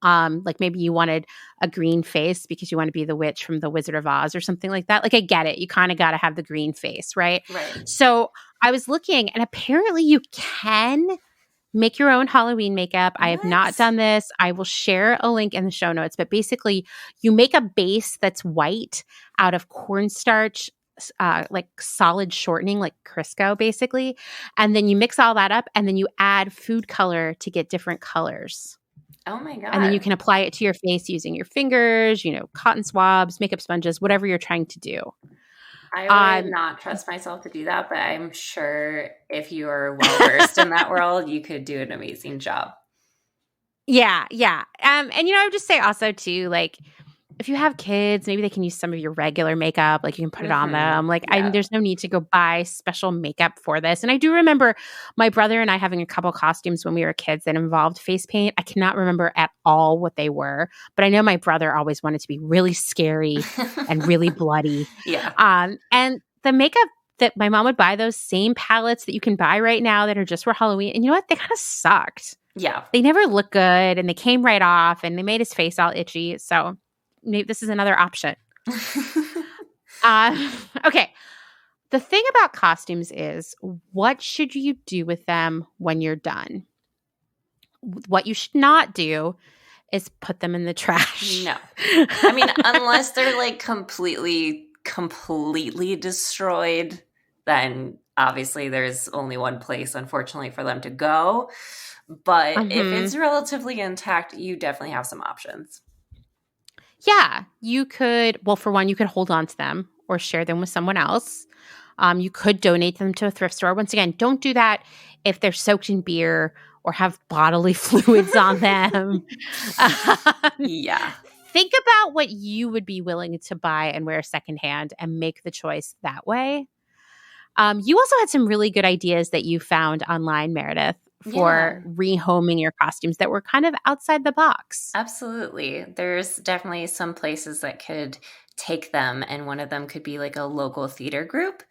like maybe you wanted a green face because you want to be the witch from the Wizard of Oz or something like that. Like I get it. You kind of got to have the green face, right? Right. So I was looking and apparently you can make your own Halloween makeup. I have not done this. I will share a link in the show notes, but basically you make a base that's white out of cornstarch, like solid shortening, like Crisco basically. And then you mix all that up and then you add food color to get different colors. Oh my God. And then you can apply it to your face using your fingers, you know, cotton swabs, makeup sponges, whatever you're trying to do. I would not trust myself to do that, but I'm sure if you are well versed in that world, you could do an amazing job. Yeah. And you know, I would just say also too, like if you have kids, maybe they can use some of your regular makeup. Like you can put it on them. Like there's no need to go buy special makeup for this. And I do remember my brother and I having a couple costumes when we were kids that involved face paint. I cannot remember at all what they were, but I know my brother always wanted to be really scary and really bloody. Yeah. And the makeup that my mom would buy, those same palettes that you can buy right now that are just for Halloween. And you know what? They kind of sucked. Yeah. They never looked good and they came right off and they made his face all itchy. So maybe this is another option. Okay. The thing about costumes is, what should you do with them when you're done? What you should not do is put them in the trash. No. I mean, unless they're like completely destroyed, then obviously there's only one place, unfortunately, for them to go. But if it's relatively intact, you definitely have some options. Yeah, you could, well, for one, you could hold on to them or share them with someone else. You could donate them to a thrift store. Once again, don't do that if they're soaked in beer or have bodily fluids on them. Yeah. Think about what you would be willing to buy and wear secondhand and make the choice that way. You also had some really good ideas that you found online, Meredith, for rehoming your costumes that were kind of outside the box. Absolutely. There's definitely some places that could take them, and one of them could be like a local theater group.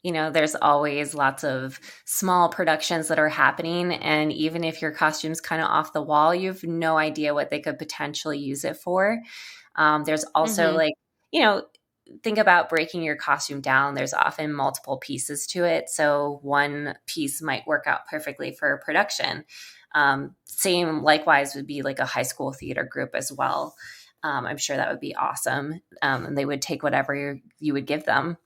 You know, there's always lots of small productions that are happening, and even if your costume's kind of off the wall, you have no idea what they could potentially use it for. There's also like, you know, think about breaking your costume down. There's often multiple pieces to it. So one piece might work out perfectly for a production. Same likewise would be like a high school theater group as well. I'm sure that would be awesome. And they would take whatever you would give them.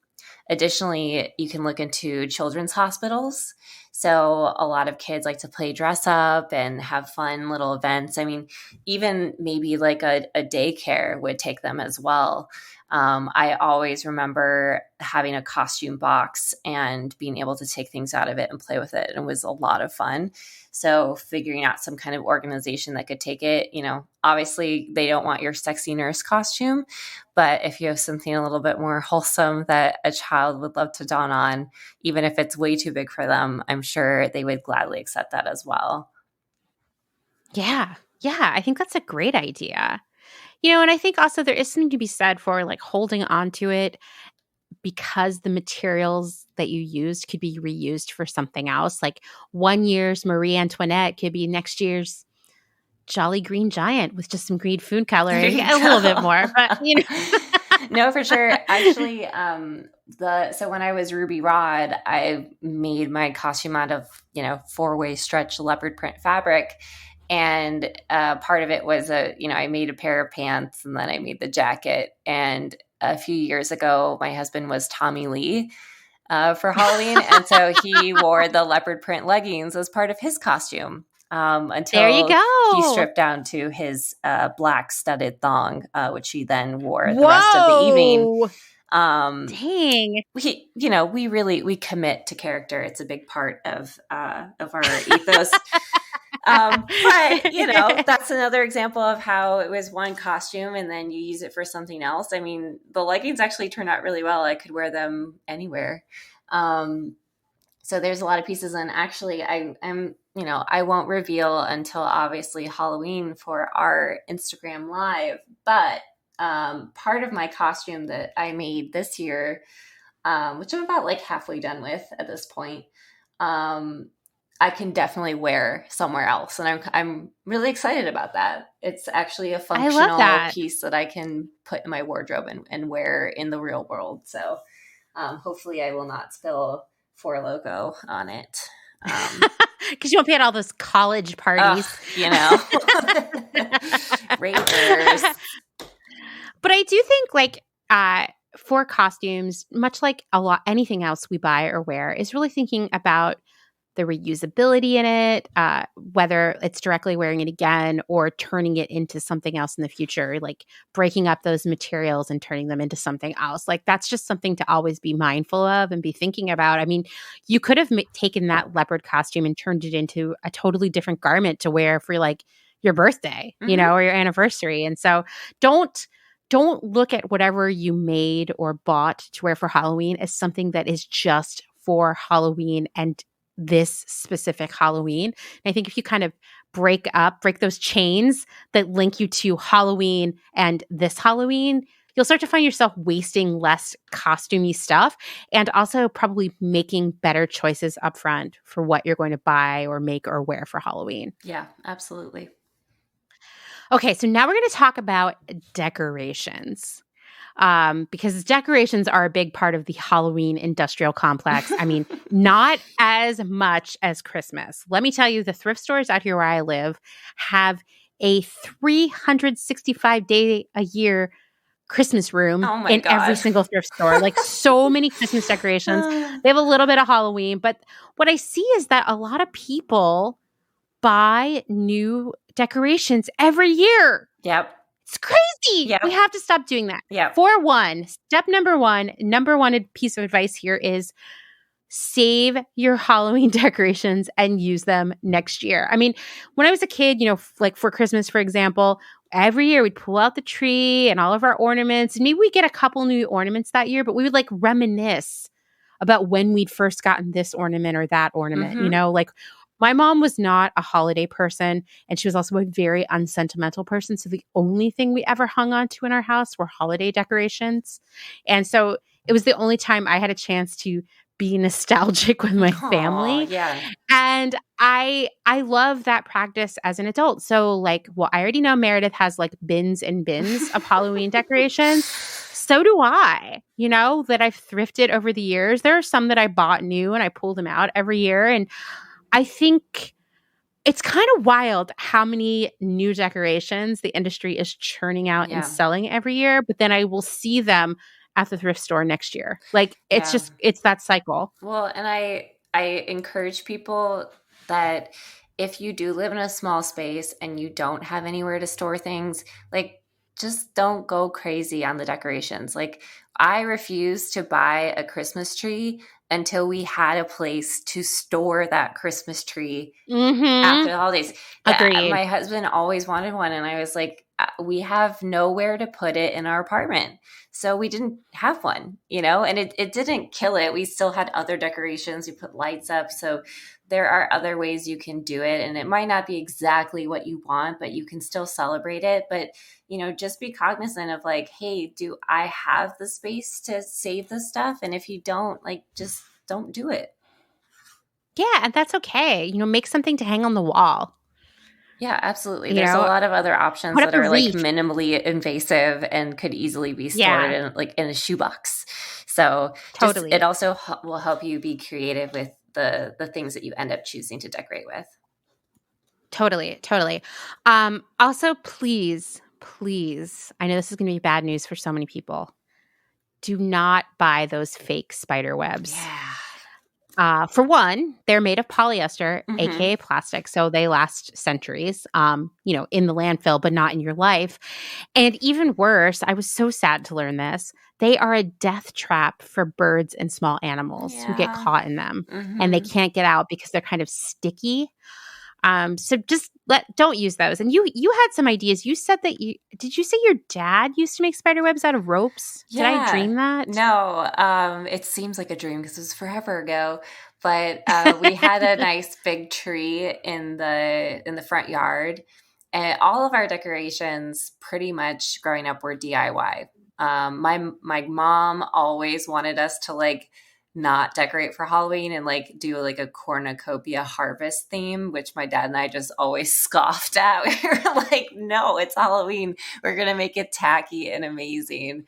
Additionally, you can look into children's hospitals. So a lot of kids like to play dress up and have fun little events. I mean, even maybe like a daycare would take them as well. I always remember having a costume box and being able to take things out of it and play with it. And it was a lot of fun. So figuring out some kind of organization that could take it, obviously they don't want your sexy nurse costume, but if you have something a little bit more wholesome that a child would love to don on, even if it's way too big for them, I'm sure they would gladly accept that as well. Yeah. Yeah. I think that's a great idea. And I think also there is something to be said for like holding on to it because the materials that you used could be reused for something else. Like one year's Marie Antoinette could be next year's Jolly Green Giant with just some green food coloring, a little bit more, but No, for sure. Actually, so when I was Ruby Rod, I made my costume out of, 4-way stretch leopard print fabric. And part of it was I made a pair of pants and then I made the jacket. And a few years ago, my husband was Tommy Lee for Halloween. And so he wore the leopard print leggings as part of his costume until there you go. He stripped down to his black studded thong, which he then wore the rest of the evening. Dang. We commit to character. It's a big part of our ethos. But that's another example of how it was one costume and then you use it for something else. I mean, the leggings actually turned out really well. I could wear them anywhere. So there's a lot of pieces. And actually I won't reveal until obviously Halloween for our Instagram Live, but part of my costume that I made this year, which I'm about like halfway done with at this point, I can definitely wear somewhere else. And I'm really excited about that. It's actually a functional piece that I can put in my wardrobe and wear in the real world. So hopefully I will not spill Four Loko on it. Because you won't be at all those college parties. Ravers. But I do think for costumes, much like anything else we buy or wear, is really thinking about the reusability in it, whether it's directly wearing it again or turning it into something else in the future, like breaking up those materials and turning them into something else. Like that's just something to always be mindful of and be thinking about. I mean, you could have taken that leopard costume and turned it into a totally different garment to wear for like your birthday, or your anniversary. And so don't look at whatever you made or bought to wear for Halloween as something that is just for Halloween and this specific Halloween. And I think if you kind of break those chains that link you to Halloween and this Halloween, you'll start to find yourself wasting less costumey stuff and also probably making better choices up front for what you're going to buy or make or wear for Halloween. Yeah, absolutely. Okay, so now we're going to talk about decorations. Because decorations are a big part of the Halloween industrial complex. I mean, not as much as Christmas. Let me tell you, the thrift stores out here where I live have a 365-day-a-year Christmas room in every single thrift store. Like so many Christmas decorations. They have a little bit of Halloween. But what I see is that a lot of people buy new decorations every year. Yep. It's crazy. Yep. We have to stop doing that. Yep. For one, step number one piece of advice here is save your Halloween decorations and use them next year. I mean, when I was a kid, like for Christmas, for example, every year we'd pull out the tree and all of our ornaments. And maybe we get a couple new ornaments that year, but we would like reminisce about when we'd first gotten this ornament or that ornament, like my mom was not a holiday person, and she was also a very unsentimental person. So the only thing we ever hung on to in our house were holiday decorations. And so it was the only time I had a chance to be nostalgic with my family. Yeah. And I love that practice as an adult. So I already know Meredith has like bins and bins of Halloween decorations. So do I, that I've thrifted over the years. There are some that I bought new and I pull them out every year. And I think it's kind of wild how many new decorations the industry is churning out and selling every year. But then I will see them at the thrift store next year. Like it's Yeah. just, it's that cycle. Well, and I encourage people that if you do live in a small space and you don't have anywhere to store things, like just don't go crazy on the decorations. Like I refuse to buy a Christmas tree until we had a place to store that Christmas tree after the holidays. Agreed. My husband always wanted one, and I was like, we have nowhere to put it in our apartment. So we didn't have one, and it didn't kill it. We still had other decorations. We put lights up. So there are other ways you can do it. And it might not be exactly what you want, but you can still celebrate it. But, just be cognizant of like, hey, do I have the space to save this stuff? And if you don't, like, just don't do it. Yeah, and that's okay. Make something to hang on the wall. Yeah, absolutely. There's a lot of other options that are like minimally invasive and could easily be stored in a shoebox. So totally, it also will help you be creative with the things that you end up choosing to decorate with. Totally. Also, please, I know this is going to be bad news for so many people. Do not buy those fake spider webs. Yeah. For one, they're made of polyester, aka plastic, so they last centuries, in the landfill, but not in your life. And even worse, I was so sad to learn this, they are a death trap for birds and small animals who get caught in them, and they can't get out because they're kind of sticky. So just don't use those. And you had some ideas. You said that did you say your dad used to make spider webs out of ropes? Did I dream that? No, it seems like a dream because it was forever ago. But we had a nice big tree in the front yard, and all of our decorations, pretty much growing up, were DIY. My mom always wanted us to like not decorate for Halloween and like do like a cornucopia harvest theme, which my dad and I just always scoffed at. We were like, no, it's Halloween. We're going to make it tacky and amazing.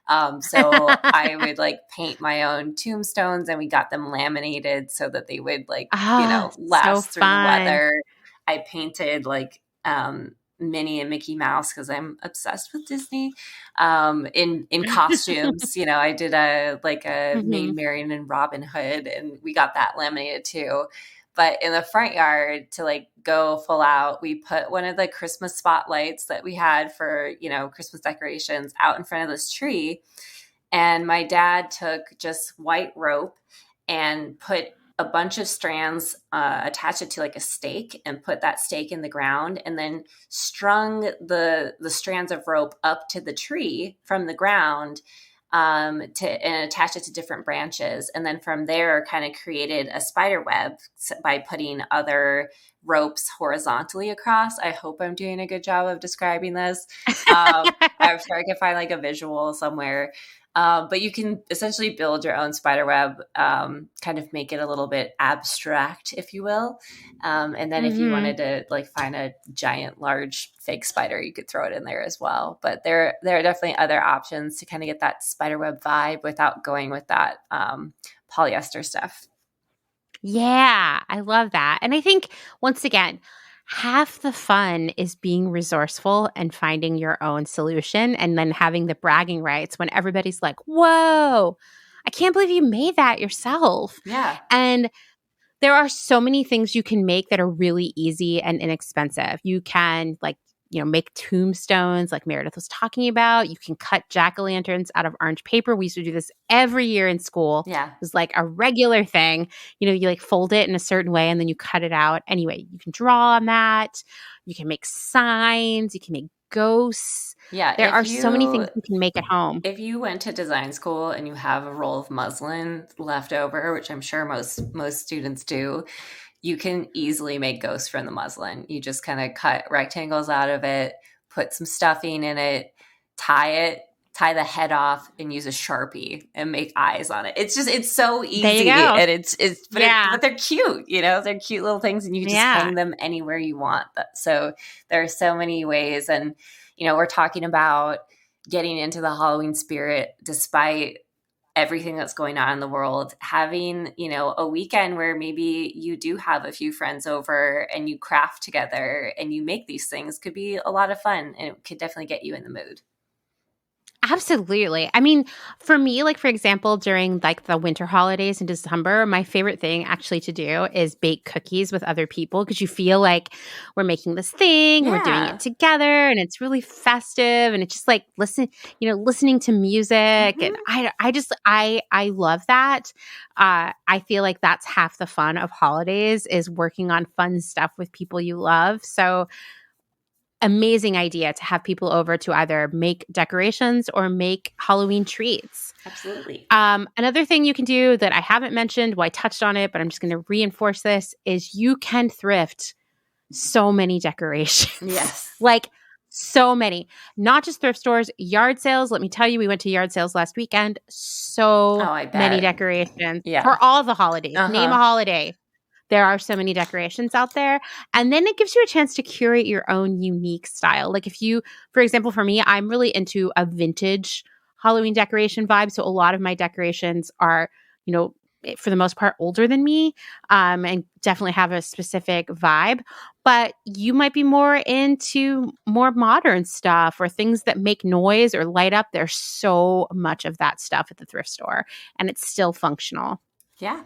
So I would like paint my own tombstones, and we got them laminated so that they would like, last through the weather. I painted like, Minnie and Mickey Mouse because I'm obsessed with Disney. In costumes, I did a Maid Marian and Robin Hood, and we got that laminated too. But in the front yard, to like go full out, we put one of the Christmas spotlights that we had for Christmas decorations out in front of this tree, and my dad took just white rope and put a bunch of strands, attached it to like a stake, and put that stake in the ground, and then strung the strands of rope up to the tree from the ground, and attach it to different branches. And then from there kind of created a spider web by putting other ropes horizontally across. I hope I'm doing a good job of describing this. I'm sure I can find like a visual somewhere. But you can essentially build your own spider web, kind of make it a little bit abstract, if you will. And then if you wanted to like find a giant, large fake spider, you could throw it in there as well. But there are definitely other options to kind of get that spider web vibe without going with that polyester stuff. Yeah, I love that. And I think, once again, half the fun is being resourceful and finding your own solution, and then having the bragging rights when everybody's like, whoa, I can't believe you made that yourself. Yeah. And there are so many things you can make that are really easy and inexpensive. You can make tombstones like Meredith was talking about. You can cut jack-o'-lanterns out of orange paper. We used to do this every year in school. Yeah. It was like a regular thing. You like fold it in a certain way and then you cut it out. Anyway, you can draw on that. You can make signs. You can make ghosts. Yeah. There are so many things you can make at home. If you went to design school and you have a roll of muslin left over, which I'm sure most students do, you can easily make ghosts from the muslin. You just kind of cut rectangles out of it, put some stuffing in it, tie the head off, and use a Sharpie and make eyes on it. It's so easy. There you go. And but they're cute, they're cute little things, and you can just hang them anywhere you want. So there are so many ways. And, we're talking about getting into the Halloween spirit despite everything that's going on in the world. Having, a weekend where maybe you do have a few friends over and you craft together and you make these things could be a lot of fun, and it could definitely get you in the mood. Absolutely. I mean, for me, like, for example, during like the winter holidays in December, my favorite thing actually to do is bake cookies with other people because you feel like we're making this thing and we're doing Yeah. it together and it's really festive and it's just like listening to music. And I love that. I feel like that's half the fun of holidays is working on fun stuff with people you love. So amazing idea to have people over to either make decorations or make Halloween treats. Absolutely. Another thing you can do that I haven't mentioned, well, I touched on it, but I'm just going to reinforce this, is you can thrift so many decorations. Yes. Like so many. Not just thrift stores, yard sales. Let me tell you, we went to yard sales last weekend. So I bet. many decorations Yeah. for all the holidays. Uh-huh. Name a holiday. There are so many decorations out there. And then it gives you a chance to curate your own unique style. Like if you, for example, for me, I'm really into a vintage Halloween decoration vibe. So a lot of my decorations are, for the most part, older than me, and definitely have a specific vibe. But you might be more into more modern stuff or things that make noise or light up. There's so much of that stuff at the thrift store, and it's still functional. Yeah.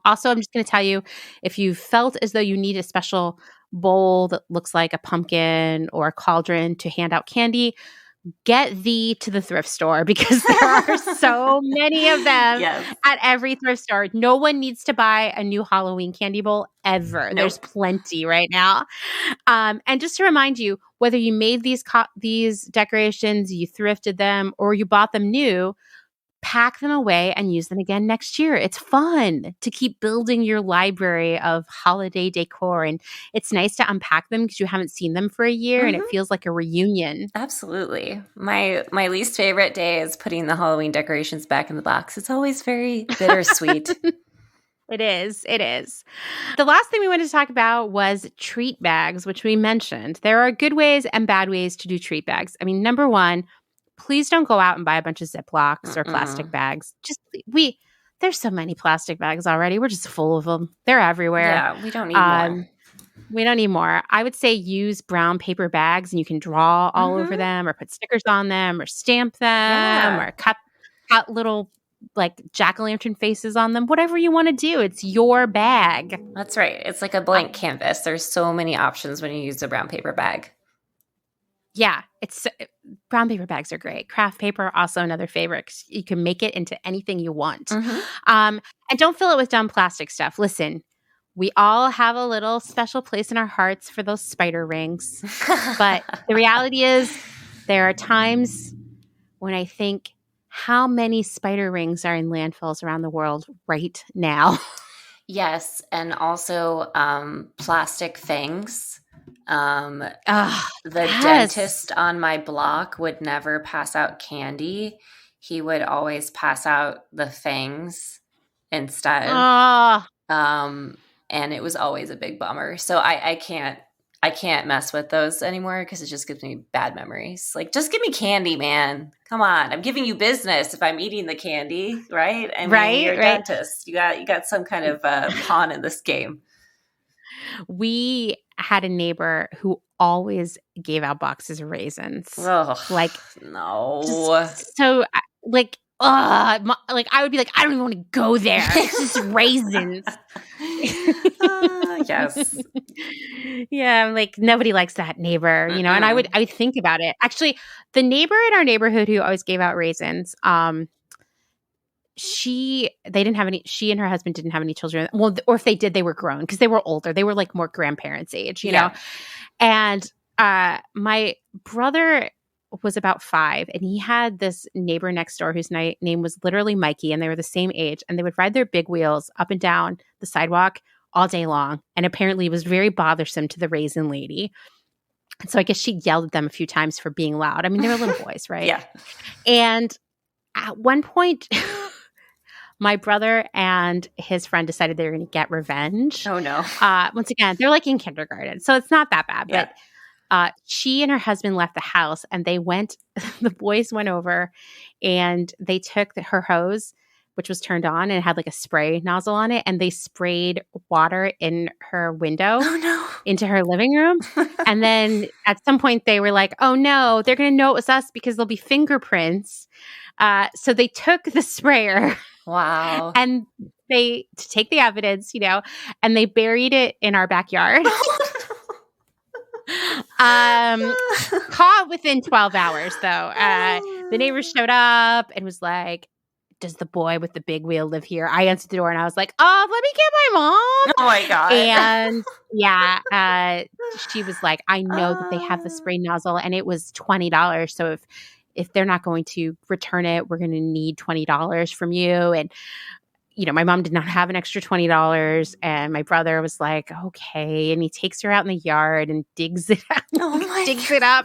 Also, I'm just going to tell you, if you felt as though you need a special bowl that looks like a pumpkin or a cauldron to hand out candy, get thee to the thrift store because there are so many of them at every thrift store. No one needs to buy a new Halloween candy bowl ever. Nope. There's plenty right now. And just to remind you, whether you made these decorations, you thrifted them, or you bought them new, pack them away and use them again next year. It's fun to keep building your library of holiday decor. And it's nice to unpack them because you haven't seen them for a year and it feels like a reunion. Absolutely. My least favorite day is putting the Halloween decorations back in the box. It's always very bittersweet. It is. It is. The last thing we wanted to talk about was treat bags, which we mentioned. There are good ways and bad ways to do treat bags. I mean, number one, please don't go out and buy a bunch of Ziplocs or plastic bags. There's so many plastic bags already. We're just full of them. They're everywhere. Yeah, we don't need more. We don't need more. I would say use brown paper bags and you can draw all over them or put stickers on them or stamp them or cut little like jack-o'-lantern faces on them. Whatever you want to do. It's your bag. That's right. It's like a blank canvas. There's so many options when you use a brown paper bag. Yeah, brown paper bags are great. Craft paper, also another favorite. You can make it into anything you want. And don't fill it with dumb plastic stuff. Listen, we all have a little special place in our hearts for those spider rings. But the reality is there are times when I think, how many spider rings are in landfills around the world right now? Yes, and also plastic fangs. Dentist on my block would never pass out candy. He would always pass out the fangs instead. And it was always a big bummer. So I can't mess with those anymore because it just gives me bad memories. Like, just give me candy, man. Come on. I'm giving you business if I'm eating the candy, right? I mean, you're a dentist. You got some kind of pawn in this game. We had a neighbor who always gave out boxes of raisins. Ugh, like, no. I would be like, I don't even want to go there. It's just raisins. Yes. Yeah, I'm like, nobody likes that neighbor, and I would think about it. Actually, the neighbor in our neighborhood who always gave out raisins, she and her husband didn't have any children. Well, or if they did, they were grown because they were older. They were like more grandparents' age, you know? And my brother was about 5 and he had this neighbor next door whose name was literally Mikey, and they were the same age, and they would ride their big wheels up and down the sidewalk all day long. And apparently it was very bothersome to the raisin lady. And so I guess she yelled at them a few times for being loud. I mean, they were little boys, right? Yeah. And at one point, my brother and his friend decided they were going to get revenge. Oh, no. Once again, they're like in kindergarten, so it's not that bad. Yeah. But she and her husband left the house, and the boys went over, and they took her hose which was turned on and it had like a spray nozzle on it. And they sprayed water in her window into her living room. And then at some point they were like, oh no, they're going to know it was us because there'll be fingerprints. So they took the sprayer. Wow. And to take the evidence, and they buried it in our backyard. Caught within 12 hours, though. The neighbors showed up and was like, does the boy with the big wheel live here? I answered the door and I was like, oh, let me get my mom. Oh, my God. And she was like, I know that they have the spray nozzle and it was $20. So if they're not going to return it, we're going to need $20 from you. And my mom did not have an extra $20, and my brother was like, okay. And he takes her out in the yard and digs it up. Digs it up.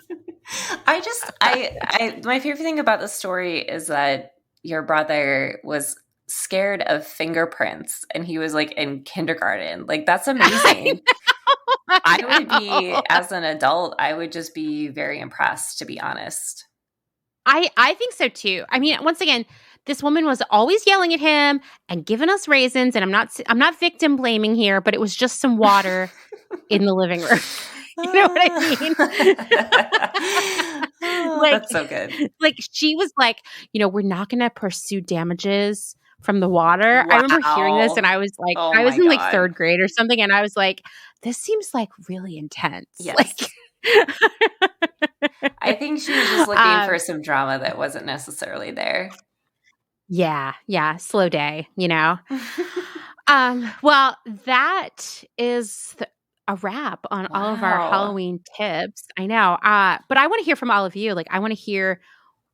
My favorite thing about the story is that your brother was scared of fingerprints and he was like in kindergarten. Like, that's amazing. I would be, as an adult, I would just be very impressed, to be honest. I think so too. I mean, once again, this woman was always yelling at him and giving us raisins, and I'm not victim blaming here, but it was just some water in the living room. You know what I mean? That's so good. Like, she was like, we're not going to pursue damages from the water. Wow. I remember hearing this, and I was like, Oh I was my in like God. 3rd grade or something, and I was like, this seems like really intense. Yes. Like, I think she was just looking for some drama that wasn't necessarily there. Yeah. Slow day, Well, that is a wrap on all of our Halloween tips. I know. But I want to hear from all of you. Like, I want to hear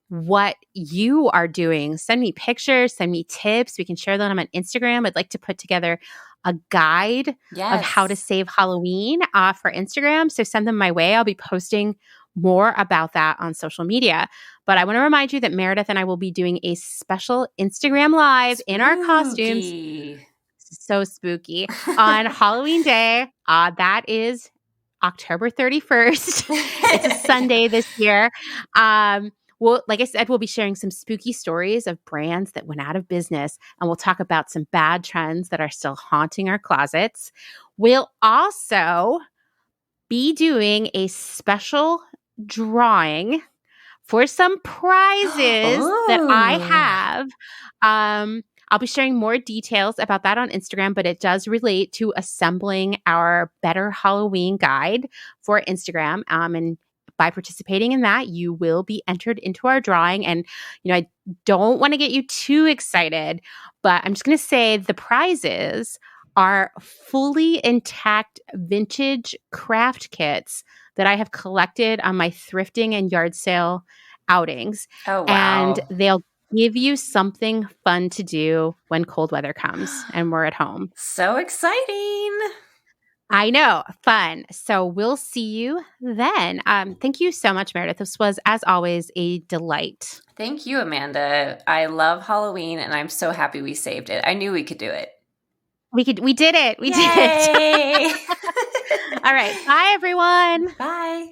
what you are doing. Send me pictures, send me tips. We can share them on Instagram. I'd like to put together a guide of how to save Halloween for Instagram. So send them my way. I'll be posting more about that on social media. But I want to remind you that Meredith and I will be doing a special Instagram Live in our costumes. So spooky. On Halloween Day. That is October 31st. It's a Sunday this year. Well, like I said, we'll be sharing some spooky stories of brands that went out of business, and we'll talk about some bad trends that are still haunting our closets. We'll also be doing a special drawing for some prizes that I have. I'll be sharing more details about that on Instagram, but it does relate to assembling our Better Halloween guide for Instagram. And by participating in that, you will be entered into our drawing. And, I don't want to get you too excited, but I'm just going to say the prizes are fully intact vintage craft kits that I have collected on my thrifting and yard sale outings. Oh, wow. And they'll give you something fun to do when cold weather comes and we're at home. So exciting. I know. Fun. So we'll see you then. Thank you so much, Meredith. This was, as always, a delight. Thank you, Amanda. I love Halloween, and I'm so happy we saved it. I knew we could do it. We did it. We did it. All right. Bye, everyone. Bye.